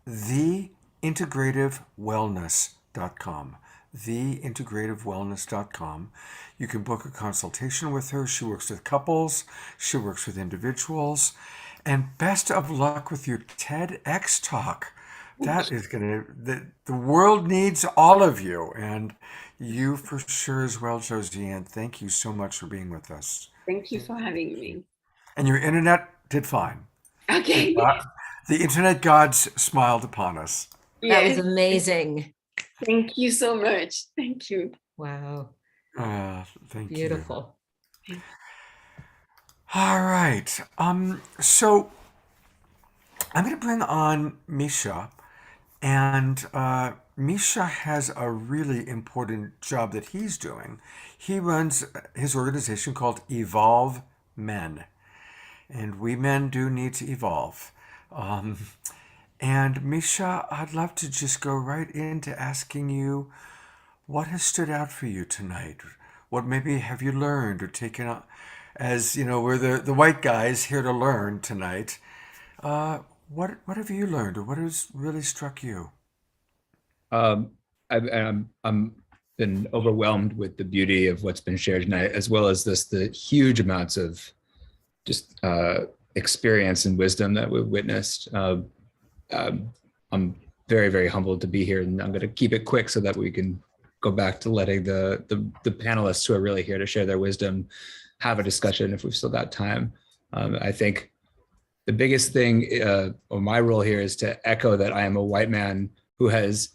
theintegrativewellness.com. theintegrativewellness.com. You can book a consultation with her. She works with couples. She works with individuals. And best of luck with your TEDx talk. That is going to, the world needs all of you. And you for sure as well, Josiane. Thank you so much for being with us. Thank you for having me. And your internet did fine. Okay. The internet gods smiled upon us. That was amazing. Thank you so much. Thank you. Wow. Thank you. Beautiful. All right. So I'm going to bring on Misha, and Misha has a really important job that he's doing. He runs his organization called Evolve Men, and we men do need to evolve. And Misha, I'd love to just go right into asking you, what has stood out for you tonight? What maybe have you learned or taken up? As you know, we're the white guys here to learn tonight. What have you learned, or what has really struck you? I'm been overwhelmed with the beauty of what's been shared tonight, as well as the huge amounts of just experience and wisdom that we've witnessed. I'm very, very humbled to be here, and I'm going to keep it quick so that we can go back to letting the panelists who are really here to share their wisdom have a discussion if we've still got time. I think the biggest thing, or my role here, is to echo that I am a white man who has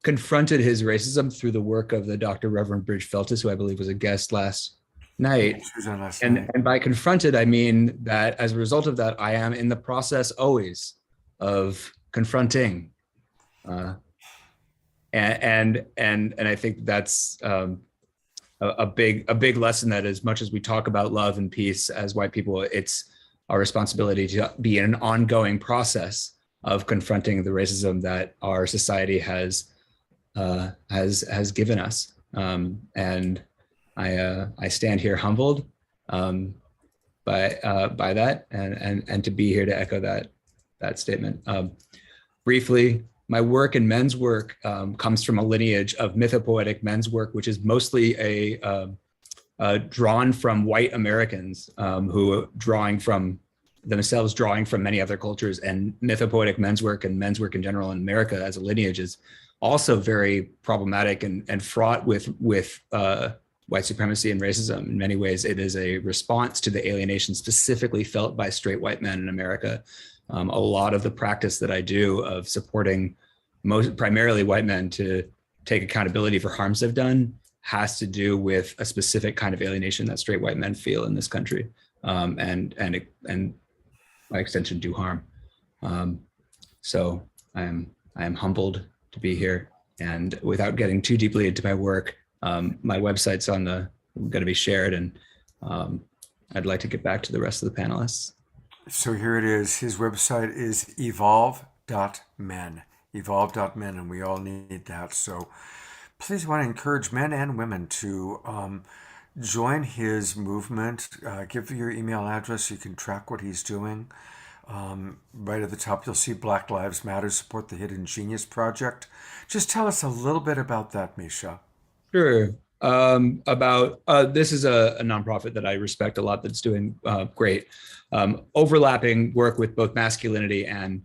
confronted his racism through the work of the Dr. Reverend Bridge Feltis, who I believe was a guest last night. She was on last And, night. and by confronted, I mean that as a result of that, I am in the process always of confronting. And I think that's a big lesson, that as much as we talk about love and peace as white people, it's our responsibility to be in an ongoing process of confronting the racism that our society has given us. And I stand here humbled by that, and to be here to echo that statement. Briefly, my work in men's work comes from a lineage of mythopoetic men's work, which is mostly drawn from white Americans who drawing from many other cultures, and mythopoetic men's work and men's work in general in America as a lineage is also very problematic and fraught with white supremacy and racism. In many ways, it is a response to the alienation specifically felt by straight white men in America. A lot of the practice that I do of supporting primarily white men to take accountability for harms they've done has to do with a specific kind of alienation that straight white men feel in this country, and by extension do harm. So I am humbled to be here, and without getting too deeply into my work, my website's going to be shared, and I'd like to get back to the rest of the panelists. So here it is. His website is evolve.men, evolve.men, and we all need that. So please want to encourage men and women to join his movement. Give your email address so you can track what he's doing. Right at the top, you'll see Black Lives Matter, support the Hidden Genius Project. Just tell us a little bit about that, Misha. Sure. This is a nonprofit that I respect a lot that's doing great. Overlapping work with both masculinity and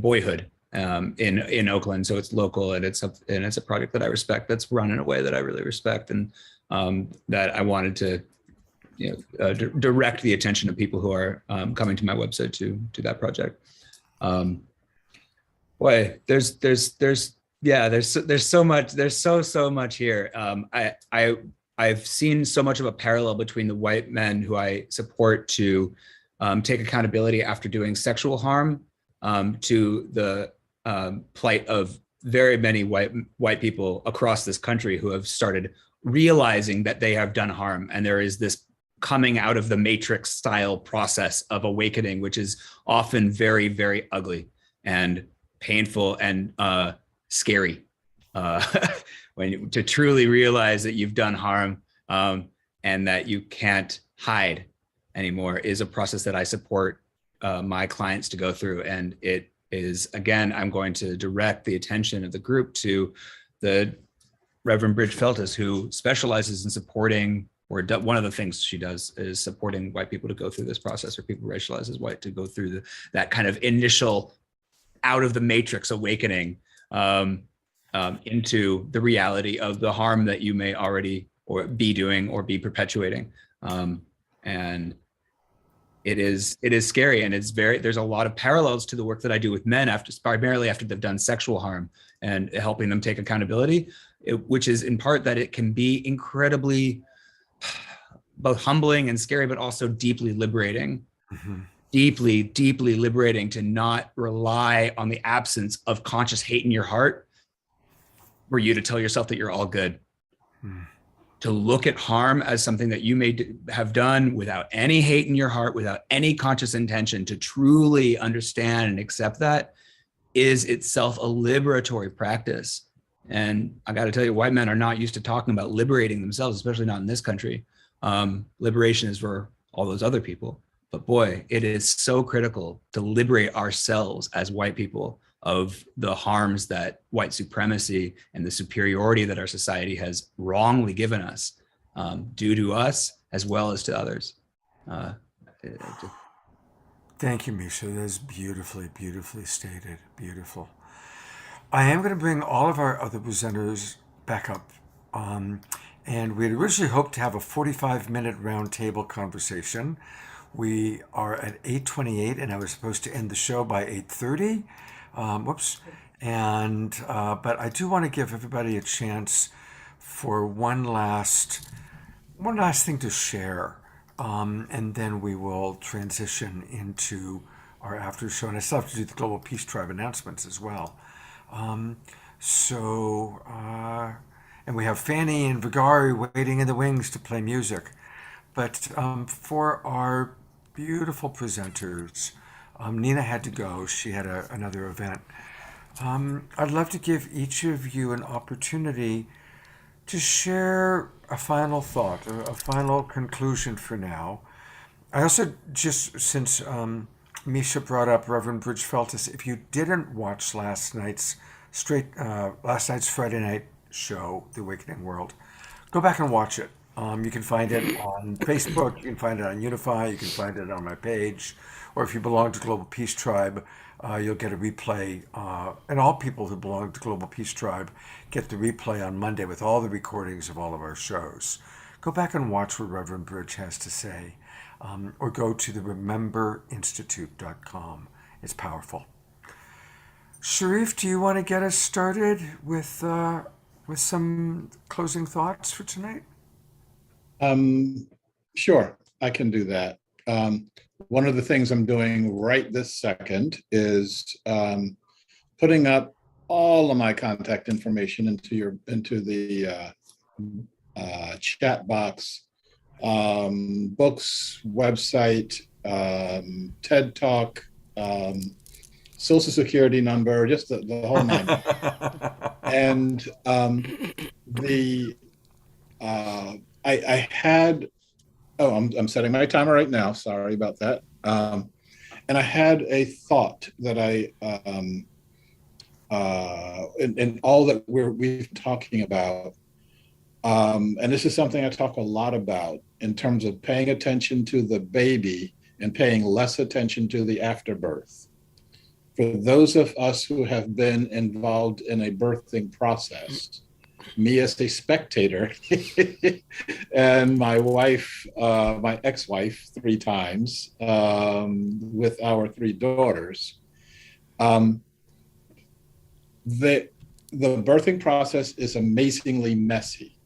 boyhood in Oakland. So it's local, and it's a project that I respect, that's run in a way that I really respect, and that I wanted to direct the attention of people who are coming to my website to that project. Boy, there's so much, there's so much here. I've seen so much of a parallel between the white men who I support to take accountability after doing sexual harm to the plight of very many white people across this country who have started realizing that they have done harm, and there is this coming out of the matrix style process of awakening, which is often very, very ugly and painful and scary. To truly realize that you've done harm and that you can't hide anymore is a process that I support my clients to go through. And it is, again, I'm going to direct the attention of the group to the Reverend Bridge Feltis, who specializes in supporting, or one of the things she does is supporting white people to go through this process, or people racialized as white to go through that kind of initial out of the matrix awakening into the reality of the harm that you may already or be doing or be perpetuating. And it is scary, and there's a lot of parallels to the work that I do with men primarily after they've done sexual harm and helping them take accountability, which is in part that it can be incredibly both humbling and scary, but also deeply liberating. Mm-hmm. Deeply, deeply liberating to not rely on the absence of conscious hate in your heart for you to tell yourself that you're all good. To look at harm as something that you may have done without any hate in your heart, without any conscious intention, to truly understand and accept that is itself a liberatory practice. And I got to tell you, white men are not used to talking about liberating themselves, especially not in this country. Liberation is for all those other people. But boy, it is so critical to liberate ourselves as white people of the harms that white supremacy and the superiority that our society has wrongly given us, due to us as well as to others. Thank you, Misha. That is beautifully, beautifully stated. Beautiful. I am going to bring all of our other presenters back up. And we had originally hoped to have a 45-minute roundtable conversation. We are at 8:28, and I was supposed to end the show by 8:30. Whoops. And but I do want to give everybody a chance for one last thing to share, and then we will transition into our after show. And I still have to do the Global Peace Tribe announcements as well. And we have Fanny and Vigari waiting in the wings to play music. But for our beautiful presenters, Nina had to go. She had another event. I'd love to give each of you an opportunity to share a final thought, a final conclusion for now. I also, just since Misha brought up Reverend Bridge Feltus, if you didn't watch last night's Friday night show, The Awakening World, go back and watch it. You can find it on Facebook, you can find it on Unify, you can find it on my page, or if you belong to Global Peace Tribe, you'll get a replay, and all people who belong to Global Peace Tribe get the replay on Monday with all the recordings of all of our shows. Go back and watch what Reverend Bridge has to say, or go to the rememberinstitute.com. It's powerful. Sharif, do you want to get us started with some closing thoughts for tonight? Sure, I can do that. One of the things I'm doing right this second is putting up all of my contact information into the chat box, books, website, TED Talk, Social Security number, just the whole nine. And I had, I'm setting my timer right now. Sorry about that. And I had a thought that in all that we've talking about, and this is something I talk a lot about in terms of paying attention to the baby and paying less attention to the afterbirth. For those of us who have been involved in a birthing process, me as a spectator, and my wife, my ex-wife, 3 times, with our 3 daughters, the birthing process is amazingly messy.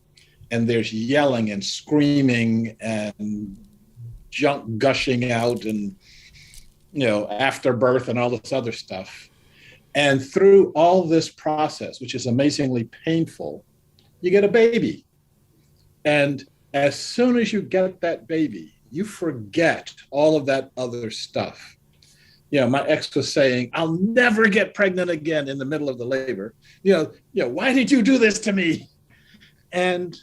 And there's yelling and screaming and junk gushing out and, afterbirth and all this other stuff. And through all this process, which is amazingly painful, you get a baby. And as soon as you get that baby, you forget all of that other stuff. My ex was saying, I'll never get pregnant again in the middle of the labor. Why did you do this to me? And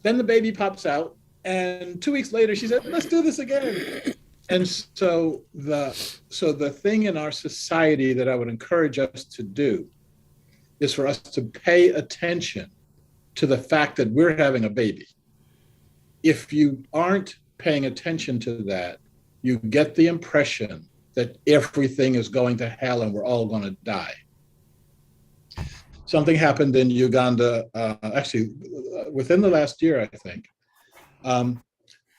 then the baby pops out, and 2 weeks later, she said, let's do this again. And so the thing in our society that I would encourage us to do is for us to pay attention to the fact that we're having a baby. If you aren't paying attention to that, you get the impression that everything is going to hell and we're all going to die. Something happened in Uganda, actually within the last year, I think.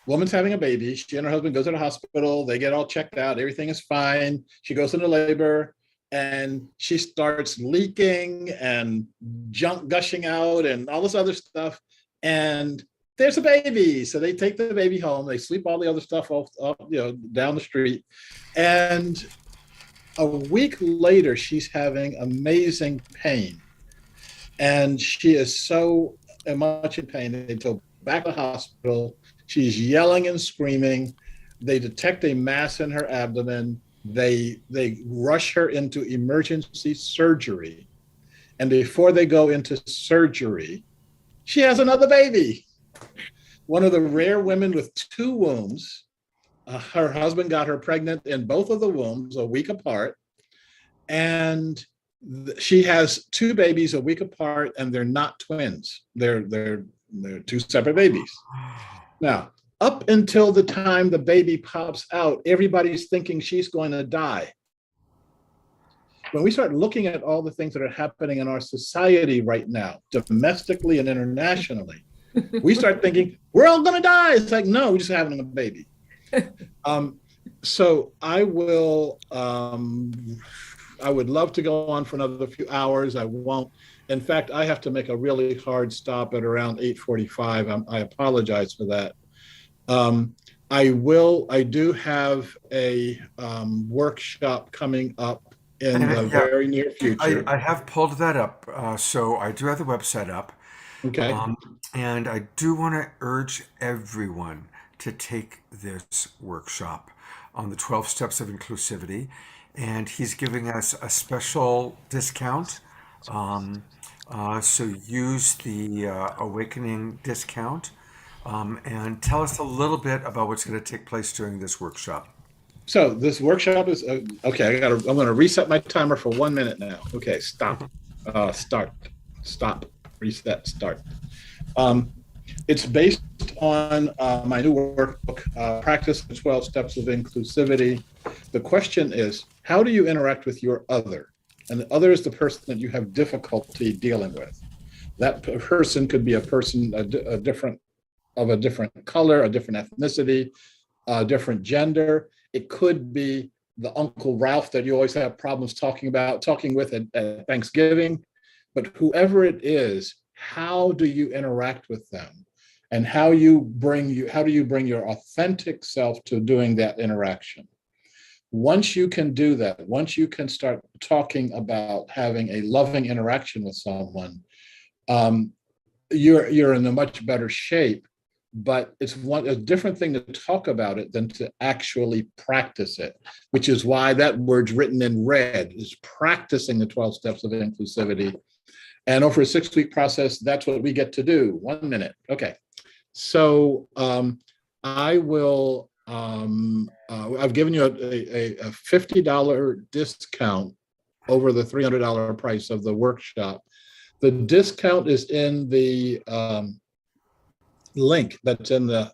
Woman's having a baby. She and her husband go to the hospital. They get all checked out. Everything is fine. She goes into labor and she starts leaking and junk gushing out and all this other stuff. And there's a baby. So they take the baby home. They sweep all the other stuff off down the street. And a week later, she's having amazing pain. And she is so much in pain. They go back to the hospital. She's yelling and screaming. They detect a mass in her abdomen. They rush her into emergency surgery. And before they go into surgery, she has another baby. One of the rare women with 2 wombs. Her husband got her pregnant in both of the wombs a week apart. And she has 2 babies a week apart, and they're not twins. They're 2 separate babies. Now, up until the time the baby pops out, everybody's thinking she's going to die. When we start looking at all the things that are happening in our society right now, domestically and internationally, We start thinking we're all going to die. It's like, no, we're just having a baby. So I will. I would love to go on for another few hours. I won't. In fact, I have to make a really hard stop at around 8:45. I apologize for that. I do have a workshop coming up in the Yeah, very near future. I have pulled that up. So I do have the website up. Okay. And I do want to urge everyone to take this workshop on the 12 steps of inclusivity. And he's giving us a special discount. So use the Awakening discount and tell us a little bit about what's going to take place during this workshop. So this workshop is okay. I'm going to reset my timer for 1 minute now. Okay, stop, stop, reset, start. It's based on my new workbook, Practice the 12 Steps of Inclusivity. The question is, how do you interact with your other? And the other is the person that you have difficulty dealing with. That person could be a person of a different color, a different ethnicity, a different gender. It could be the Uncle Ralph that you always have problems talking with at Thanksgiving. But whoever it is, how do you interact with them? And how do you bring your authentic self to doing that interaction? Once you can do that, once you can start talking about having a loving interaction with someone, you're in a much better shape. But it's a different thing to talk about it than to actually practice it, which is why that word's written in red, is practicing the 12 steps of inclusivity. And over a 6-week process, that's what we get to do. 1 minute. Okay. So I will, I've given you a $50 discount over the $300 price of the workshop. The discount is in the link that's in that's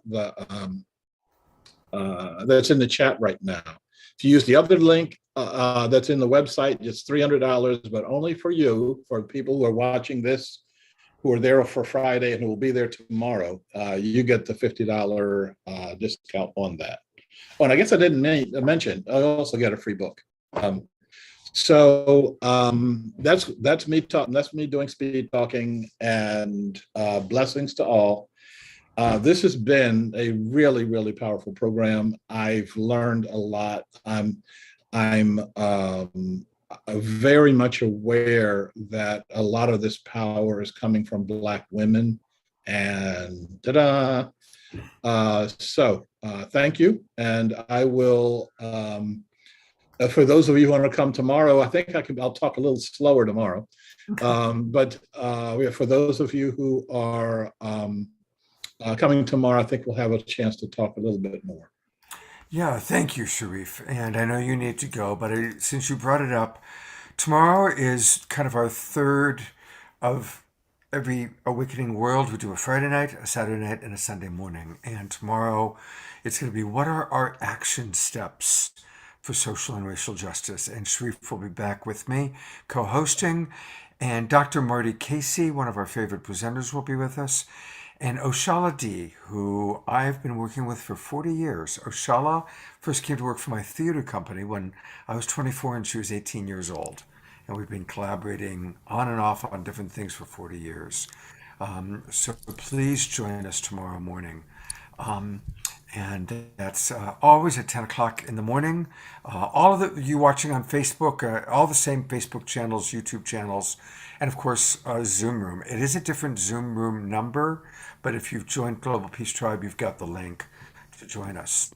in the chat right now. If you use the other link that's in the website, it's $300, but only for you, for people who are watching this, who are there for Friday and who will be there tomorrow. You get the $50 discount on that. Oh, and I guess I didn't mention, I also get a free book. So that's me talking. That's me doing speed talking, and blessings to all. This has been a really, really powerful program. I've learned a lot. I'm very much aware that a lot of this power is coming from Black women, and ta-da! So thank you, and I will. For those of you who want to come tomorrow, I think I'll talk a little slower tomorrow. But for those of you who are coming tomorrow, I think we'll have a chance to talk a little bit more. Yeah, thank you, Sharif. And I know you need to go, but since you brought it up, tomorrow is kind of our third of every Awakening World. We do a Friday night, a Saturday night, and a Sunday morning. And tomorrow, it's going to be, what are our action steps for social and racial justice? And Sharif will be back with me, co-hosting. And Dr. Marty Casey, one of our favorite presenters, will be with us. And Oshala D, who I've been working with for 40 years. Oshala first came to work for my theater company when I was 24 and she was 18 years old. And we've been collaborating on and off on different things for 40 years. So please join us tomorrow morning. And that's always at 10 o'clock in the morning. All of you watching on Facebook, all the same Facebook channels, YouTube channels, and of course, Zoom Room. It is a different Zoom Room number, but if you've joined Global Peace Tribe, you've got the link to join us.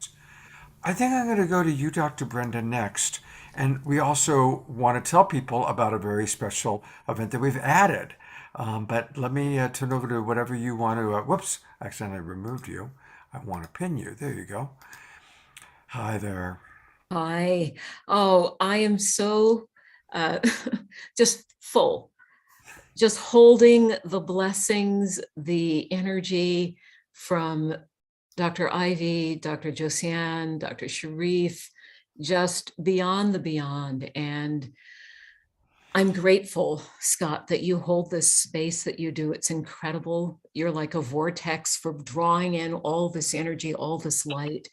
I think I'm going to go to you, Dr. Brenda, next. And we also want to tell people about a very special event that we've added. But let me turn over to whatever you want to. Whoops, I accidentally removed you. I want to pin you. There you go. Hi there. Hi. Oh, I am so just full. Just holding the blessings, the energy from Dr. Ivy, Dr. Josiane, Dr. Sharif, just beyond the beyond. And I'm grateful, Scott, that you hold this space that you do. It's incredible. You're like a vortex for drawing in all this energy, all this light,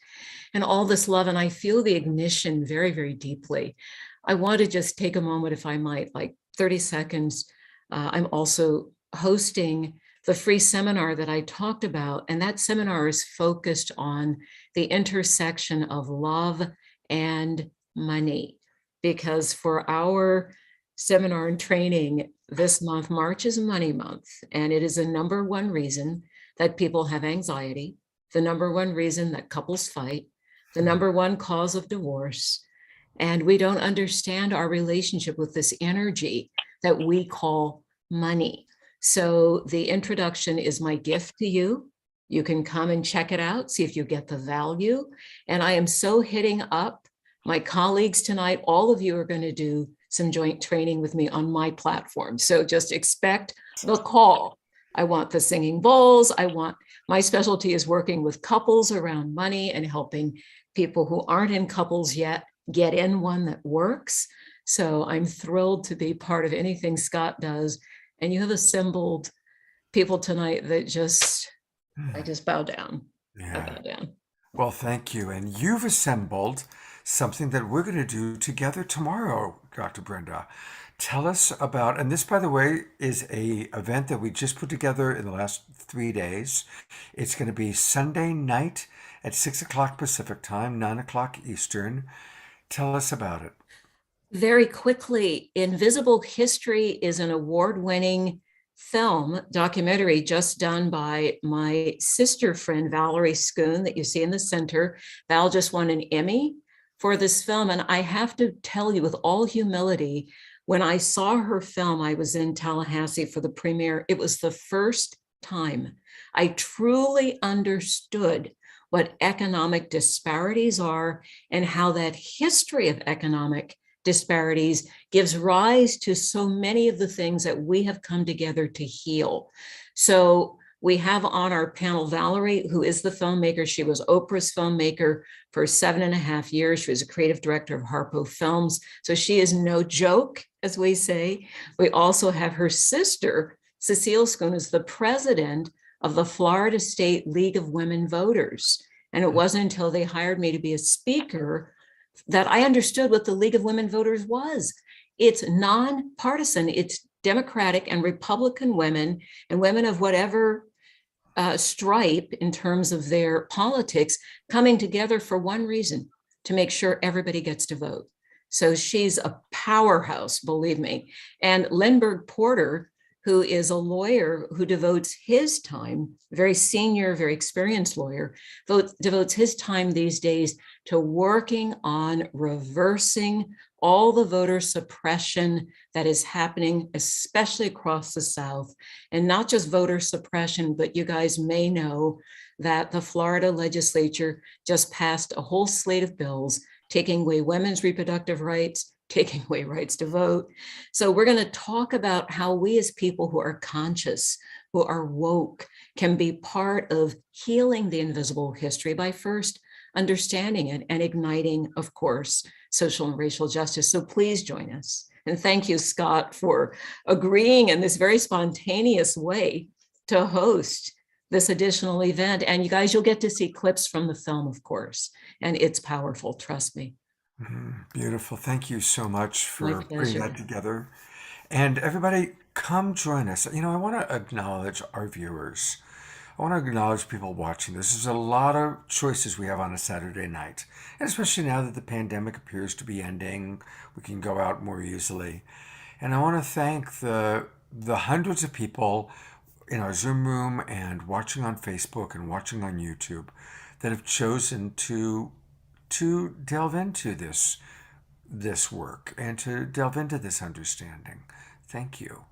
and all this love. And I feel the ignition very, very deeply. I want to just take a moment, if I might, like 30 seconds. I'm also hosting the free seminar that I talked about. And that seminar is focused on the intersection of love and money. Because for our seminar and training this month, March is Money Month, and it is the number one reason that people have anxiety, the number one reason that couples fight, the number one cause of divorce. And we don't understand our relationship with this energy that we call money. So the introduction is my gift to you. You can come and check it out, see if you get the value. And I am so hitting up my colleagues tonight. All of you are going to do some joint training with me on my platform. So just expect the call. I want the singing bowls. My specialty is working with couples around money and helping people who aren't in couples yet get in one that works. So I'm thrilled to be part of anything Scott does. And you have assembled people tonight that I just bow down. I Yeah. bow down. Well, thank you. And you've assembled something that we're going to do together tomorrow, Dr. Brenda. Tell us about, and this, by the way, is a event that we just put together in the last 3 days. It's going to be Sunday night at 6 o'clock Pacific time, 9 o'clock Eastern. Tell us about it. Very quickly, Invisible History is an award-winning film documentary just done by my sister friend, Valerie Schoon, that you see in the center. Val just won an Emmy for this film. And I have to tell you with all humility, when I saw her film, I was in Tallahassee for the premiere. It was the first time I truly understood what economic disparities are and how that history of economic disparities gives rise to so many of the things that we have come together to heal. So we have on our panel Valerie, who is the filmmaker. She was Oprah's filmmaker for 7.5 years. She was a creative director of Harpo Films. So she is no joke, as we say. We also have her sister, Cecile Schoon, is the president of the Florida State League of Women Voters. And it wasn't until they hired me to be a speaker that I understood what the League of Women Voters was. It's nonpartisan. It's Democratic and Republican women and women of whatever stripe in terms of their politics coming together for one reason, to make sure everybody gets to vote. So she's a powerhouse, believe me. And Lindbergh Porter, who is a lawyer who devotes his time, very senior, very experienced lawyer, devotes his time these days to working on reversing all the voter suppression that is happening, especially across the South. And not just voter suppression, but you guys may know that the Florida legislature just passed a whole slate of bills taking away women's reproductive rights, taking away rights to vote. So we're going to talk about how we as people who are conscious, who are woke, can be part of healing the invisible history by first understanding it and igniting, of course, social and racial justice. So please join us. And thank you, Scott, for agreeing in this very spontaneous way to host this additional event. And you guys, you'll get to see clips from the film, of course, and it's powerful, trust me. Beautiful. Thank you so much My for putting pleasure. that together. And everybody, come join us. You know, I want to acknowledge our viewers. I want to acknowledge people watching. This is a lot of choices we have on a Saturday night. And especially now that the pandemic appears to be ending, we can go out more easily. And I want to thank the hundreds of people in our Zoom room and watching on Facebook and watching on YouTube that have chosen to delve into this work and to delve into this understanding. Thank you.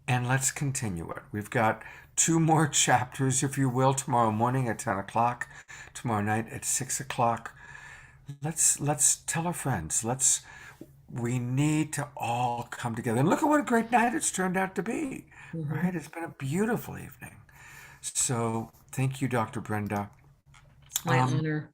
And let's continue it. We've got 2 more chapters, if you will, tomorrow morning at 10 o'clock, tomorrow night at 6 o'clock. Let's tell our friends. We need to all come together. And look at what a great night it's turned out to be, right? It's been a beautiful evening. So thank you, Dr. Brenda. My honor.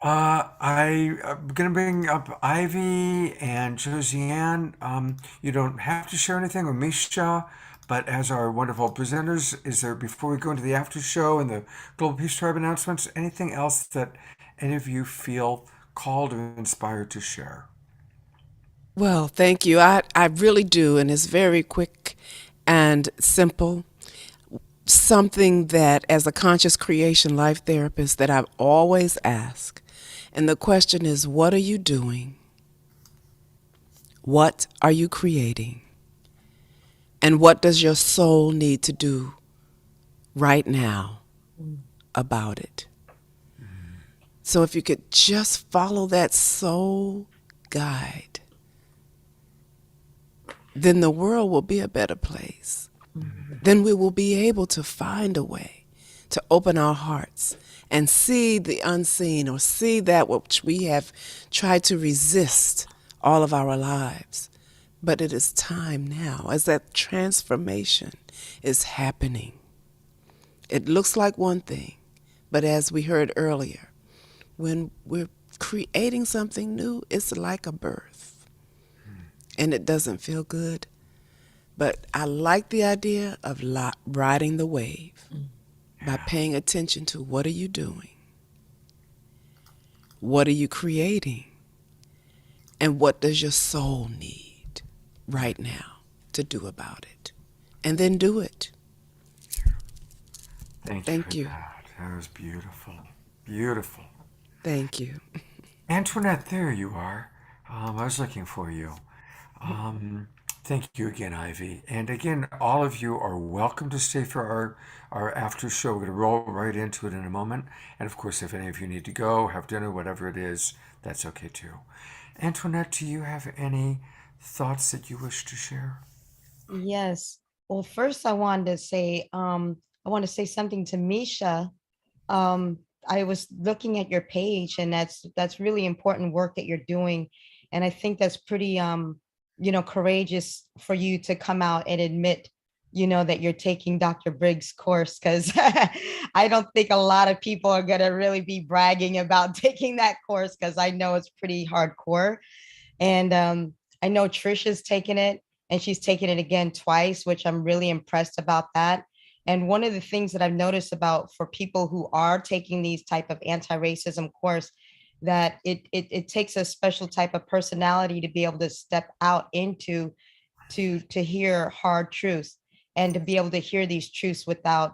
I'm going to bring up Ivy and Josiane. You don't have to share anything with Misha, but as our wonderful presenters, is there, before we go into the after show and the Global Peace Tribe announcements, anything else that any of you feel called or inspired to share? Well, thank you. I really do. And it's very quick and simple. Something that, as a conscious creation life therapist, that I've always asked. And the question is, what are you doing? What are you creating? And what does your soul need to do right now about it? So if you could just follow that soul guide, then the world will be a better place. Then we will be able to find a way to open our hearts and see the unseen, or see that which we have tried to resist all of our lives. But it is time now, as that transformation is happening. It looks like one thing, but as we heard earlier, when we're creating something new, it's like a birth. And it doesn't feel good. But I like the idea of riding the wave by paying attention to, what are you doing? What are you creating? And what does your soul need right now to do about it? And then do it. Thank you. That was beautiful. Beautiful. Thank you. Antoinette, there you are. I was looking for you. Thank you again, Ivy. And again, all of you are welcome to stay for our after show. We're going to roll right into it in a moment. And of course, if any of you need to go, have dinner, whatever it is, that's okay too. Antoinette, do you have any thoughts that you wish to share? Yes. Well, first I wanted to say, I want to say something to Misha. Um, I was looking at your page, and that's really important work that you're doing. And I think that's pretty courageous for you to come out and admit, that you're taking Dr. Briggs' course, because I don't think a lot of people are gonna really be bragging about taking that course, because I know it's pretty hardcore. And I know Trisha's taken it, and she's taken it again twice, which I'm really impressed about that. And one of the things that I've noticed about, for people who are taking these type of anti-racism course, that it takes a special type of personality to be able to step out into, to hear hard truths, and to be able to hear these truths without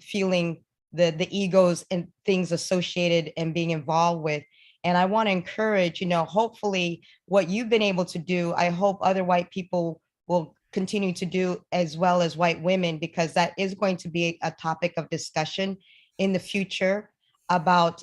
feeling the egos and things associated and being involved with. And I want to encourage, hopefully what you've been able to do, I hope other white people will continue to do, as well as white women, because that is going to be a topic of discussion in the future, about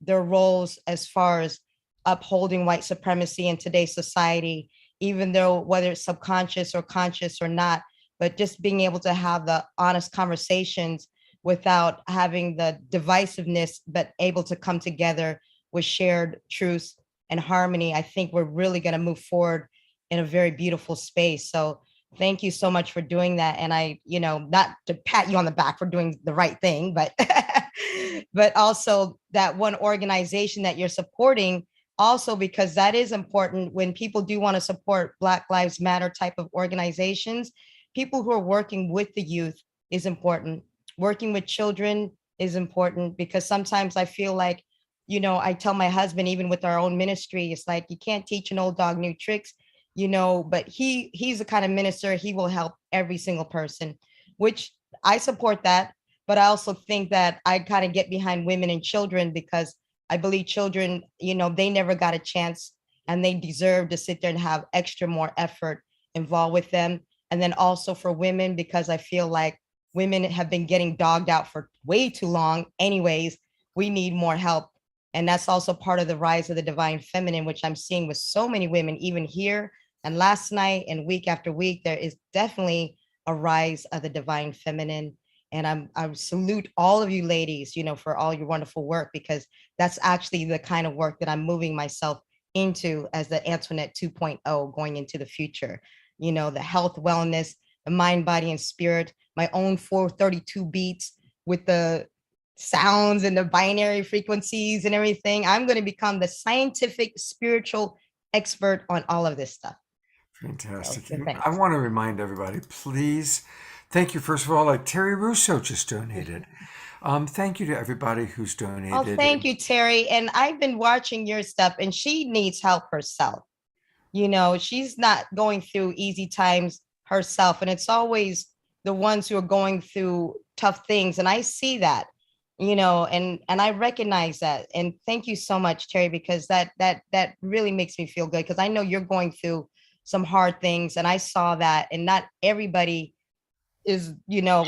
their roles as far as upholding white supremacy in today's society, even though whether it's subconscious or conscious or not, but just being able to have the honest conversations without having the divisiveness, but able to come together with shared truths and harmony. I think we're really going to move forward in a very beautiful space. So thank you so much for doing that. And I, not to pat you on the back for doing the right thing, but but also that one organization that you're supporting, also because that is important when people do want to support Black Lives Matter type of organizations. People who are working with the youth is important. Working with children is important, because sometimes I feel like, I tell my husband, even with our own ministry, it's like, you can't teach an old dog new tricks, but he's the kind of minister, he will help every single person, which I support that. But I also think that I kind of get behind women and children, because I believe children, they never got a chance, and they deserve to sit there and have extra more effort involved with them. And then also for women, because I feel like women have been getting dogged out for way too long anyways. We need more help. And that's also part of the rise of the divine feminine, which I'm seeing with so many women, even here and last night and week after week. There is definitely a rise of the divine feminine. And I salute all of you ladies, for all your wonderful work, because that's actually the kind of work that I'm moving myself into as the Antoinette 2.0 going into the future. The health, wellness, the mind, body, and spirit, my own 432 beats with the sounds and the binary frequencies and everything. I'm going to become the scientific spiritual expert on all of this stuff. Fantastic. So, And thanks. I want to remind everybody, please, thank you, first of all, like Terry Russo just donated. Thank you to everybody who's donated. Oh, thank you, Terry. And I've been watching your stuff, and she needs help herself. You know, she's not going through easy times herself, and it's always the ones who are going through tough things. And I see that, you know, and I recognize that. And thank you so much, Terry, because that really makes me feel good, because I know you're going through some hard things, and I saw that. And not everybody is, you know,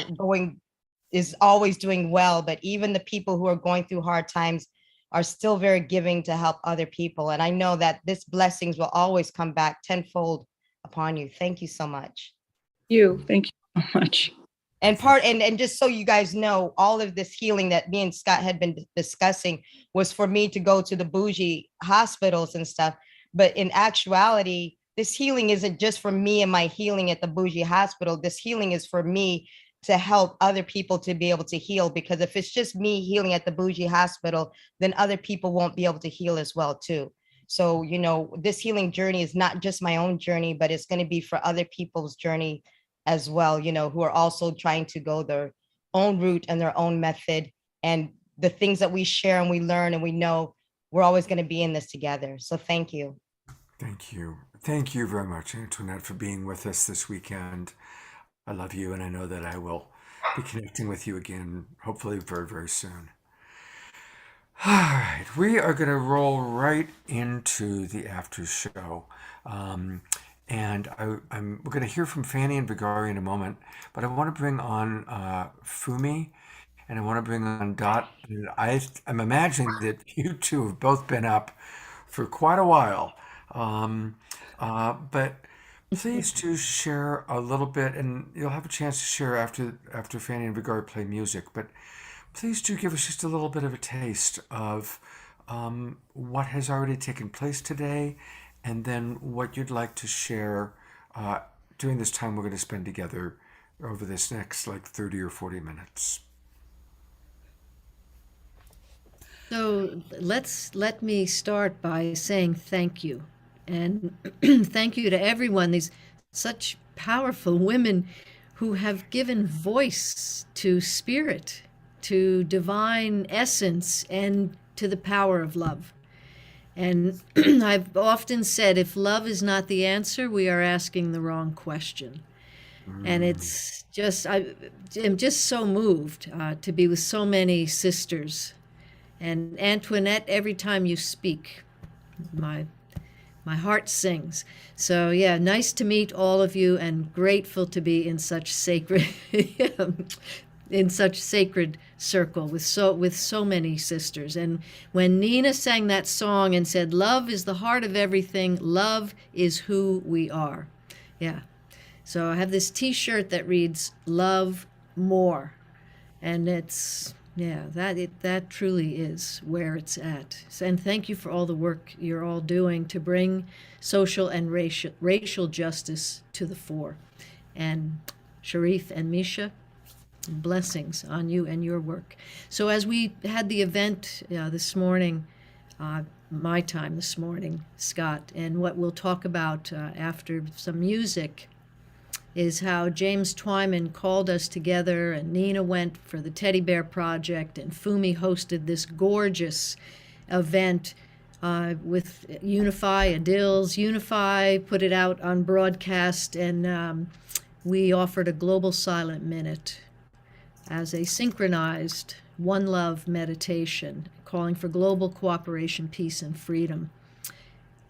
is always doing well, but even the people who are going through hard times are still very giving to help other people. And I know that this blessings will always come back tenfold upon you. Thank you so much. Thank you so much. And just so you guys know, all of this healing that me and Scott had been discussing was for me to go to the bougie hospitals and stuff. But in actuality, this healing isn't just for me and my healing at the bougie hospital. This healing is for me to help other people to be able to heal, because if it's just me healing at the bougie hospital, then other people won't be able to heal as well too. So, you know, this healing journey is not just my own journey, but it's going to be for other people's journey as well, you know, who are also trying to go their own route and their own method. And the things that we share and we learn and we know, we're always going to be in this together. So thank you. Thank you. Thank you very much, Antoinette, for being with us this weekend. I love you, and I know that I will be connecting with you again, hopefully very, very soon. All right, we are going to roll right into the after show. And we're going to hear from Fanny and Vigari in a moment, but I want to bring on Fumi, and I want to bring on Dot. And I'm imagining that you two have both been up for quite a while. But please do share a little bit, and you'll have a chance to share after Fanny and Vigari play music. But please do give us just a little bit of a taste of what has already taken place today, and then what you'd like to share during this time we're going to spend together over this next like 30 or 40 minutes. So let me start by saying thank you. And thank you to everyone, these such powerful women who have given voice to spirit, to divine essence, and to the power of love. And I've often said, if love is not the answer, we are asking the wrong question. And it's just, I am just so moved to be with so many sisters. And Antoinette, every time you speak, my heart sings. So yeah, nice to meet all of you, and grateful to be in such sacred circle with so many sisters. And when Nina sang that song and said, "Love is the heart of everything, love is who we are." Yeah. So I have this T-shirt that reads "Love More," and it's that truly is where it's at. And thank you for all the work you're all doing to bring social and racial justice to the fore. And Sharif and Misha, blessings on you and your work. So as we had the event this morning, my time this morning, Scott, and what we'll talk about after some music is how James Twyman called us together, and Nina went for the Teddy Bear Project, and Fumi hosted this gorgeous event with Unify, Adil's Unify, put it out on broadcast, and we offered a global silent minute as a synchronized one love meditation, calling for global cooperation, peace, and freedom.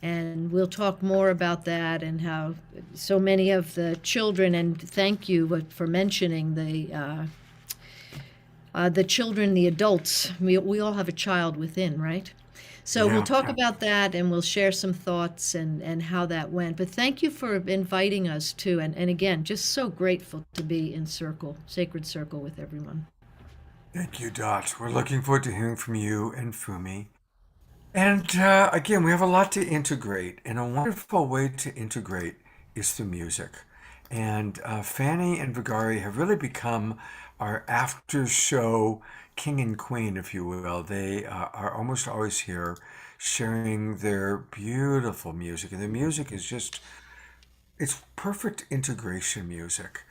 And we'll talk more about that and how so many of the children, and thank you for mentioning the children, the adults. We all have a child within, right? So we'll talk about that, and we'll share some thoughts and how that went. But thank you for inviting us too. And again, just so grateful to be in sacred circle with everyone. Thank you, Dot. We're looking forward to hearing from you and Fumi. And again, we have a lot to integrate, and a wonderful way to integrate is through music. And Fanny and Vigari have really become our after show king and queen, if you will. They are almost always here sharing their beautiful music. And the music is just, it's perfect integration music.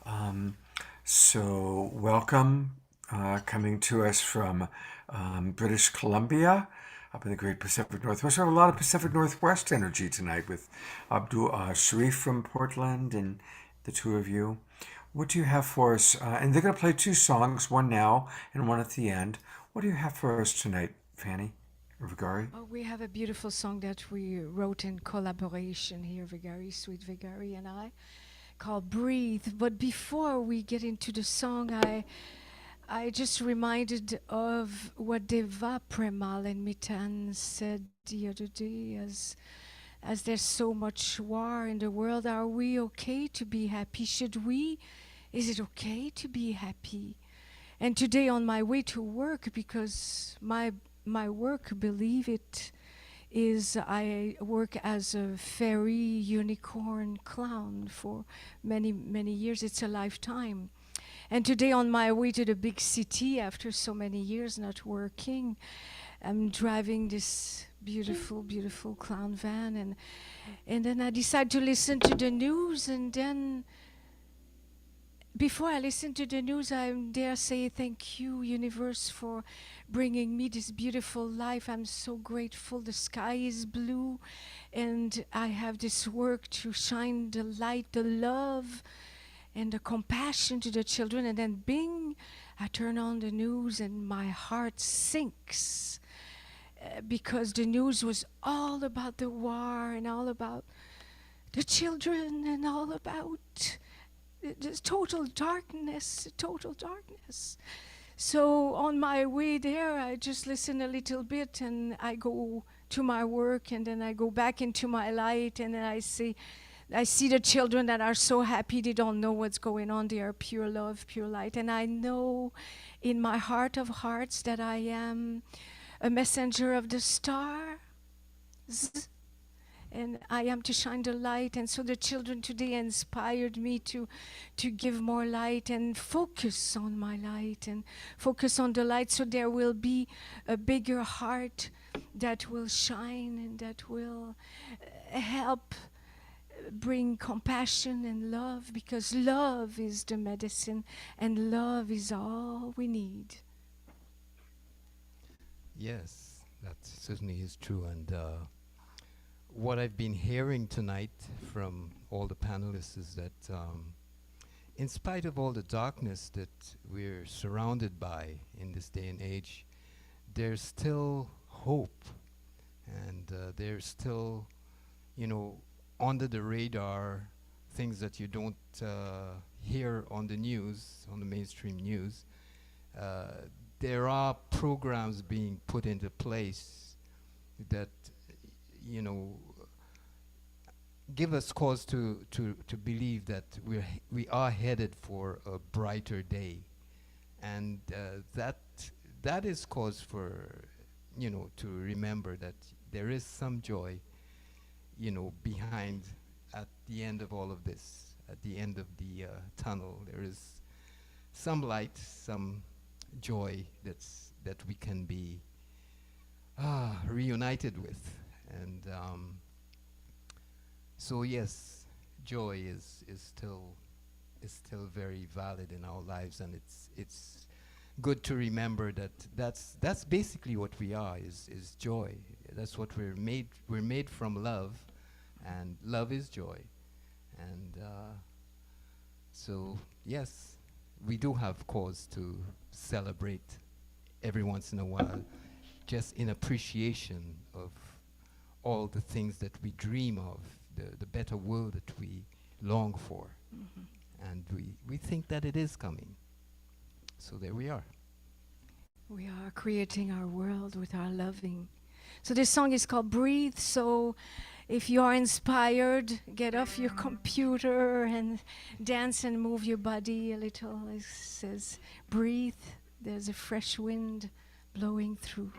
Um, so, welcome, coming to us from British Columbia, up in the great Pacific Northwest. We have a lot of Pacific Northwest energy tonight with Abdul Sharif from Portland and the two of you. What do you have for us? And they're going to play two songs, one now and one at the end. What do you have for us tonight, Fanny or Vigari? Oh, we have a beautiful song that we wrote in collaboration here, Vigari, Sweet Vigari and I, called Breathe. But before we get into the song, I just reminded of what Deva Premal and Mitan said the other day, as there's so much war in the world, are we okay to be happy? Is it okay to be happy? And today on my way to work, because my work, believe it, is I work as a fairy unicorn clown for many, many years. It's a lifetime. And today on my way to the big city, after so many years not working, I'm driving this beautiful, beautiful clown van, and then I decide to listen to the news, and then before I listen to the news, I dare say thank you, universe, for bringing me this beautiful life. I'm so grateful. The sky is blue, and I have this work to shine the light, the love, and the compassion to the children. And then bing, I turn on the news and my heart sinks, because the news was all about the war and all about the children and all about the total darkness, total darkness. So on my way there, I just listen a little bit, and I go to my work, and then I go back into my light, and then I see the children that are so happy. They don't know what's going on. They are pure love, pure light. And I know in my heart of hearts that I am a messenger of the stars, and I am to shine the light. And so the children today inspired me to give more light and focus on my light and focus on the light, so there will be a bigger heart that will shine and that will help bring compassion and love, because love is the medicine and love is all we need. Yes, that certainly is true. And what I've been hearing tonight from all the panelists is that in spite of all the darkness that we're surrounded by in this day and age, there's still hope, and there's still, under the radar, things that you don't hear on the news, on the mainstream news. There are programs being put into place that, give us cause to believe that we are headed for a brighter day, and that is cause for, to remember that there is some joy, behind, at the end of all of this, at the end of the tunnel. There is some light, some joy that we can be reunited with. And so yes, joy is still very valid in our lives, and it's good to remember that that's basically what we are, is joy. That's what we're made from love, and love is joy. And so yes, we do have cause to celebrate every once in a while, just in appreciation of all the things that we dream of, the better world that we long for. Mm-hmm. And we think that it is coming. So there we are. We are creating our world with our loving. So this song is called Breathe. So if you are inspired, get off your computer and dance and move your body a little. It says, breathe. There's a fresh wind blowing through.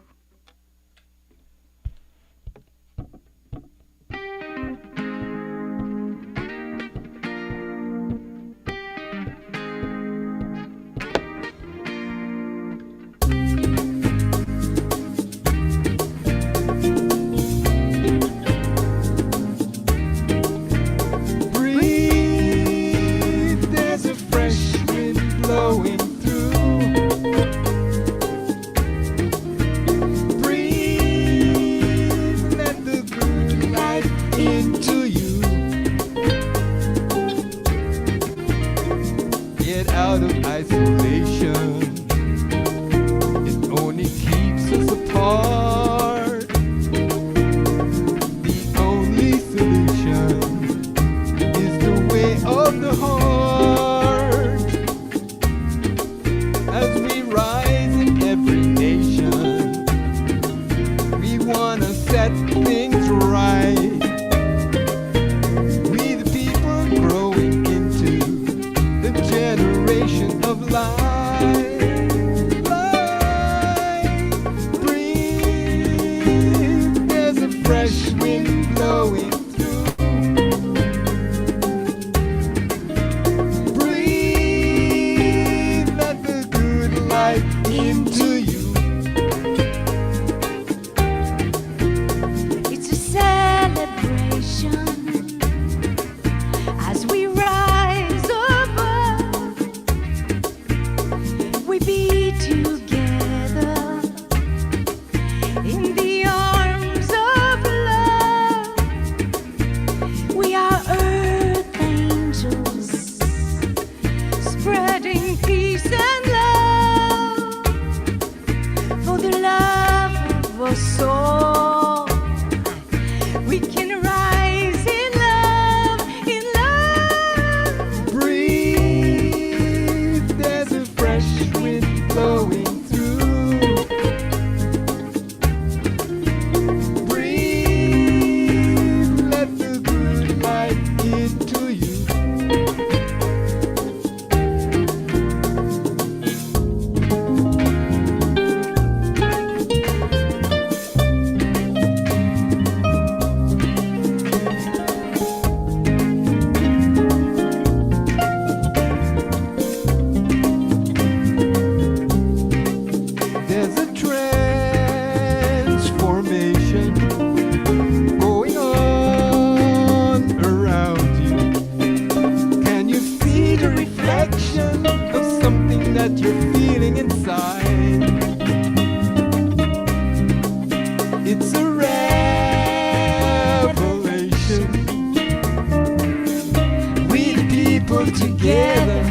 all together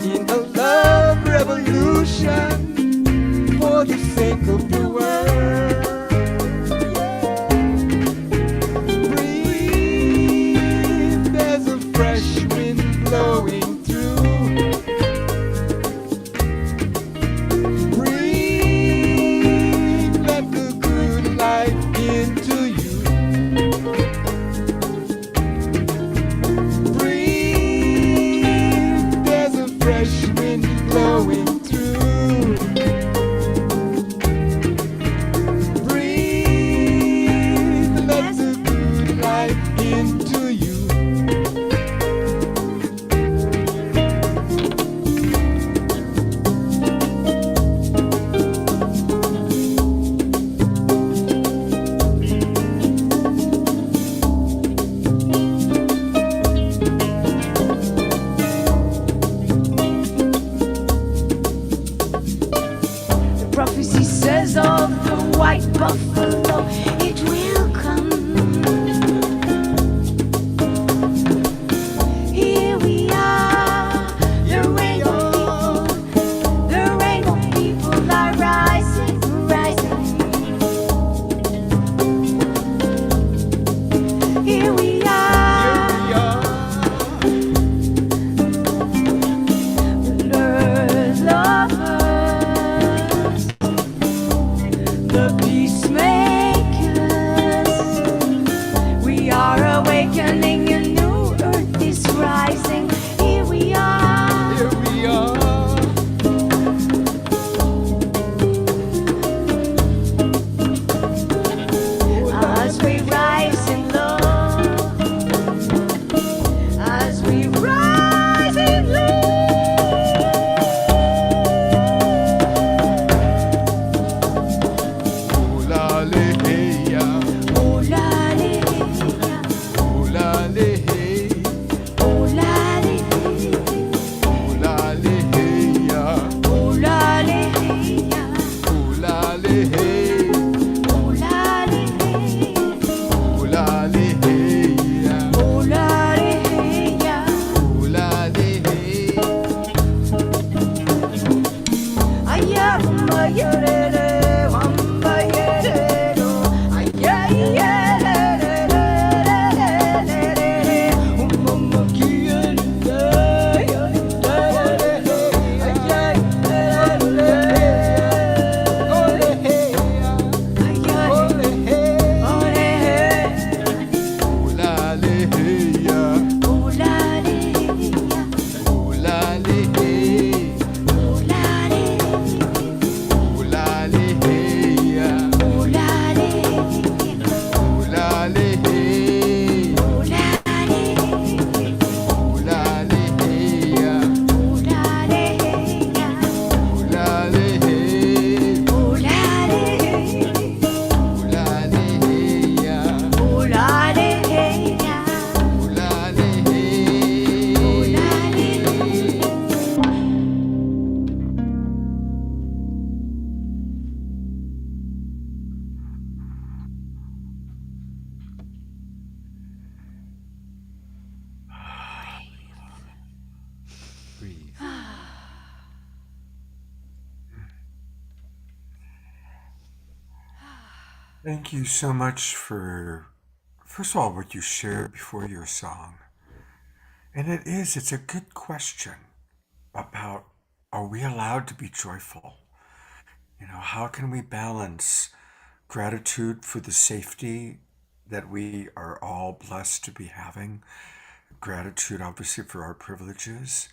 in a love revolution for the sake of the world. Breathe, there's a fresh wind blowing through. Breathe, let the good life into you. Breathe, there's a fresh wind blowing through. Breathe, let the good life into you. The prophecy says of the white buffalo, it will come. Here we are, the rainbow people are rising, rising. Here we are, the earth lovers, the peacemakers. We are awakening, a new earth is rising. Here we are. Here we are. As we rise in love, as we rise in love. Ooh la le hey ya, Oh la le, ooh la le hey, oh la le, ooh la le hey ya, oh la le, ooh la le hey, oh la le, ooh la le hey ya, oh la le, ooh la le hey. ayamba yerere, wamba yerero, ayayerere, umama kiyerere, Ole hey ya, ole hey, ooh la le hey ya, ooh la le hey, ooh la le hey ya, ooh la le hey, ooh la le hey ya, ooh la le hey, ooh la le hey ya, ooh la le hey. Breathe. Thank you so much for, first of all, what you shared before your song. And it's a good question about, are we allowed to be joyful? You know, how can we balance gratitude for the safety that we are all blessed to be having, gratitude obviously for our privileges,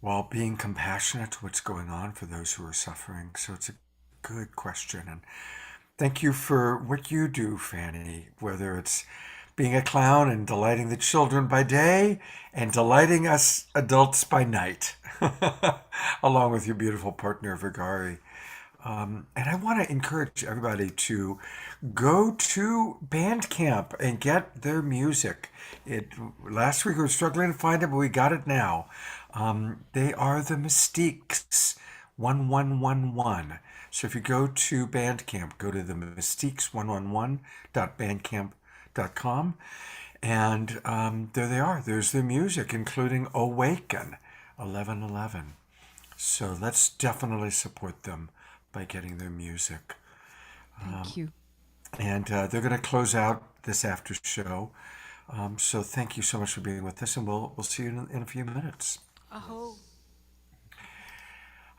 while being compassionate to what's going on for those who are suffering? So it's a good question. And thank you for what you do, Fanny, whether it's being a clown and delighting the children by day and delighting us adults by night, along with your beautiful partner, Vigari. And I want to encourage everybody to go to Bandcamp and get their music. Last week we were struggling to find it, but we got it now. They are the Mystiques 1111. So if you go to Bandcamp, go to the Mystiques111.bandcamp.com And there they are. There's their music, including Awaken 1111. So let's definitely support them by getting their music. Thank you. And they're going to close out this after show. So thank you so much for being with us, and we'll see you in a few minutes. Aho.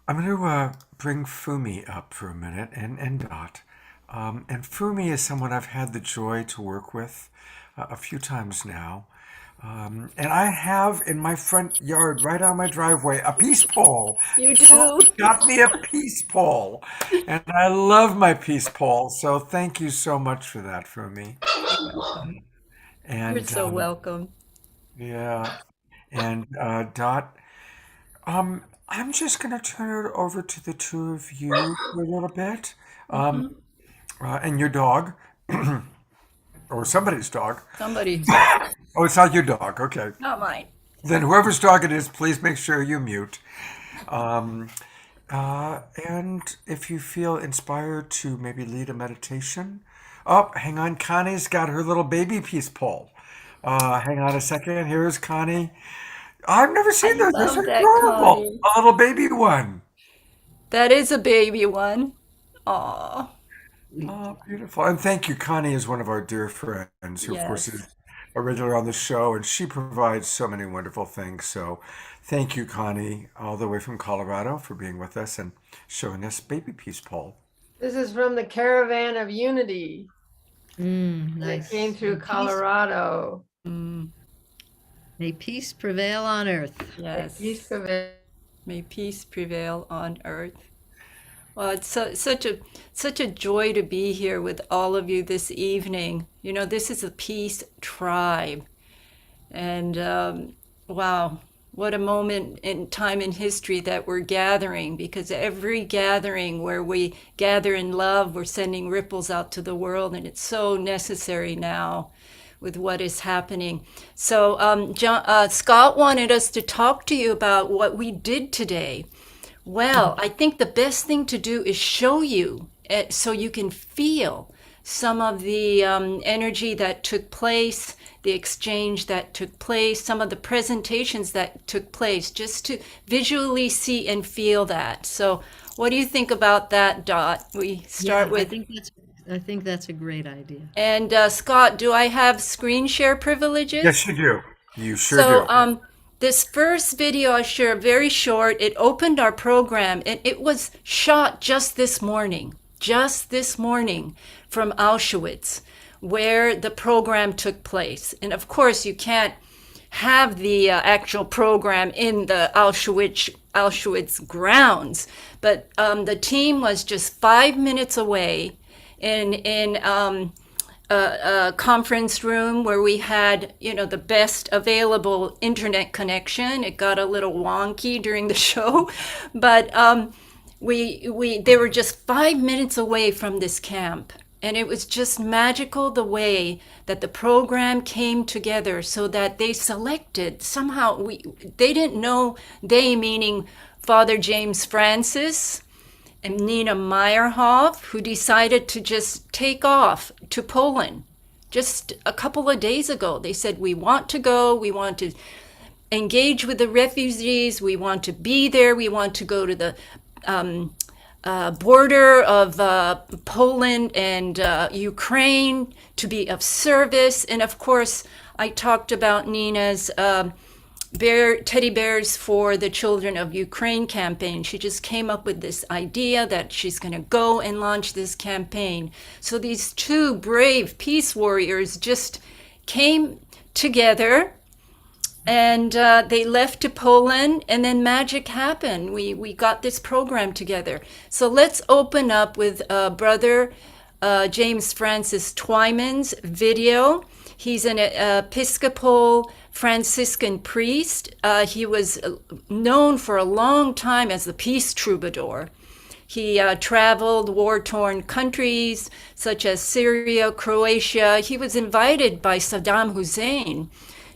I'm going to bring Fumi up for a minute, and Dot. And Fumi is someone I've had the joy to work with a few times now. And I have in my front yard, right on my driveway, a peace pole. You do. Fumi got me a peace pole. And I love my peace pole. So thank you so much for that, Fumi. And, You're so welcome. Yeah. And Dot, I'm just going to turn it over to the two of you for a little bit. And your dog, or somebody's dog. Somebody. Oh, it's not your dog. Okay. Not mine. Then whoever's dog it is, please make sure you mute. And if you feel inspired to maybe lead a meditation. Oh, hang on. Connie's got her little baby peace pole. Hang on a second. Here's Connie. I've never seen those. Those are that, adorable. Connie. A little baby one. That is a baby one. Aw. Oh, beautiful. And thank you. Connie is one of our dear friends who, of course, Yes. is a regular on the show, and she provides so many wonderful things. So thank you, Connie, all the way from Colorado for being with us and showing us Baby Peace Pole. This is from the Caravan of Unity. Nice. That came through May peace- Colorado. May peace prevail on earth. Yes. Peace prevail. May peace prevail on earth. Well, it's such a joy to be here with all of you this evening. You know, this is a peace tribe. And wow, what a moment in time in history that we're gathering, because every gathering where we gather in love, we're sending ripples out to the world, and it's so necessary now with what is happening. So Scott wanted us to talk to you about what we did today. Well, I think the best thing to do is show you so you can feel some of the energy that took place, the exchange that took place, some of the presentations that took place, just to visually see and feel that. So what do you think about that, Dot? We start with... I think that's a great idea. And Scott, do I have screen share privileges? Yes, you do. You sure do. This first video I share, very short, it opened our program, and it was shot just this morning from Auschwitz, where the program took place. And of course, you can't have the actual program in the Auschwitz grounds, but the team was just 5 minutes away in a conference room where we had, you know, the best available internet connection. It got a little wonky during the show, but they were just 5 minutes away from this camp. And it was just magical the way that the program came together, so that they selected somehow, they didn't know, they meaning Father James Francis and Nina Meyerhoff, who decided to just take off to Poland just a couple of days ago. They said, we want to go, we want to engage with the refugees, we want to be there, we want to go to the border of Poland and Ukraine to be of service. And of course, I talked about Nina's teddy bears for the children of Ukraine campaign. She just came up with this idea that she's going to go and launch this campaign. So these two brave peace warriors just came together, and they left to Poland, and then magic happened. We got this program together. So let's open up with Brother James Francis Twyman's video. He's an Episcopal Franciscan priest. He was known for a long time as the peace troubadour. He traveled war-torn countries such as Syria, Croatia. He was invited by Saddam Hussein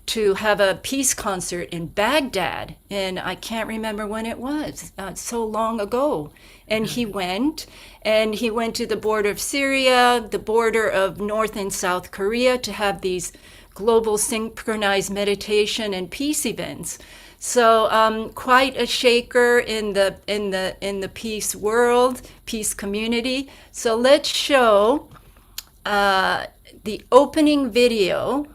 to have a peace concert in Baghdad, and I can't remember when it was, so long ago. And he went to the border of Syria, the border of North and South Korea, to have these global synchronized meditation and peace events. So quite a shaker in the peace world, peace community. So let's show the opening video.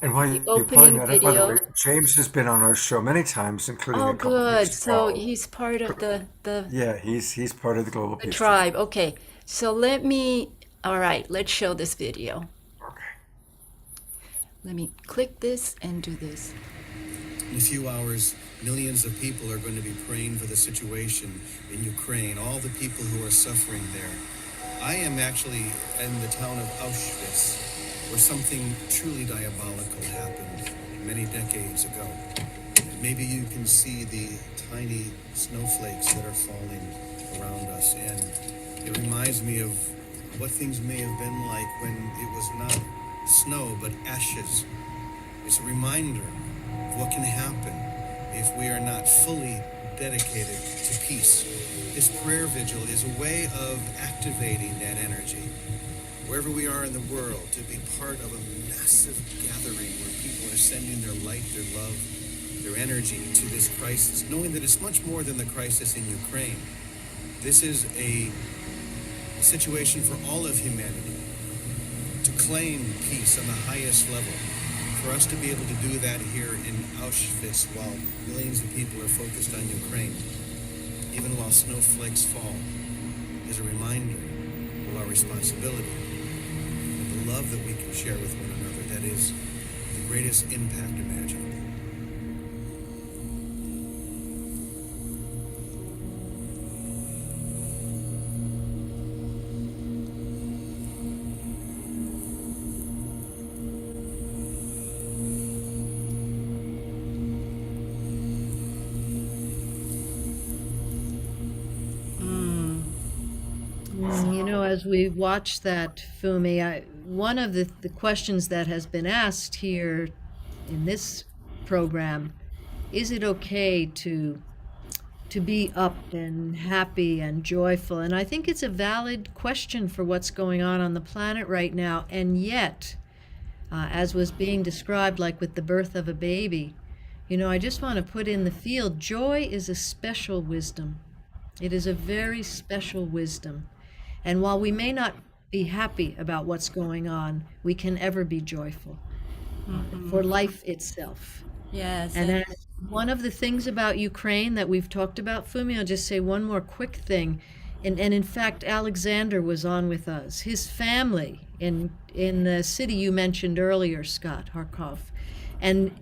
And while The you're pulling opening that up, by the way, video. James has been on our show many times, including Oh, a couple of good. weeks So ago. he's part of the Yeah, he's part of the Global the Peace tribe. Okay. So all right, let's show this video. Okay. Let me click this and do this. In a few hours, millions of people are going to be praying for the situation in Ukraine, all the people who are suffering there. I am actually in the town of Auschwitz, where something truly diabolical happened many decades ago. Maybe you can see the tiny snowflakes that are falling around us, and it reminds me of what things may have been like when it was not snow but ashes. It's a reminder of what can happen if we are not fully dedicated to peace. This prayer vigil is a way of activating that energy. Wherever we are in the world, to be part of a massive gathering where people are sending their light, their love, their energy to this crisis, knowing that it's much more than the crisis in Ukraine. This is a situation for all of humanity to claim peace on the highest level. For us to be able to do that here in Auschwitz while millions of people are focused on Ukraine, even while snowflakes fall, is a reminder of our responsibility and the love that we can share with one another. That is the greatest impact imaginable. You know, as we watch that, Fumi, one of the questions that has been asked here in this program, is it okay to be up and happy and joyful? And I think it's a valid question for what's going on the planet right now. And yet, as was being described, like with the birth of a baby, you know, I just want to put in the field, joy is a special wisdom. It is a very special wisdom. And while we may not be happy about what's going on, we can ever be joyful for life itself. Yes. And as one of the things about Ukraine that we've talked about, Fumi, I'll just say one more quick thing. And in fact, Alexander was on with us. His family in the city you mentioned earlier, Scott, Harkov. And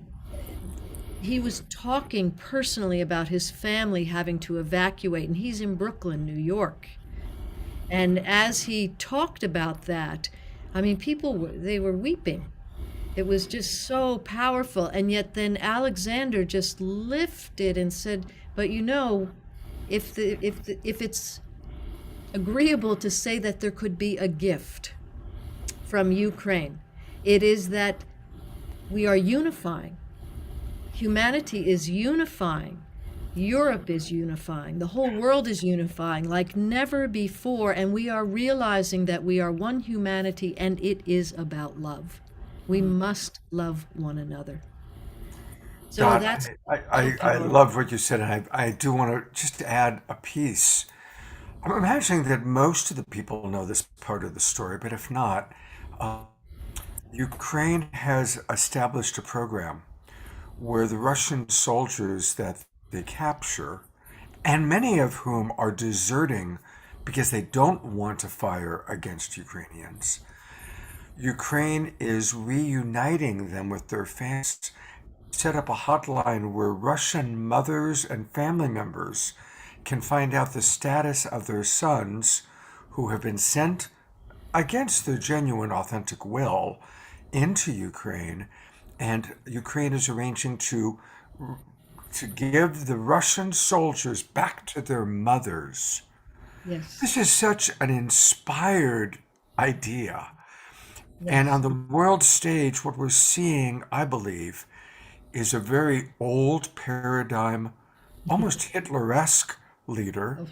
he was talking personally about his family having to evacuate, and he's in Brooklyn, New York. And as he talked about that, I mean, they were weeping. It was just so powerful. And yet then Alexander just lifted and said, but you know, if it's agreeable to say that there could be a gift from Ukraine, it is that we are unifying. Humanity is unifying. Europe is unifying. The whole world is unifying like never before. And we are realizing that we are one humanity, and it is about love. We must love one another. So God, that's. I love what you said. And I do want to just add a piece. I'm imagining that most of the people know this part of the story, but if not, Ukraine has established a program where the Russian soldiers that they capture, and many of whom are deserting because they don't want to fire against Ukrainians, Ukraine is reuniting them with their families, set up a hotline where Russian mothers and family members can find out the status of their sons who have been sent against their genuine, authentic will into Ukraine. And Ukraine is arranging to give the Russian soldiers back to their mothers. Yes. This is such an inspired idea. Yes. And on the world stage, what we're seeing, I believe, is a very old paradigm, almost Hitler-esque leader,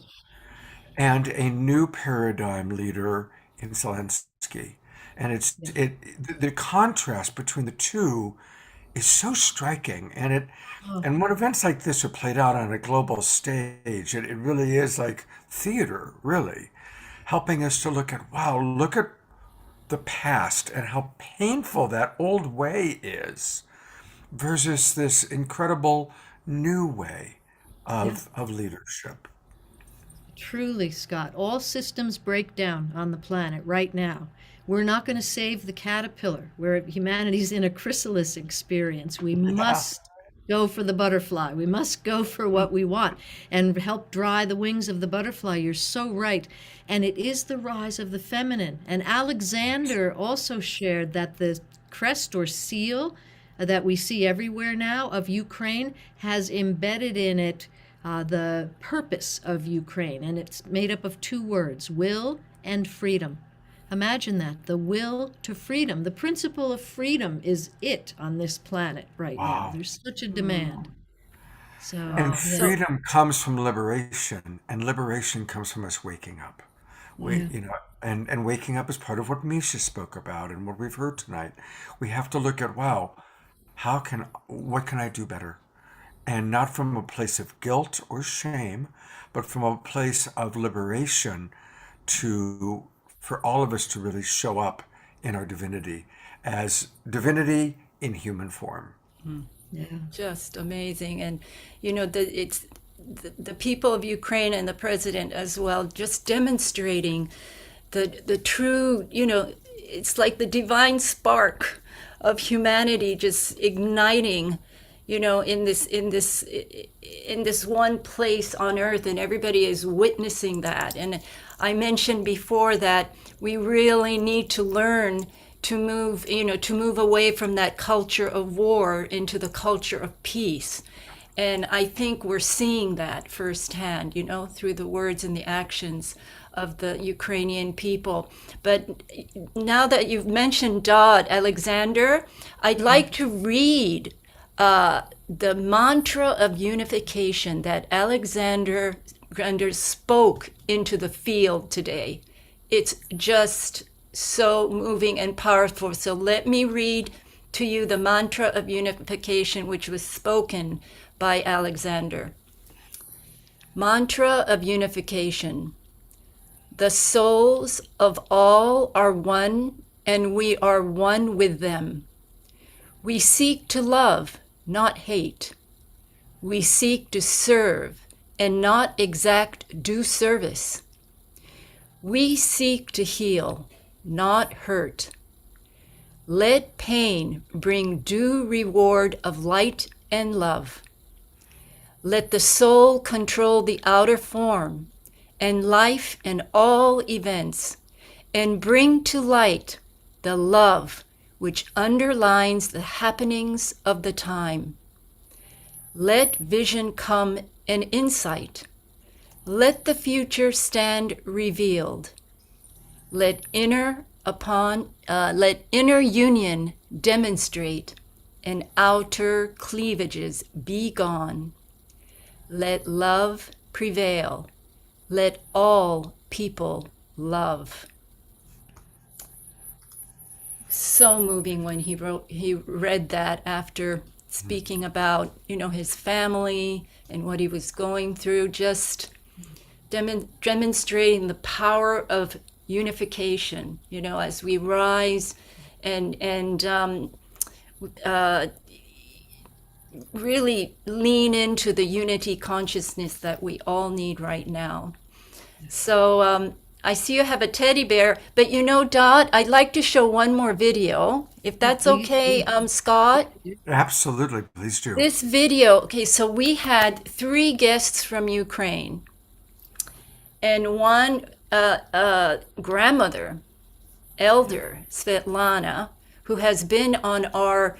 and a new paradigm leader in Zelensky. And the contrast between the two is so striking. And when events like this are played out on a global stage, it really is like theater, really, helping us to look at, wow, look at the past and how painful that old way is versus this incredible new way of leadership. Truly, Scott, all systems break down on the planet right now. We're not going to save the caterpillar where humanity's in a chrysalis experience. We must go for the butterfly. We must go for what we want and help dry the wings of the butterfly. You're so right. And it is the rise of the feminine. And Alexander also shared that the crest or seal that we see everywhere now of Ukraine has embedded in it the purpose of Ukraine. And it's made up of two words, will and freedom. Imagine that, the will to freedom. The principle of freedom is it on this planet right now. There's such a demand. And freedom comes from liberation, and liberation comes from us waking up. And waking up is part of what Misha spoke about and what we've heard tonight. We have to look at, wow, what can I do better? And not from a place of guilt or shame, but from a place of liberation for all of us to really show up in our divinity as divinity in human form. Just amazing. And it's the people of Ukraine and the president as well, just demonstrating the true, it's like the divine spark of humanity just igniting, in this one place on earth, and everybody is witnessing that. And I mentioned before that we really need to learn to move away from that culture of war into the culture of peace. And I think we're seeing that firsthand, through the words and the actions of the Ukrainian people. But now that you've mentioned Alexander, I'd like to read the mantra of unification that Alexander spoke into the field today. It's just so moving and powerful. So let me read to you the mantra of unification, which was spoken by Alexander. Mantra of unification. The souls of all are one, and we are one with them. We seek to love, not hate. We seek to serve and not exact due service. We seek to heal, not hurt. Let pain bring due reward of light and love. Let the soul control the outer form and life and all events, and bring to light the love which underlines the happenings of the time. Let vision come and insight. Let the future stand revealed. Let inner union demonstrate, and outer cleavages be gone. Let love prevail. Let all people love. So moving when he read that after speaking about, his family and what he was going through, just demonstrating the power of unification, as we rise and really lean into the unity consciousness that we all need right now. So I see you have a teddy bear, but Dot, I'd like to show one more video, if that's okay, Scott. Absolutely, please do. This video, okay, so we had 3 guests from Ukraine, and one grandmother, elder, Svetlana, who has been on our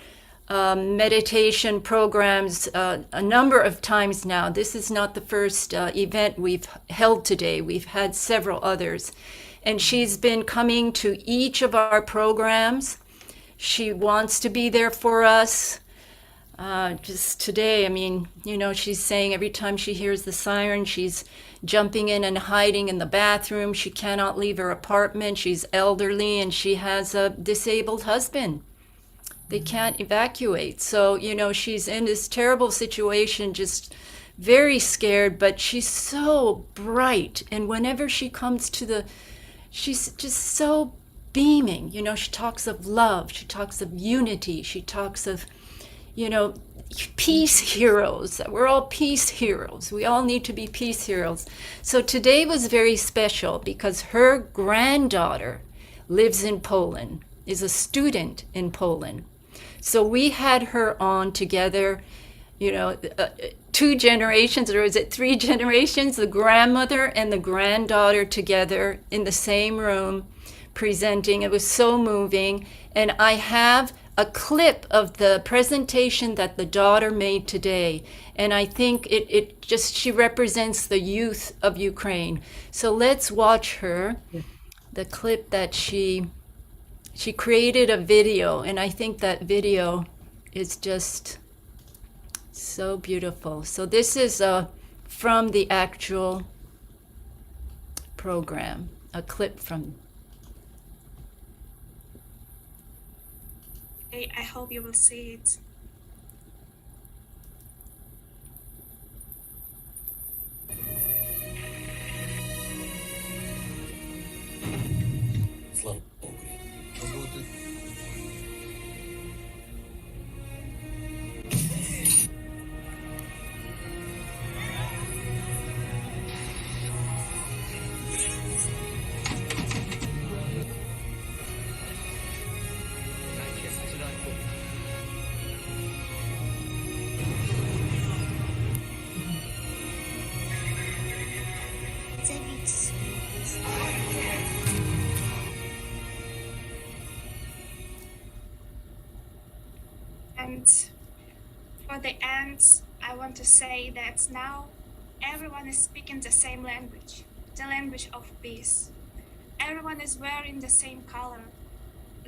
meditation programs a number of times now. This is not the first event we've held today. We've had several others. And she's been coming to each of our programs. She wants to be there for us. just today, I mean, she's saying every time she hears the siren, she's jumping in and hiding in the bathroom. She cannot leave her apartment. She's elderly and she has a disabled husband. They can't evacuate. So, she's in this terrible situation, just very scared, but she's so bright. And whenever she comes she's just so beaming. She talks of love. She talks of unity. She talks of, peace heroes. We're all peace heroes. We all need to be peace heroes. So today was very special because her granddaughter lives in Poland, is a student in Poland. So we had her on together, 2 generations, or is it 3 generations, the grandmother and the granddaughter together in the same room presenting. It was so moving. And I have a clip of the presentation that the daughter made today. And I think she represents the youth of Ukraine. So let's watch her, the clip that she created a video, and I think that video is just so beautiful. So this is from the actual program, a clip from. I hope you will see it. And for the end, I want to say that now everyone is speaking the same language, the language of peace. Everyone is wearing the same color,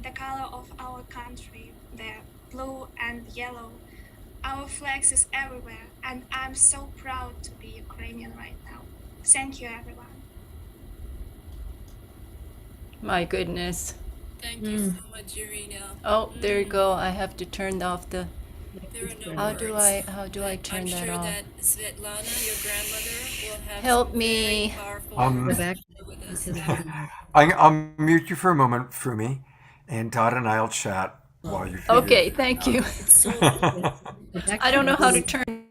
the color of our country, the blue and yellow. Our flags is everywhere, and I'm so proud to be Ukrainian right now. Thank you, everyone. My goodness. Thank you so much, Irina. Oh, there you go. I have to turn off the. There are no How words. do I turn I'm that sure off? that Svetlana, your grandmother, will have Help some me. very powerful Go words back to share with us. to the video. I'll mute you for a moment, Fumi, and Todd and I'll chat while you figure Okay, it thank out. you. Go back I don't to know the how to video. turn.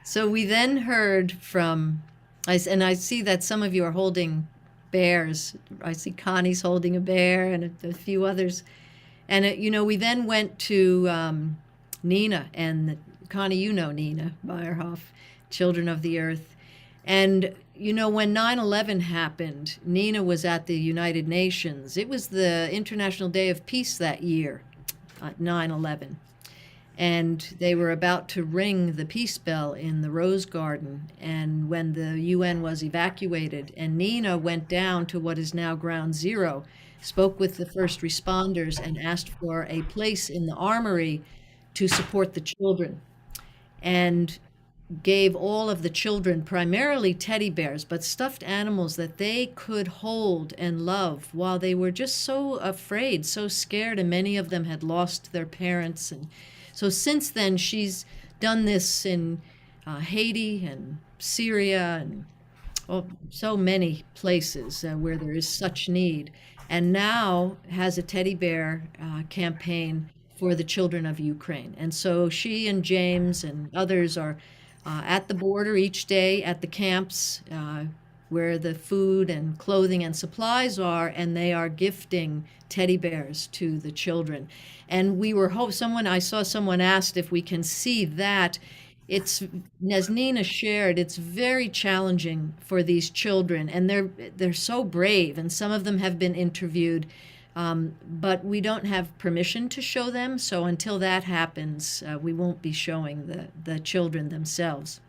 So we then heard from, and I see that some of you are holding bears. I see Connie's holding a bear and a few others. And, we then went to Nina and Connie, Nina Meyerhoff, Children of the Earth. And, when 9/11 happened, Nina was at the United Nations. It was the International Day of Peace that year, 9/11. And they were about to ring the peace bell in the Rose Garden, and when the UN was evacuated, and Nina went down to what is now Ground Zero, spoke with the first responders and asked for a place in the armory to support the children, and gave all of the children, primarily teddy bears, but stuffed animals that they could hold and love while they were just so afraid, so scared, and many of them had lost their parents. And so since then, she's done this in Haiti and Syria and so many places where there is such need, and now has a teddy bear campaign for the children of Ukraine. And so she and James and others are at the border each day at the camps where the food and clothing and supplies are, and they are gifting teddy bears to the children. And I saw someone asked if we can see that. It's, as Nina shared, it's very challenging for these children, and they're so brave, and some of them have been interviewed, but we don't have permission to show them. So until that happens, we won't be showing the children themselves.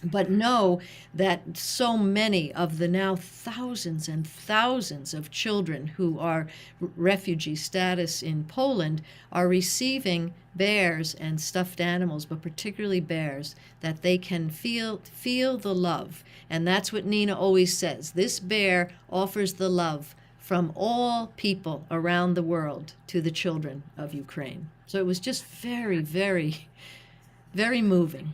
But know that so many of the now thousands and thousands of children who are refugee status in Poland are receiving bears and stuffed animals, but particularly bears, that they can feel the love. And that's what Nina always says. This bear offers the love from all people around the world to the children of Ukraine. So it was just very, very, very moving.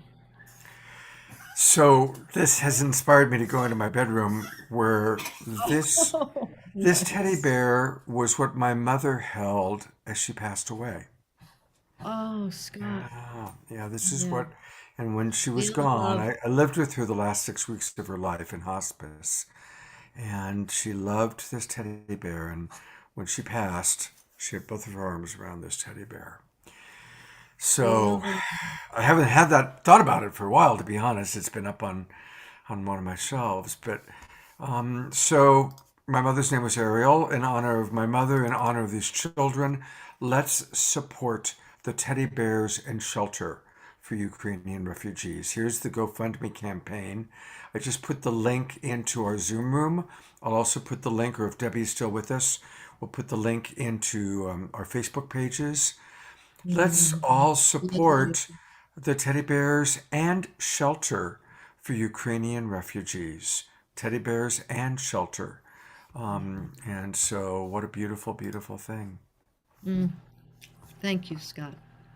So this has inspired me to go into my bedroom where this this teddy Yes. bear was what my mother held as she passed away. Oh, Scott. Yeah, this is Yeah. what, and when she was Feel the gone, love. I lived with her the last 6 weeks of her life in hospice, and she loved this teddy bear. And when she passed, she had both of her arms around this teddy bear. So Feel the I haven't had that thought about it for a while, to be honest. It's been up on one of my shelves. But so my mother's name was Ariel. In honor of my mother, in honor of these children, let's support the teddy bears and shelter for Ukrainian refugees. Here's the GoFundMe campaign. I just put the link into our Zoom room. I'll also put the link, or if Debbie's still with us, we'll put the link into our Facebook pages. Let's all support the teddy bears and shelter for Ukrainian refugees. Teddy bears and shelter. And so, what a beautiful, beautiful thing. Thank you, Scott.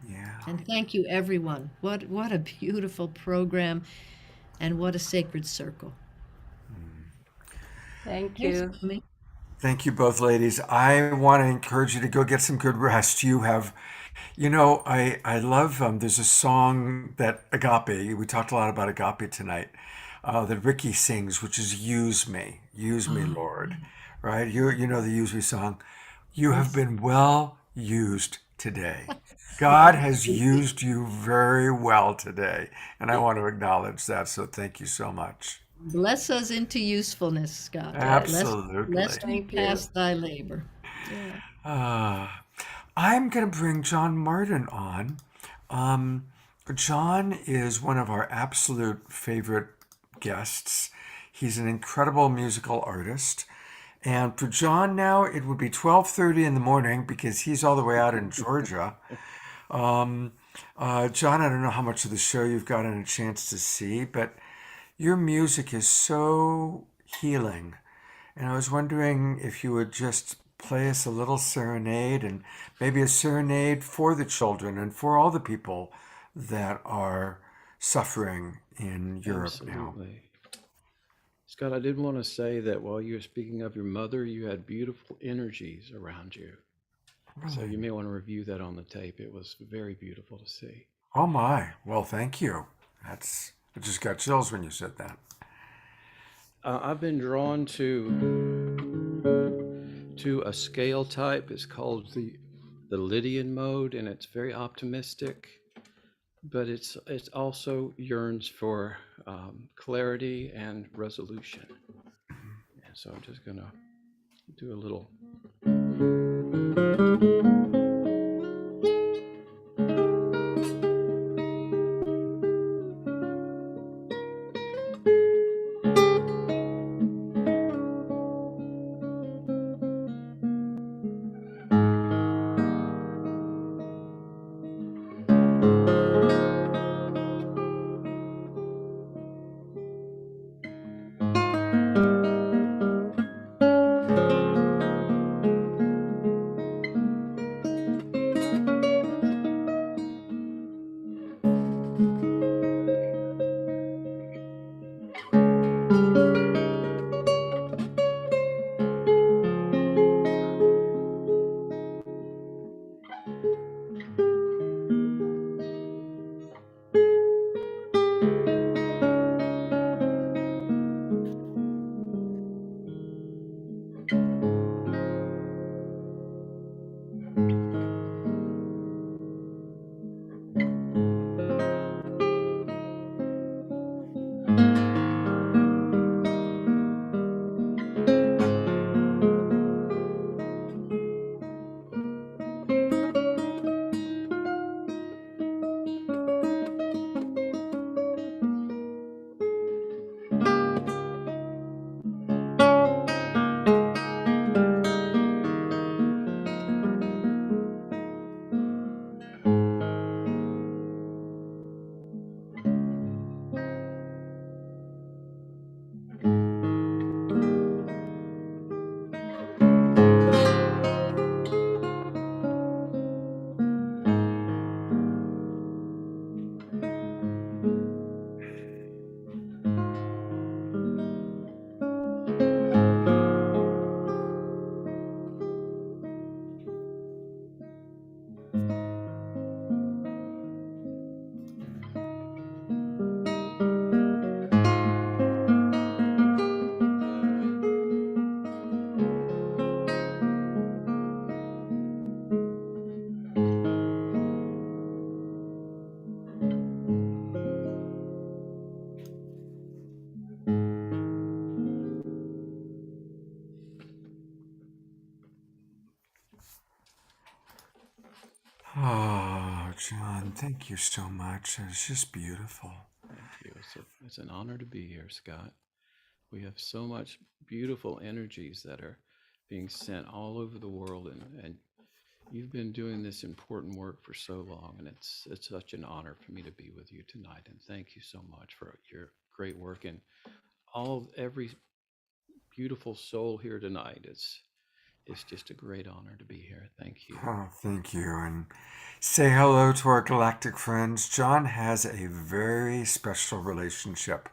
Yeah. And thank you, everyone. What a beautiful program, and what a sacred circle. Thank Here's you. me. Thank you both, ladies. I want to encourage you to go get some good rest. You have, I love, there's a song that Agape, we talked a lot about Agape tonight, that Ricky sings, which is Use Me, Lord, right? You know the Use Me song. You have been well used today. God has used you very well today, and I want to acknowledge that. So thank you so much. Bless us into usefulness, Scott. Absolutely. Lest we Thank you. pass thy labor. Yeah. I'm going to bring John Martin on. John is one of our absolute favorite guests. He's an incredible musical artist. And for John now, it would be 12:30 in the morning because he's all the way out in Georgia. John, I don't know how much of the show you've gotten a chance to see, but your music is so healing. And I was wondering if you would just play us a little serenade, and maybe a serenade for the children and for all the people that are suffering in Europe now. Absolutely. Scott, I did want to say that while you were speaking of your mother, you had beautiful energies around you. So you may want to review that on the tape. It was very beautiful to see. Oh my. Well, thank you. I just got chills when you said that. I've been drawn to a scale type. It's called the Lydian mode, and it's very optimistic, but it's also yearns for clarity and resolution. And so I'm just gonna do a little. Oh, John, thank you so much. It's just beautiful. Thank you. It's an honor to be here, Scott. We have so much beautiful energies that are being sent all over the world, and you've been doing this important work for so long, and it's such an honor for me to be with you tonight. And thank you so much for your great work and every beautiful soul here tonight. It's just a great honor to be here. Thank you. Oh, thank you. And say hello to our galactic friends. John has a very special relationship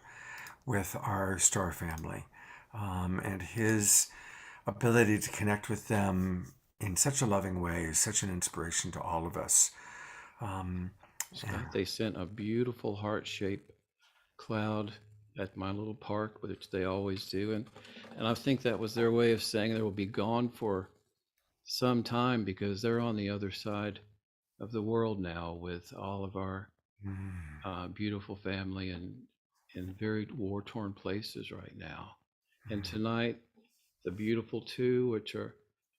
with our star family, and his ability to connect with them in such a loving way is such an inspiration to all of us. Scott, they sent a beautiful heart-shaped cloud at my little park, which they always do, and I think that was their way of saying they will be gone for some time because they're on the other side of the world now with all of our beautiful family and in very war-torn places right now. And tonight, the beautiful two, which are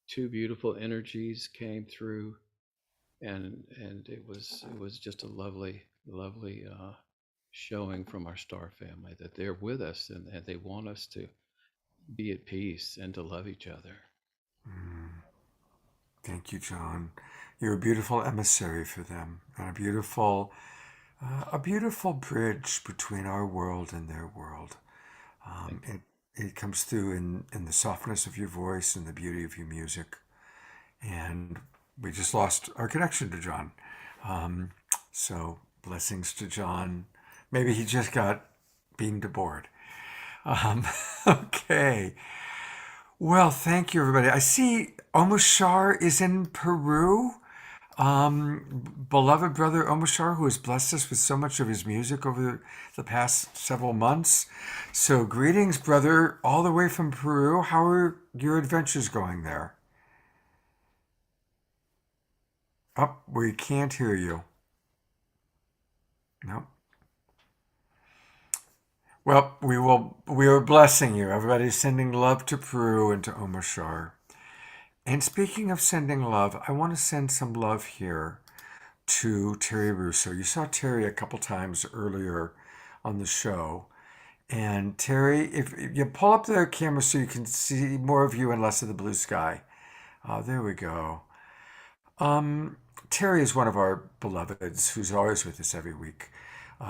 two beautiful energies, came through, and it was just a lovely showing from our star family that they're with us and they want us to be at peace and to love each other. Thank you, John. You're a beautiful emissary for them, and a beautiful bridge between our world and their world. It comes through in the softness of your voice and the beauty of your music. And we just lost our connection to John. So blessings to John. Maybe he just got beamed aboard. Okay. Well, thank you, everybody. I see Omoshar is in Peru. Beloved brother Omoshar, who has blessed us with so much of his music over the past several months. So greetings, brother, all the way from Peru. How are your adventures going there? Oh, we can't hear you. No. Well, we are blessing you. Everybody's sending love to Peru and to Omoshar. And speaking of sending love, I want to send some love here to Terry Russo. You saw Terry a couple times earlier on the show. And Terry, if you pull up the camera so you can see more of you and less of the blue sky. There we go. Terry is one of our beloveds who's always with us every week,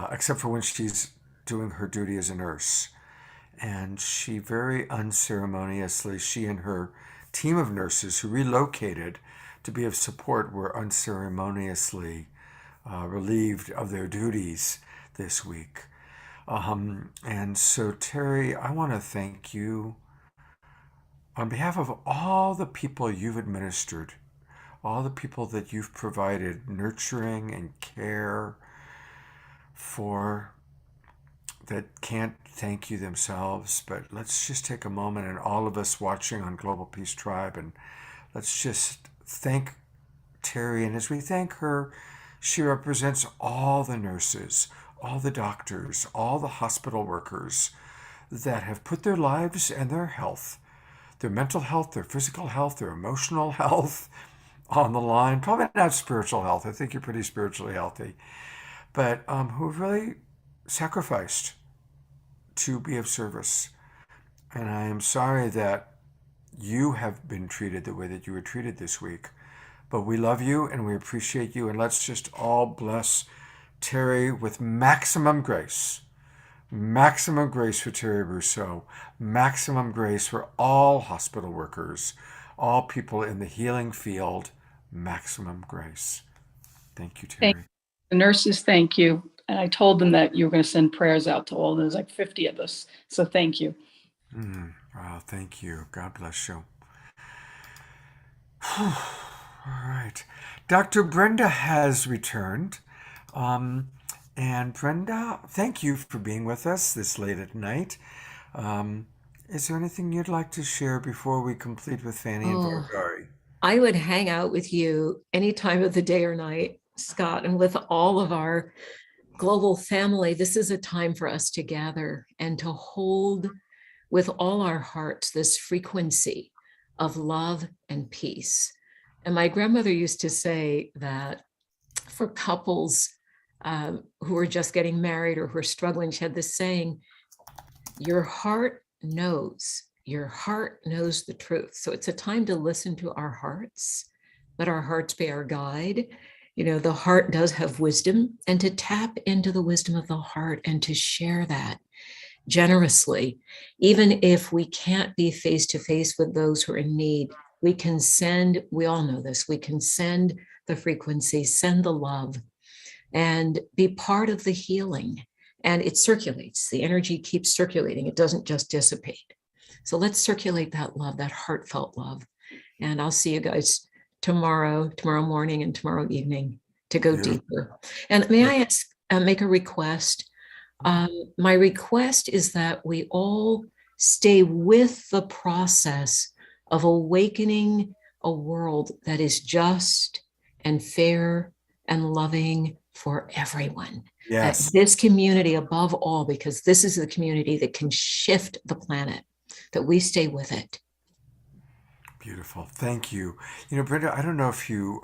except for when she's doing her duty as a nurse. And she very unceremoniously, she and her team of nurses who relocated to be of support were unceremoniously relieved of their duties this week. And so, Terry, I want to thank you on behalf of all the people you've administered, all the people that you've provided nurturing and care for, that can't thank you themselves. But let's just take a moment, and all of us watching on Global Peace Tribe, and let's just thank Terry. And as we thank her, she represents all the nurses, all the doctors, all the hospital workers that have put their lives and their health, their mental health, their physical health, their emotional health on the line. Probably not spiritual health. I think you're pretty spiritually healthy. But who have really sacrificed to be of service. And I am sorry that you have been treated the way that you were treated this week. But we love you and we appreciate you. And let's just all bless Terry with maximum grace. Maximum grace for Terry Rousseau. Maximum grace for all hospital workers, all people in the healing field. Maximum grace. Thank you, Terry. The nurses, thank you. And I told them that you were going to send prayers out to all. There's like 50 of us. So thank you. Wow, thank you. God bless you. All right. Dr. Brenda has returned. And Brenda, thank you for being with us this late at night. Is there anything you'd like to share before we complete with Fanny and Vargari? I would hang out with you any time of the day or night, Scott, and with all of our global family. This is a time for us to gather and to hold with all our hearts this frequency of love and peace. And my grandmother used to say that for couples who are just getting married or who are struggling, she had this saying, your heart knows the truth. So it's a time to listen to our hearts, let our hearts be our guide. You know, the heart does have wisdom, and to tap into the wisdom of the heart and to share that generously, even if we can't be face to face with those who are in need. We can send, we all know this, we can send the frequency, send the love, and be part of the healing. And it circulates, the energy keeps circulating, it doesn't just dissipate. So let's circulate that love, that heartfelt love. And I'll see you guys tomorrow morning and tomorrow evening to go deeper. And may I ask, make a request? My request is that we all stay with the process of awakening a world that is just and fair and loving for everyone. Yes. This community above all, because this is the community that can shift the planet, that we stay with it. Beautiful. Thank you. You know, Brenda, I don't know if you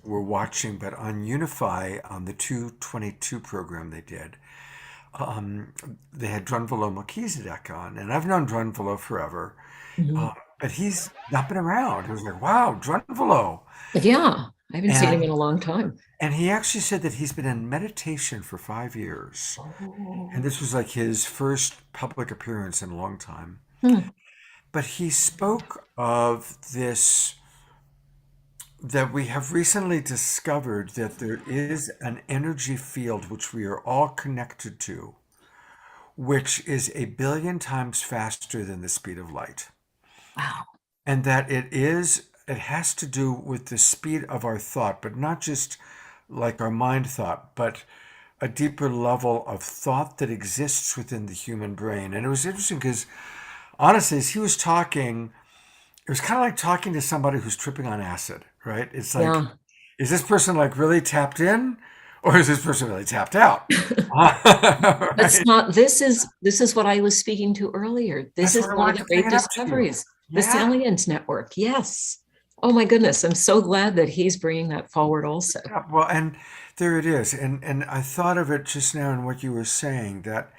were watching, but on Unify, on the 222 program they did, they had Drunvalo Melchizedek on, and I've known Drunvalo forever, but he's not been around. It was like, wow, Drunvalo. Yeah, I haven't seen him in a long time. And he actually said that he's been in meditation for 5 years. And this was like his first public appearance in a long time. But he spoke of this, that we have recently discovered that there is an energy field which we are all connected to, which is 1 billion times faster than the speed of light. Wow. And that it has to do with the speed of our thought, but not just like our mind thought, but a deeper level of thought that exists within the human brain. And it was interesting because honestly, as he was talking, it was kind of like talking to somebody who's tripping on acid, right? It's like, is this person like really tapped in, or is this person really tapped out? That's not, this is what I was speaking to earlier. This is one of the great discoveries, the Salience Network. Yes. Oh my goodness. I'm so glad that he's bringing that forward also. Yeah, well, and there it is. And I thought of it just now in what you were saying, that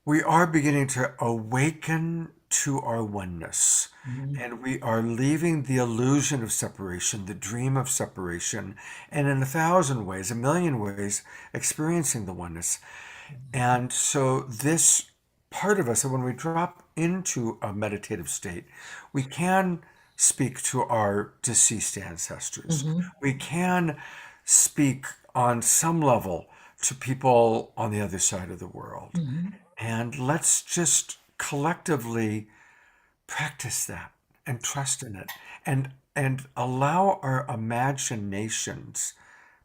we are beginning to awaken to our oneness, and we are leaving the illusion of separation, the dream of separation, and in 1,000 ways, 1,000,000 ways, experiencing the oneness. And so this part of us, when we drop into a meditative state, we can speak to our deceased ancestors. We can speak on some level to people on the other side of the world. And let's just collectively practice that and trust in it, and allow our imaginations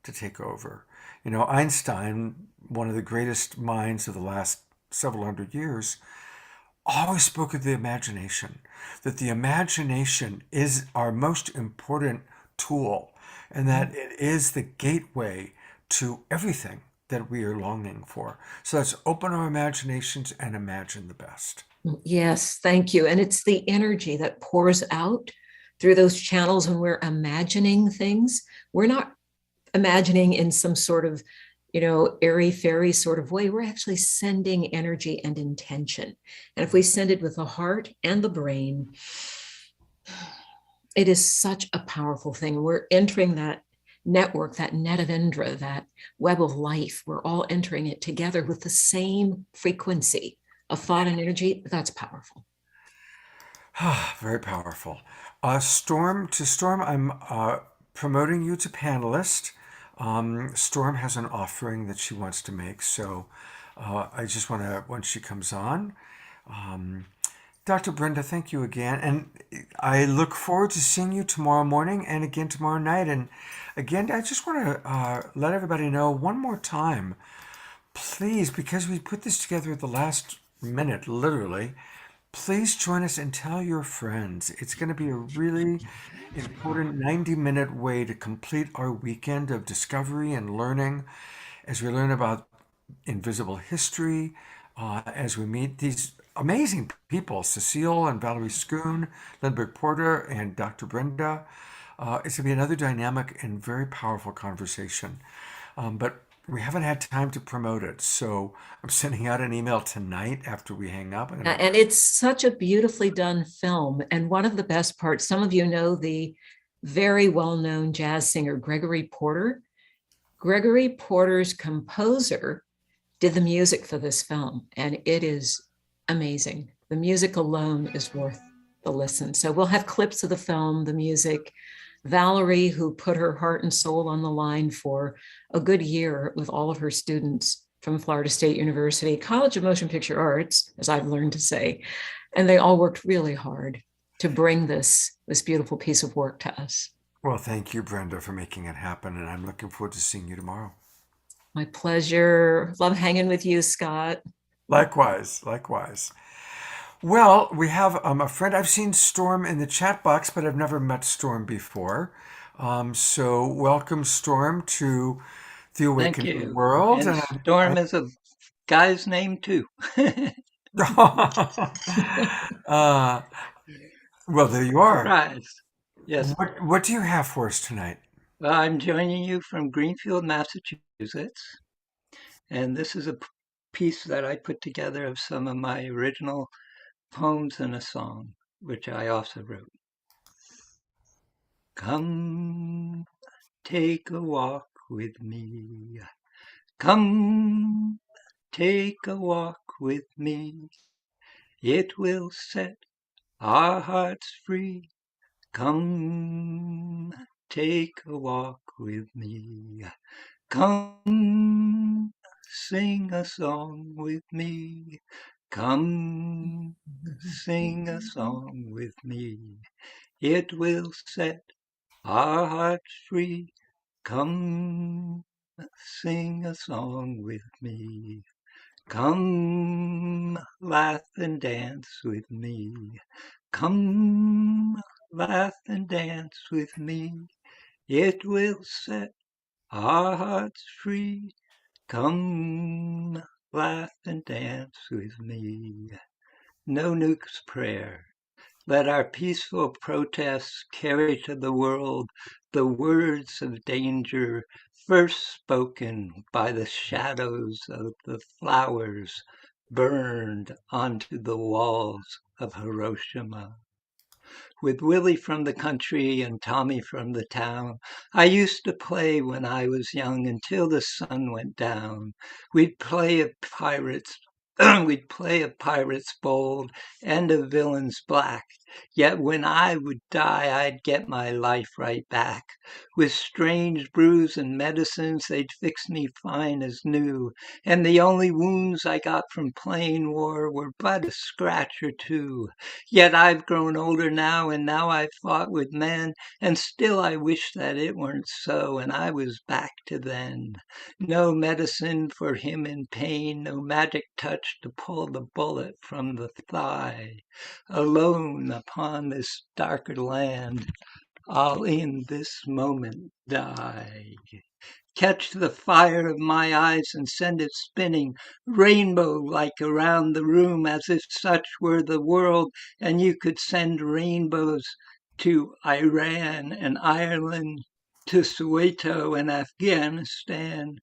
to take over. You know, Einstein, one of the greatest minds of the last several hundred years, always spoke of the imagination, that the imagination is our most important tool, and that it is the gateway to everything that we are longing for. So let's open our imaginations and imagine the best. Yes, thank you. And it's the energy that pours out through those channels when we're imagining things. We're not imagining in some sort of, you know, airy-fairy sort of way. We're actually sending energy and intention. And if we send it with the heart and the brain, it is such a powerful thing. We're entering that network, that net of Indra, that web of life. We're all entering it together with the same frequency of thought and energy. That's powerful. Very powerful. Storm, I'm promoting you to panelist. Storm has an offering that she wants to make. So I just want to, when she comes on, Dr. Brenda, thank you again. And I look forward to seeing you tomorrow morning and again tomorrow night. And again, I just want to let everybody know one more time, please, because we put this together at the last minute, literally, please join us and tell your friends. It's going to be a really important 90-minute way to complete our weekend of discovery and learning as we learn about invisible history, as we meet these amazing people, Cecile and Valerie Schoon, Lindbergh Porter, and Dr. Brenda. It's going to be another dynamic and very powerful conversation. But we haven't had time to promote it. So I'm sending out an email tonight after we hang up. And it's such a beautifully done film. And one of the best parts, some of you know the very well-known jazz singer Gregory Porter. Gregory Porter's composer did the music for this film, and it is amazing. The music alone is worth the listen. So we'll have clips of the film, the music. Valerie, who put her heart and soul on the line for a good year with all of her students from Florida State University, College of Motion Picture Arts, as I've learned to say, and they all worked really hard to bring this beautiful piece of work to us. Well, thank you, Brenda, for making it happen, and I'm looking forward to seeing you tomorrow. My pleasure. Love hanging with you, Scott. Likewise, likewise. Well, we have a friend. I've seen Storm in the chat box, but I've never met Storm before. So welcome, Storm, to the Awakening World. And Storm is a guy's name too. Well, there you are. Surprise. Yes. What do you have for us tonight? Well, I'm joining you from Greenfield, Massachusetts. And this is a piece that I put together of some of my original poems and a song, which I also wrote. Come, take a walk with me. Come, take a walk with me. It will set our hearts free. Come, take a walk with me. Come, sing a song with me. Come, sing a song with me. It will set our hearts free. Come, sing a song with me. Come, laugh and dance with me. Come, laugh and dance with me. It will set our hearts free. Come, laugh and dance with me. No nukes prayer. Let our peaceful protests carry to the world the words of danger first spoken by the shadows of the flowers burned onto the walls of Hiroshima. With Willie from the country and Tommy from the town, I used to play when I was young until the sun went down. We'd play a pirate's we'd play a pirate's bold and a villain's black. Yet when I would die, I'd get my life right back. With strange brews and medicines, they'd fix me fine as new. And the only wounds I got from playing war were but a scratch or two. Yet I've grown older now, and now I've fought with men, and still I wish that it weren't so, and I was back to then. No medicine for him in pain, no magic touch to pull the bullet from the thigh. Alone upon this darker land, I'll in this moment die. Catch the fire of my eyes and send it spinning rainbow-like around the room as if such were the world, and you could send rainbows to Iran and Ireland, to Soweto and Afghanistan,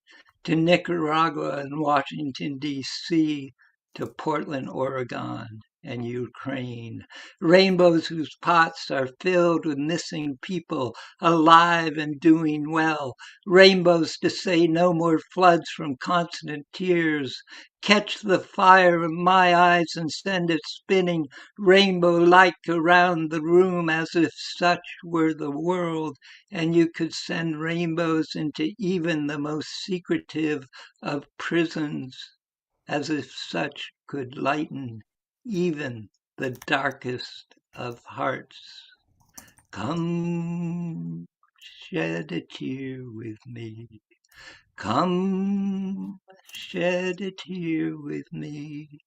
to Nicaragua and Washington, D.C., to Portland, Oregon, and Ukraine. Rainbows whose pots are filled with missing people, alive and doing well. Rainbows to say no more floods from constant tears. Catch the fire of my eyes and send it spinning rainbow-like around the room as if such were the world, and you could send rainbows into even the most secretive of prisons, as if such could lighten even the darkest of hearts. Come, shed a tear with me. Come, shed a tear with me.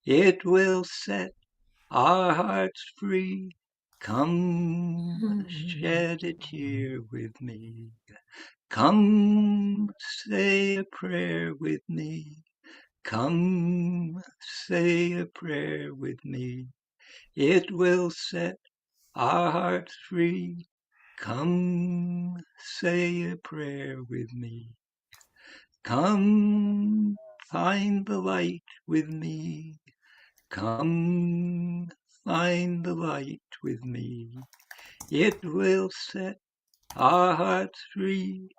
It will set our hearts free. Come, shed a tear with me. Come, say a prayer with me. Come, say a prayer with me. It will set our hearts free. Come say a prayer with me. Come find the light with me. Come find the light with me. It will set our hearts free.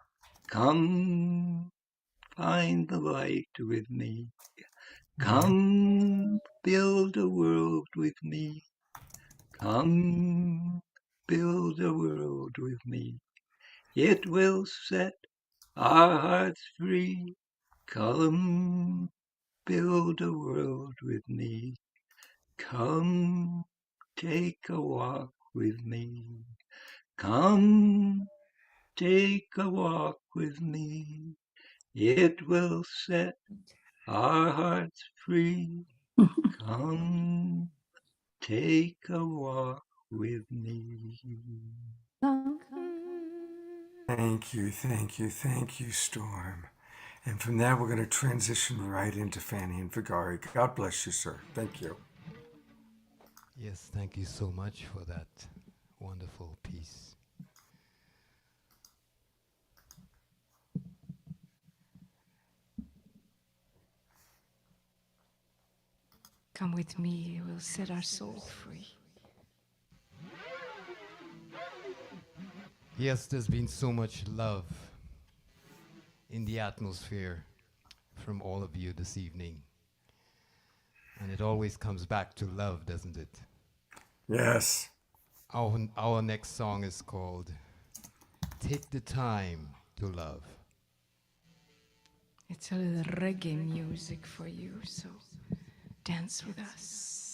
Come find the light with me. Come build a world with me. Come build a world with me. It will set our hearts free. Come build a world with me. Come take a walk with me. Come take a walk with me. It will set our hearts free. Come take a walk with me. Thank you, Storm. And from there, we're going to transition right into Fanny and Vigari. God bless you, sir. Thank you. Yes, thank you so much for that wonderful piece. Come with me, we'll set our soul free. Yes, there's been so much love in the atmosphere from all of you this evening. And it always comes back to love, doesn't it? Yes. Our next song is called Take the Time to Love. It's a little reggae music for you, so dance with us.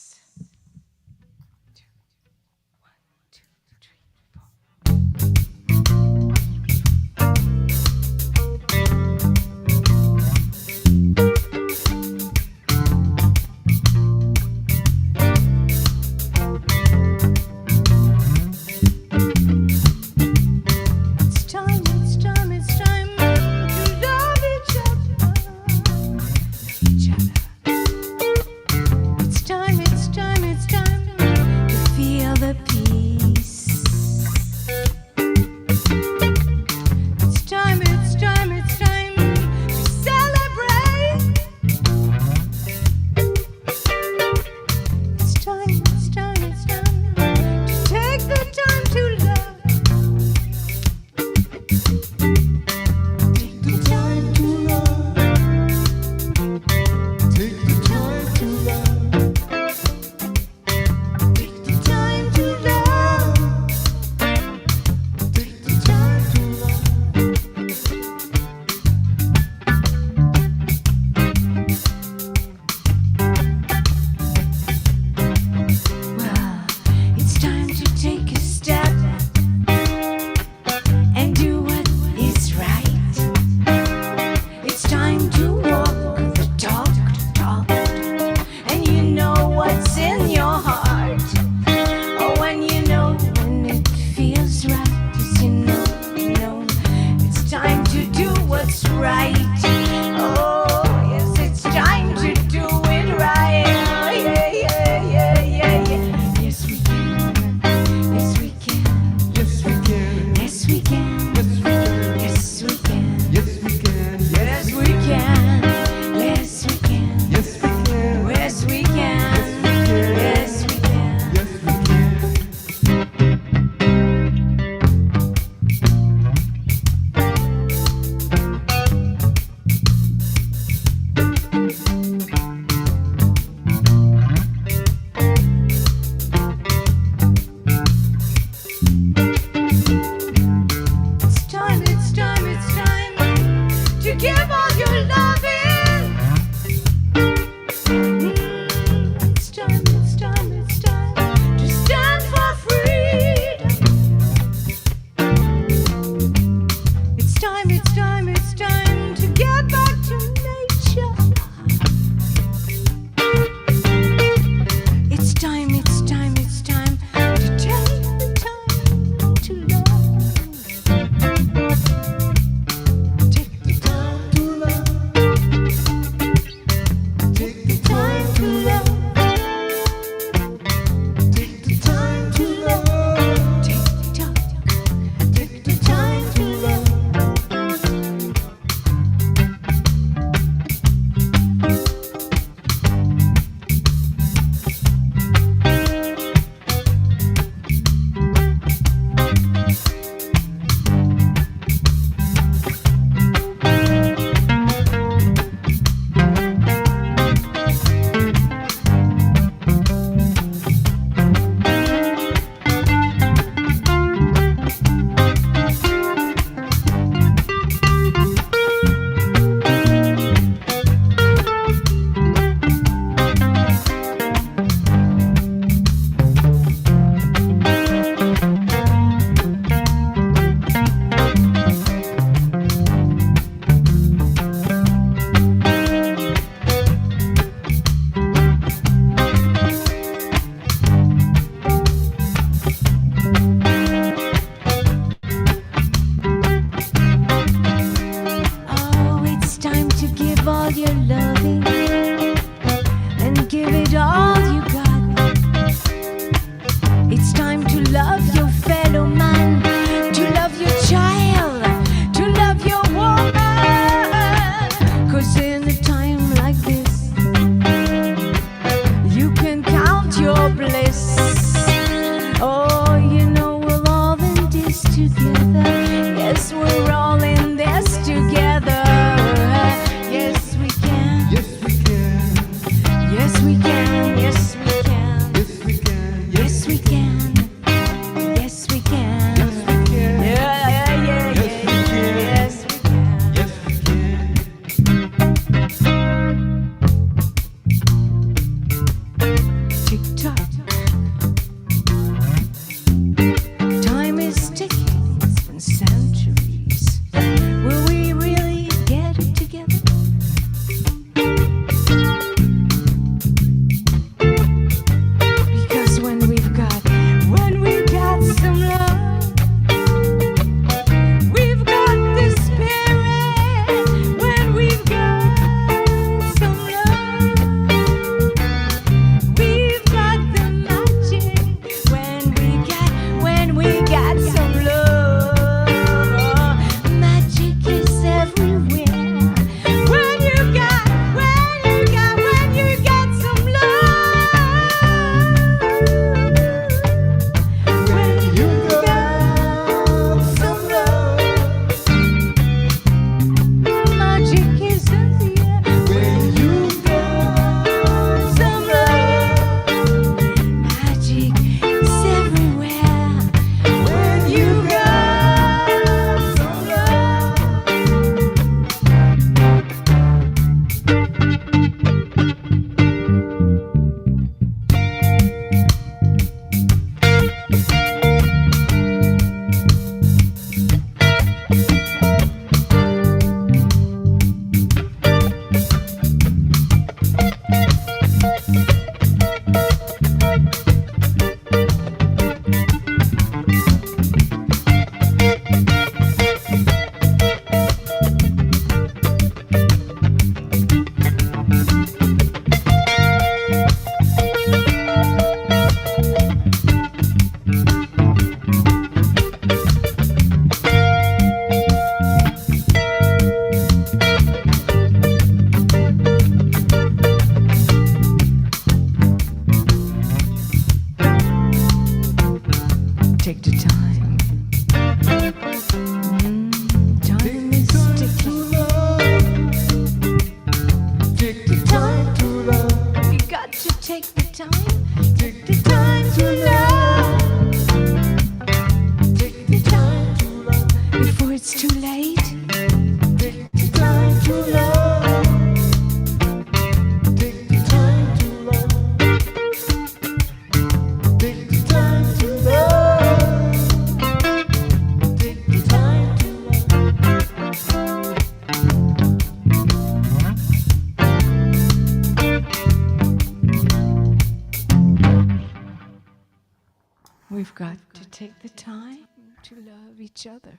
got to take the time to love each other.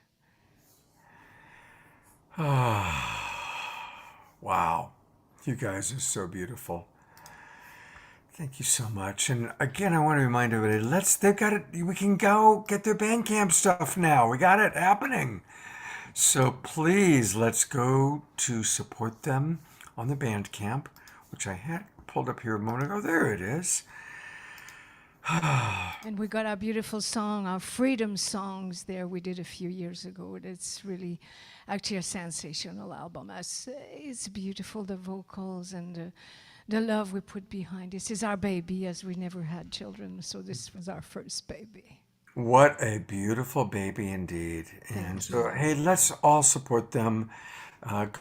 Wow. You guys are so beautiful. Thank you so much. And again, I want to remind everybody, they've got it. We can go get their Bandcamp stuff now. We got it happening. So please, let's go to support them on the Bandcamp, which I had pulled up here a moment ago. There it is. And we got our beautiful song, our freedom songs there we did a few years ago. It's really actually a sensational album. I say it's beautiful, the vocals and the love we put behind. This is our baby, as we never had children, so this was our first baby. What a beautiful baby indeed. And so, hey, let's all support them.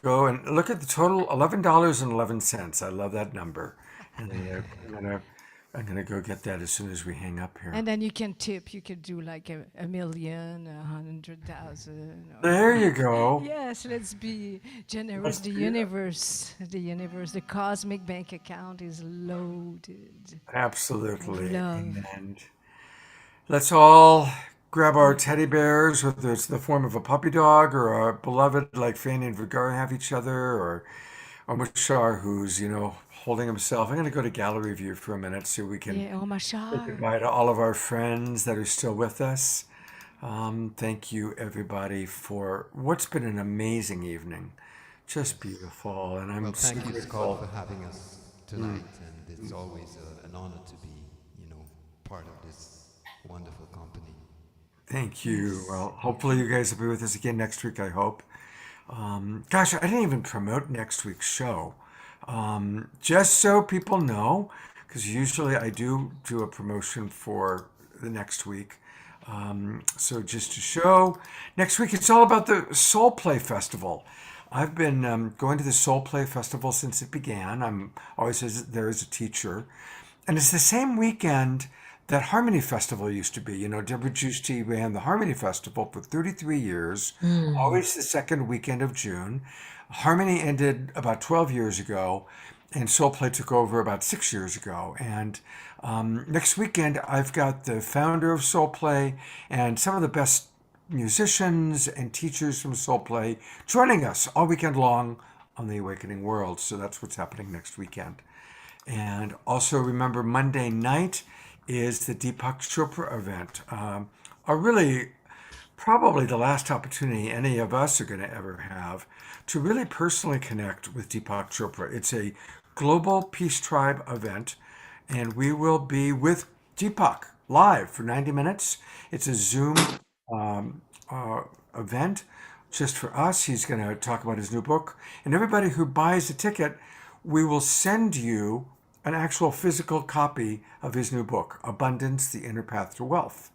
Go and look at the total, $11.11. I love that number. And I'm gonna go get that as soon as we hang up here. And then you can tip. You could do like a million, 100,000. There you go. Yes, let's be generous. Let's The do that. universe, the cosmic bank account is loaded. Absolutely. Love. And let's all grab our teddy bears, whether it's in the form of a puppy dog or our beloved like Fanny and Vergara have each other, or Mashar, who's, holding himself. I'm going to go to gallery view for a minute so we can Yeah, oh my say Mashar. goodbye to all of our friends that are still with us. Thank you, everybody, for what's been an amazing evening. Just beautiful. And I'm Well, so thank you, grateful. Scott, for having us tonight. And it's always an honor to be, part of this wonderful company. Thank you. Well, hopefully you guys will be with us again next week, I hope. Gosh, I didn't even promote next week's show. Just so people know, because usually I do a promotion for the next week. So just to show, next week it's all about the Soul Play Festival. I've been going to the Soul Play Festival since it began. I'm always there as a teacher. And it's the same weekend that Harmony Festival used to be. Deborah Giusti ran the Harmony Festival for 33 years, always the second weekend of June. Harmony ended about 12 years ago, and Soul Play took over about 6 years ago. And next weekend, I've got the founder of Soul Play and some of the best musicians and teachers from Soul Play joining us all weekend long on the Awakening World. So that's what's happening next weekend. And also remember, Monday night is the Deepak Chopra event. Really probably the last opportunity any of us are going to ever have to really personally connect with Deepak Chopra. It's a global peace tribe event, and we will be with Deepak live for 90 minutes. It's a Zoom event just for us. He's going to talk about his new book, and everybody who buys a ticket, we will send you an actual physical copy of his new book, Abundance, The Inner Path to Wealth.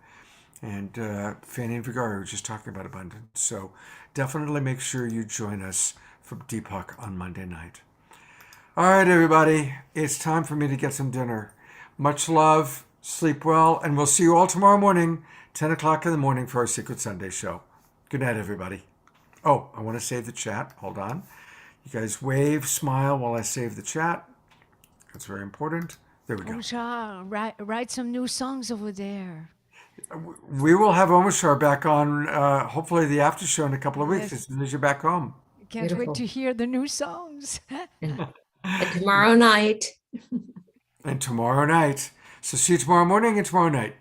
And Fanny and Vergara were just talking about abundance. So definitely make sure you join us for Deepak on Monday night. All right, everybody, it's time for me to get some dinner. Much love, sleep well, and we'll see you all tomorrow morning, 10 o'clock in the morning for our Secret Sunday show. Good night, everybody. Oh, I want to save the chat. Hold on. You guys wave, smile while I save the chat. That's very important. There we go. Mashar, write some new songs over there. We will have Omashar back on, hopefully the after show in a couple of weeks, Yes. as soon as you're back home. Can't Beautiful. wait to hear the new songs. And tomorrow night. And tomorrow night. So see you tomorrow morning and tomorrow night.